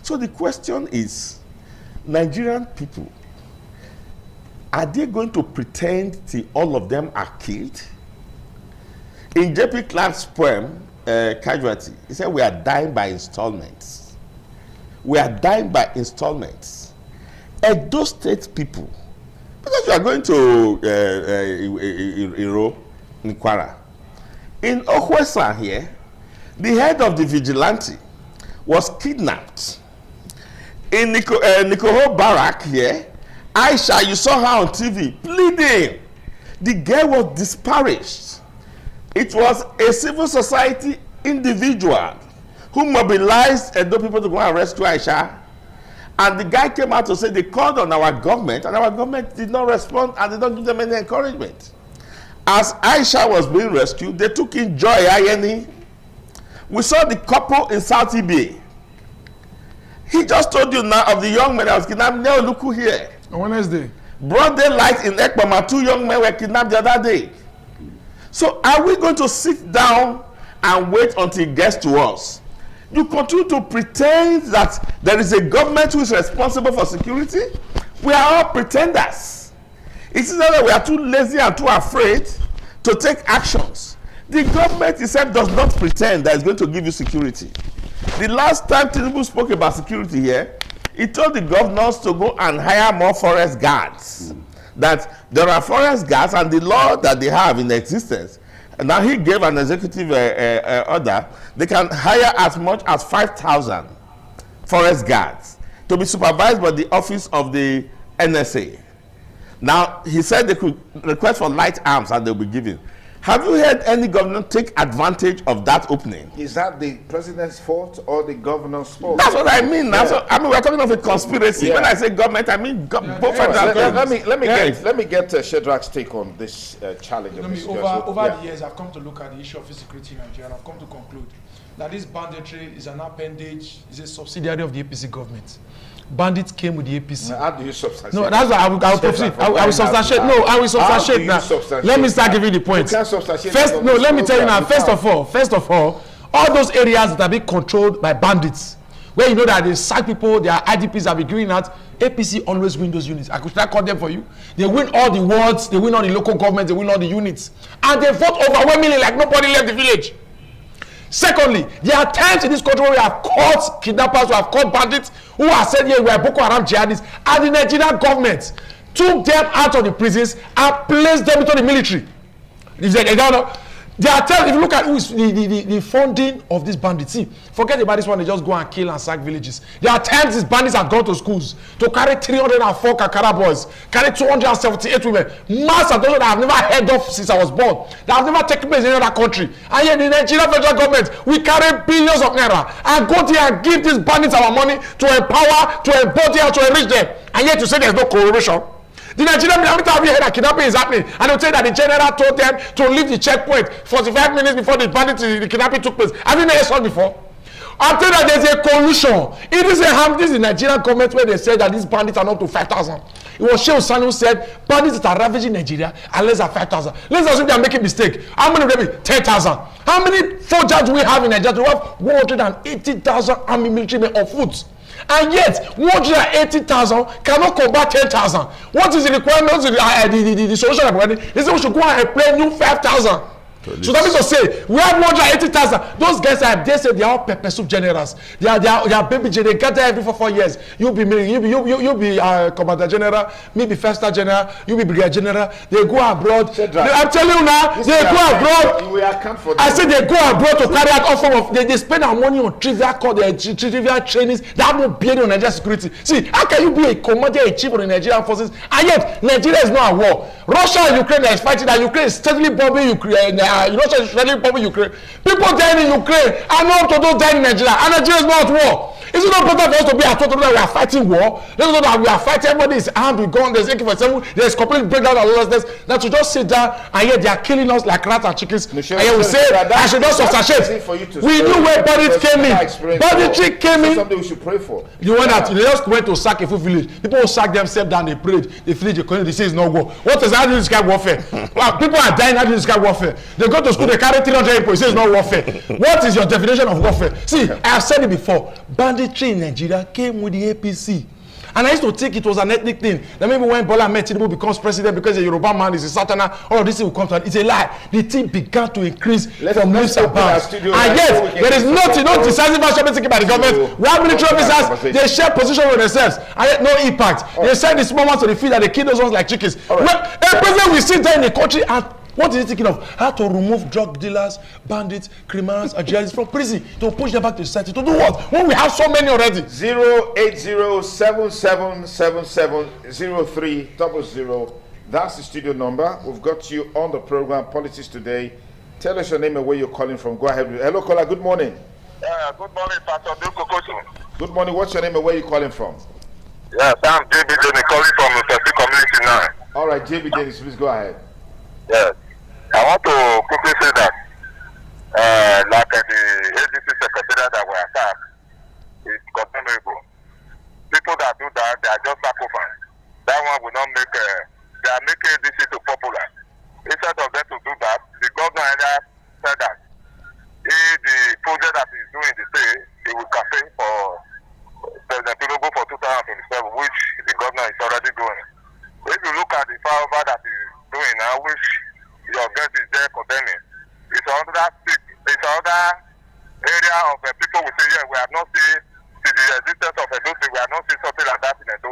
So the question is, Nigerian people, are they going to pretend till all of them are killed? In J.P. Clark's poem, Casualty, he said, we are dying by installments. We are dying by installments. Edo State people, because you are going to Iro, in Kwara. In Okwesa here, the head of the vigilante was kidnapped. In Nikoho Barrack here, Aisha, you saw her on TV pleading. The girl was disparaged. It was a civil society individual who mobilized Edo people to go and rescue Aisha. And the guy came out to say they called on our government, and our government did not respond and did not give them any encouragement. As Aisha was being rescued, they took in Joy Ayeni. We saw the couple in South Ibe. He just told you now of the young man that was kidnapped. Now look who here.
On Wednesday.
Broad daylight in Ekpama, 2 young men were kidnapped the other day. So are we going to sit down and wait until it gets to us? You continue to pretend that there is a government who is responsible for security. We are all pretenders. It's not that we are too lazy and too afraid to take actions. The government itself does not pretend that it's going to give you security. The last time Tinubu spoke about security here, he told the governors to go and hire more forest guards. That there are forest guards and the law that they have in existence. And now he gave an executive order. They can hire as much as 5,000 forest guards to be supervised by the office of the NSA. Now, he said they could request for light arms and they'll be given. Have you heard any governor take advantage of that opening?
Is that the president's fault or the governor's fault?
That's what I mean. Yeah. I mean, we're talking of a conspiracy. Yeah. When I say government, I mean both sides.
Let me get Shadrach's take on this challenge.
Over the years, I've come to look at the issue of security in Nigeria, and I've come to conclude that this banditry is an appendage, is a subsidiary of the APC government. Bandits came with the APC.
How do you substantiate?
No, that's what I will proceed. I will substantiate. No, I will substantiate now. Let me start giving the points.
You can't substantiate.
First, no, let me tell you now. First of all, all those areas that are being controlled by bandits, where you know that they sack people, their IDPs have been giving out, APC always win those units. I could not call them for you. They win all the wards, they win all the local governments, they win all the units. And they vote overwhelmingly like nobody left the village. Secondly, there are times in this country where we have caught kidnappers, we have caught bandits who are said here we are Boko Haram jihadists, and the Nigerian government took them out of the prisons and placed them into the military. There are times, if you look at who is the funding of these bandits, see, forget about this one, they just go and kill and sack villages. There are times these bandits have gone to schools to carry 304 Kakara boys, carry 278 women, mass abduction that I have never heard of since I was born, that have never taken place in any other country. And yet the Nigerian federal government, we carry billions of naira and go there and give these bandits our money to empower, to embody, and to enrich them. And yet you say there's no correlation. The Nigerian military have you heard that kidnapping is happening, and they'll tell you that the general told them to leave the checkpoint 45 minutes before the kidnapping took place. Have you never heard before? I'm telling you that there's a collusion. It is the Nigerian government where they said that these bandits are not to 5,000. It was Shehu Sani who said bandits that are ravaging Nigeria are less than 5,000. Let's assume they are making mistake. How many will be 10,000? How many soldiers do we have in Nigeria? We have 180,000 army military men on foot. And yet, 180,000 cannot combat 10,000. What is the requirement? The solution I'm running is that we should go and play new 5,000. So that means to say we have 180,000. Those guys are they say they are all pepper soup generals. They are baby general. They get there every 4 years. You'll be commander general, maybe first star general. You'll be brigadier general. They go abroad. I'm telling you now, they go abroad. I said they go abroad to carry out all form of. They spend our money on trivial trainings. They have no bearing on Nigerian security. See, how can you be a commander in chief of the Nigerian forces and yet Nigeria is not at war? Russia and Ukraine is fighting, and Ukraine is steadily bombing Ukraine. Russia is steadily bombing Ukraine. People dying in Ukraine are not to those dying in Nigeria, and Nigeria is not at war. Is it not better for us to be at total that we are fighting war? Let's know that we are fighting. Everybody is armed with guns. There's AK-47. There's complete breakdown of all this. That to just sit down and yet they are killing us like rats and chickens. And yet we say I should not substantiate. We knew where bandits came in. Banditry came in.
Something we should pray for.
You want that? They just went to sack a full village. People sack themselves down. They prayed. They finished the community. They say it's no war. What is how do you describe warfare? Well, people are dying. How do you describe warfare? They go to school. They carry 300 people. They say it's not warfare. What is your definition of warfare? See, I have said it before. Banditry in Nigeria came with the APC. And I used to think it was an ethnic thing. That maybe when Bola Ahmed Tinubu becomes president because a Yoruba man is a Southerner, all of this will come to an. It's a lie. The thing began to increase from leaps and bounds. And yet, there is nothing, no decisive action taken by the government. We have military officers, they share position with themselves, and yet no impact. They send the small ones to the field and they kill those ones like chickens. A president will sit there in the country and what is he thinking of? How to remove drug dealers, bandits, criminals, and jihadists from prison to push them back to society. To do what? When we have so many already.
08077770300. That's the studio number. We've got you on the program, Politics Today. Tell us your name and where you're calling from. Go ahead. Hello, caller. Good morning.
Good morning, Pastor Duko Koto.
Good morning. What's your name and where you're calling from?
Yes, I'm JB Dennis calling from the Community now.
All right, JB Dennis, please go ahead.
Yes. I want to quickly say that, like the ADC secretariat that were attacked, is condemnable. People that do that, they are just sacrifice. That one will not make, they are making ADC too popular. Instead of them to do that, the governor earlier said that the project that he's doing in the state, he will campaign for President Tinubu for 2027, which the governor is already doing. If you look at the flyover that he's doing now, which your guest is there condemning, it's another area of people will say, yeah, we have not seen the existence of Edo State, we have not seen something like that in Edo.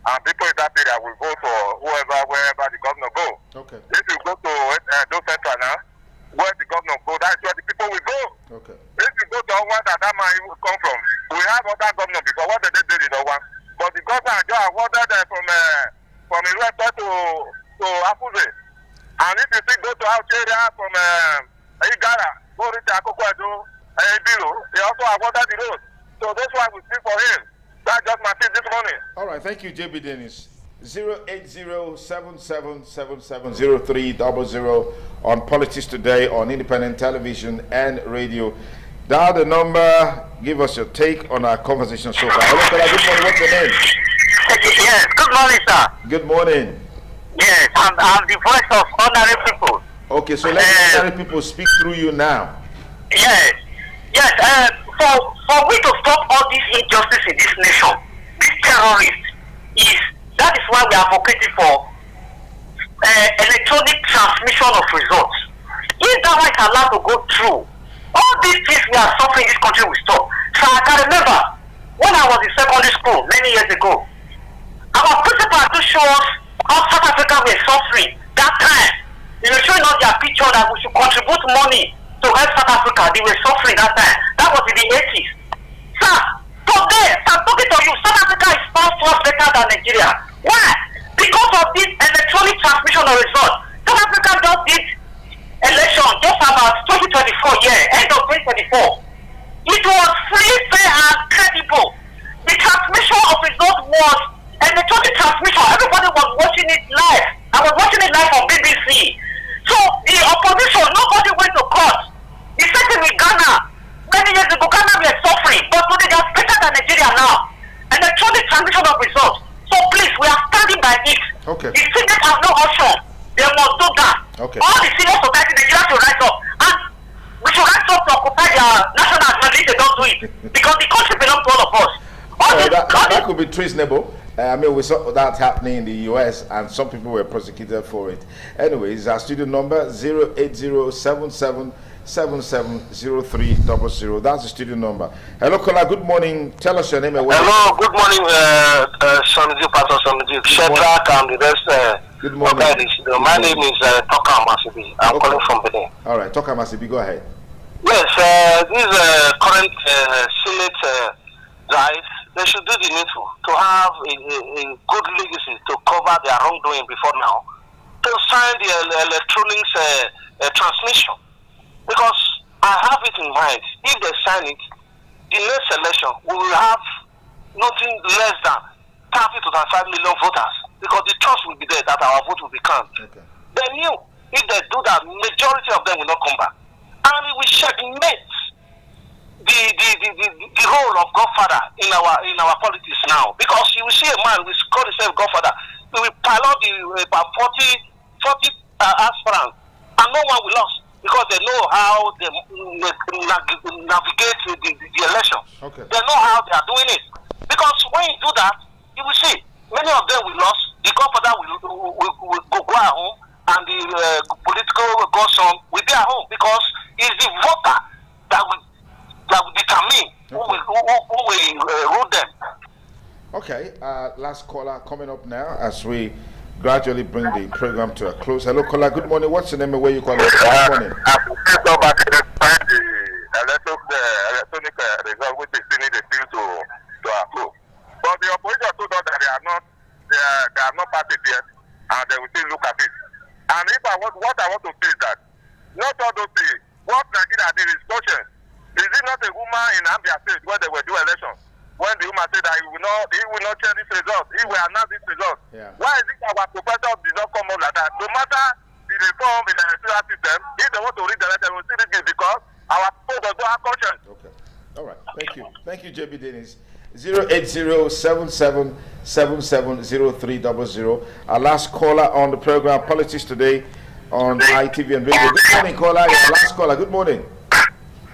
And people in that area will go for wherever the governor go.
Okay.
If you go to Edo Central now, where the governor go, that's where the people will go.
Okay.
If you go to where that man will come from, we have other governors before, what they did in one. But the governor just awarded from Iruepe to Afuze. And if you think go to our area from Igara, go to Akoko-Edo, Ebiro, they also awarded the road. So that's why we speak for him. That's just my thing this morning.
All right, thank you, JB Dennis. 08077770300 on Politics Today on Independent Television and Radio. Dial the number, give us your take on our conversation so far. Hello, good morning, what's your name?
Yes, good morning, sir.
Good morning.
Yes, I'm the voice of ordinary people.
Okay, so let ordinary people speak through you now.
Yes, for we to stop all this injustice in this nation, this terrorist, that is why we are advocating for electronic transmission of results. If that one is allowed to go through, all these things we are suffering in this country will stop. So I can remember when I was in secondary school many years ago, our principal had to show us how South Africa were suffering that time. They were showing us their picture that we should contribute money to help South Africa. They were suffering that time. That was in the 80s. Sir, today, I'm talking to you, South Africa is far better than Nigeria. Why? Because of this electronic transmission of results. South Africa just did election just about 2024 year, end of 2024. It was free, fair, and credible. The transmission of results was electronic transmission, everybody was watching it live. I was watching it live on BBC. So the opposition, nobody went to court. The same thing with Ghana. Many years ago, Ghana were suffering, but today they are better than Nigeria now. Electronic transmission of results. So please, we are standing by it.
Okay.
The Senate have no option. They must do that.
Okay.
All the civil society, Nigeria should rise up. And we should rise up to occupy their national assembly if they don't do it. Because the country belongs to all of us.
That could be treasonable. I mean, we saw that happening in the US, and some people were prosecuted for it. Anyways, our studio number 08077770300. That's the studio number. Hello, caller. Good morning. Tell us your name and where.
Hello. Good morning, Samiji, Pastor Samiji, Shedrack, and the rest.
Good morning.
My name is Toka Masibi. I'm calling from Benin.
All right, Toka Masibi, go ahead.
Yes, this current Senate drive, they should do the needful to have a good legacy to cover their wrongdoing before now, to sign the electronics transmission. Because I have it in mind, if they sign it, the next election, we will have nothing less than 30 to 35 million voters, because the trust will be there that our vote will be counted.
Okay.
They knew if they do that, majority of them will not come back. And it will checkmate the role of Godfather in our politics now. Because you will see a man who call himself Godfather, he will pilot about 40 aspirants, and no one will lose, because they know how they navigate the election.
Okay.
They know how they are doing it. Because when you do that, you will see many of them will lose. The Godfather will go at home, and the political godson will be at home, because it's the voter that will determine who will rule them.
Okay, last caller coming up now as we gradually bring the program to a close. Hello, caller. Good morning. What's your name and where you calling? Good morning.
Electronic result which the Senate refused to approve. But the opposition told us that they are not parties yet, and they will still look at it. And what I want to say is that not all those things. What Nigeria did is caution. Is it not a woman in Ambia State where they were doing elections? When the woman said that he will not change this result, he will announce this result.
Yeah.
Why is it our professor did not come up like that? No matter the reform in the electoral system, if they want to read the letter, they will still read it, because our people don't have conscience.
Okay. All right. Thank you. Thank you, JB Dennis. 08077770300. Our last caller on the program, Politics Today on ITV and Radio. Good morning, caller. Your last caller. Good morning.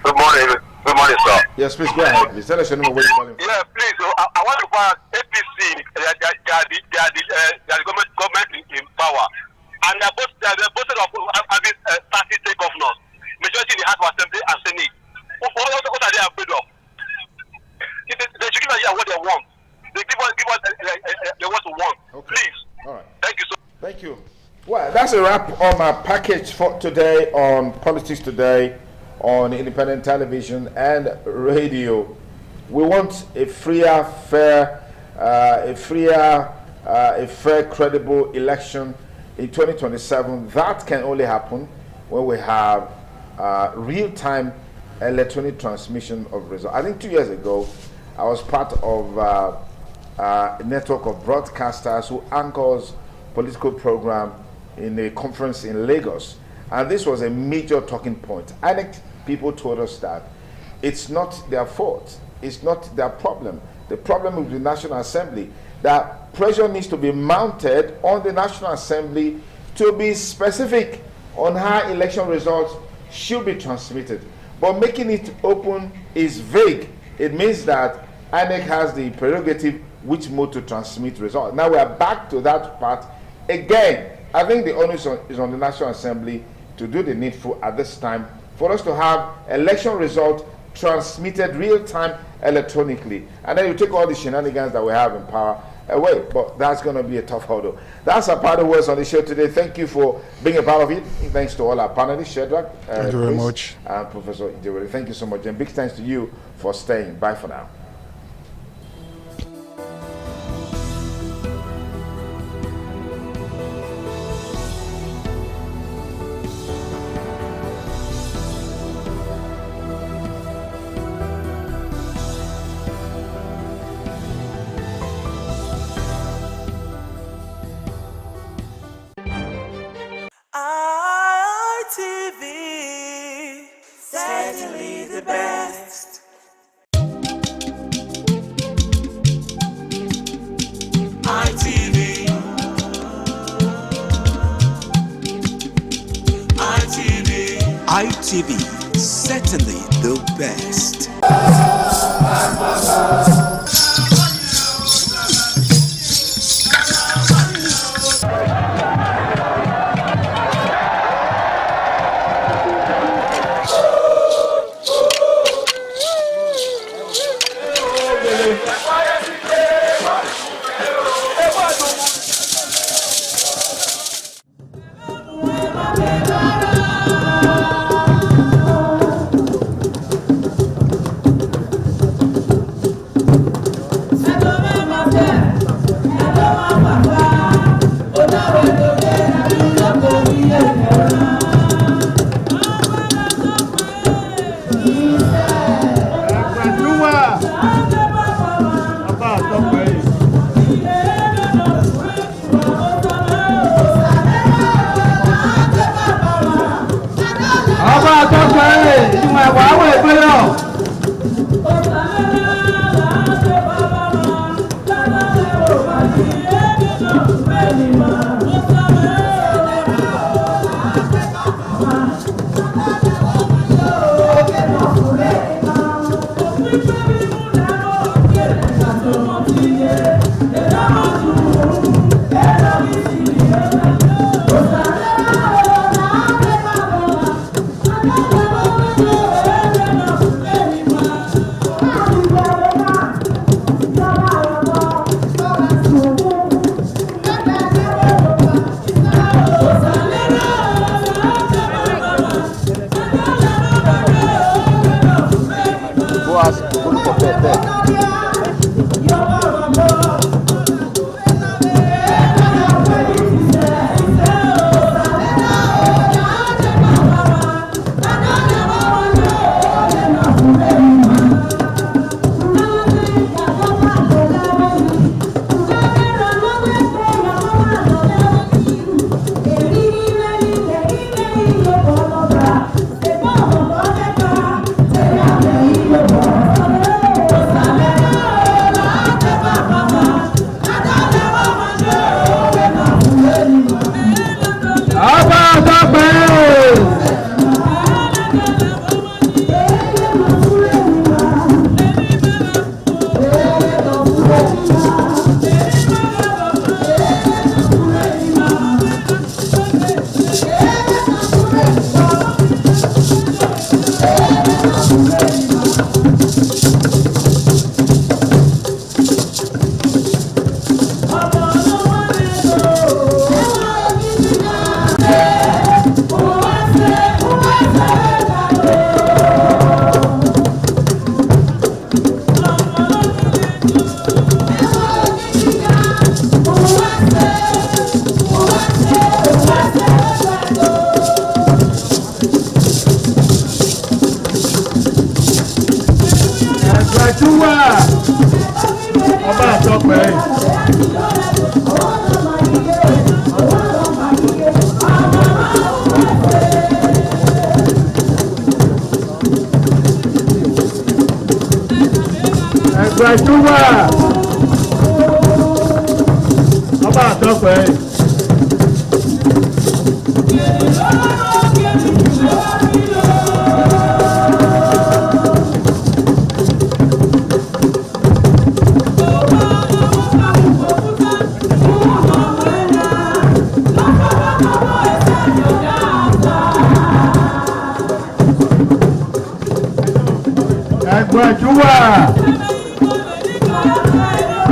Good morning. Good morning, sir.
Yes, please go ahead. Please tell us your name and where you're calling from.
Yeah, please. I want to find APC. They are the government in power, and they are both of having 30 state governors, majority in the House of Assembly and Senate. What are they afraid of? They should give us what they want. They give us they want to want.
Okay.
Please.
All right.
Thank you so much.
Thank you. Well, that's a wrap on our package for today on Politics Today on independent television and radio. We want a freer, fair, credible election in 2027. That can only happen when we have real-time electronic transmission of results. I think 2 years ago, I was part of a network of broadcasters who anchors political program in a conference in Lagos, and this was a major talking point. INEC people told us that it's not their fault, it's not their problem. The problem with the National Assembly, that pressure needs to be mounted on the National Assembly to be specific on how election results should be transmitted. But making it open is vague. It means that INEC has the prerogative which mode to transmit results. Now we are back to that part again. I think the onus is on the National Assembly to do the needful at this time for us to have election results transmitted real-time electronically. And then you take all the shenanigans that we have in power away. But that's going to be a tough hurdle. That's our part of words on the show today. Thank you for being a part of it. Thanks to all our panelists, Shedrack,
thank you very much,
and Professor Idewere. Thank you so much. And big thanks to you for staying. Bye for now.
TV, certainly the best.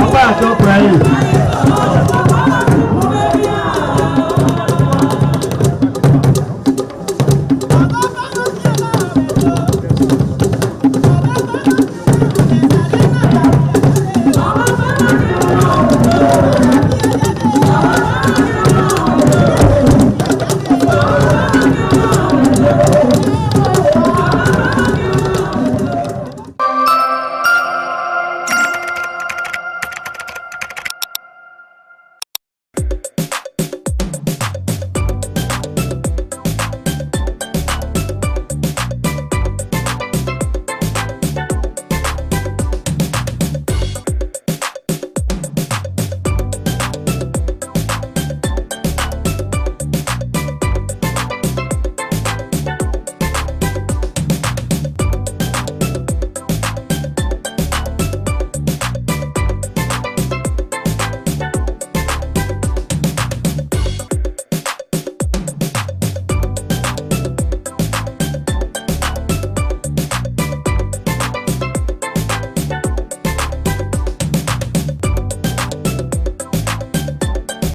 Ọba àtọ́pẹ́ yìí.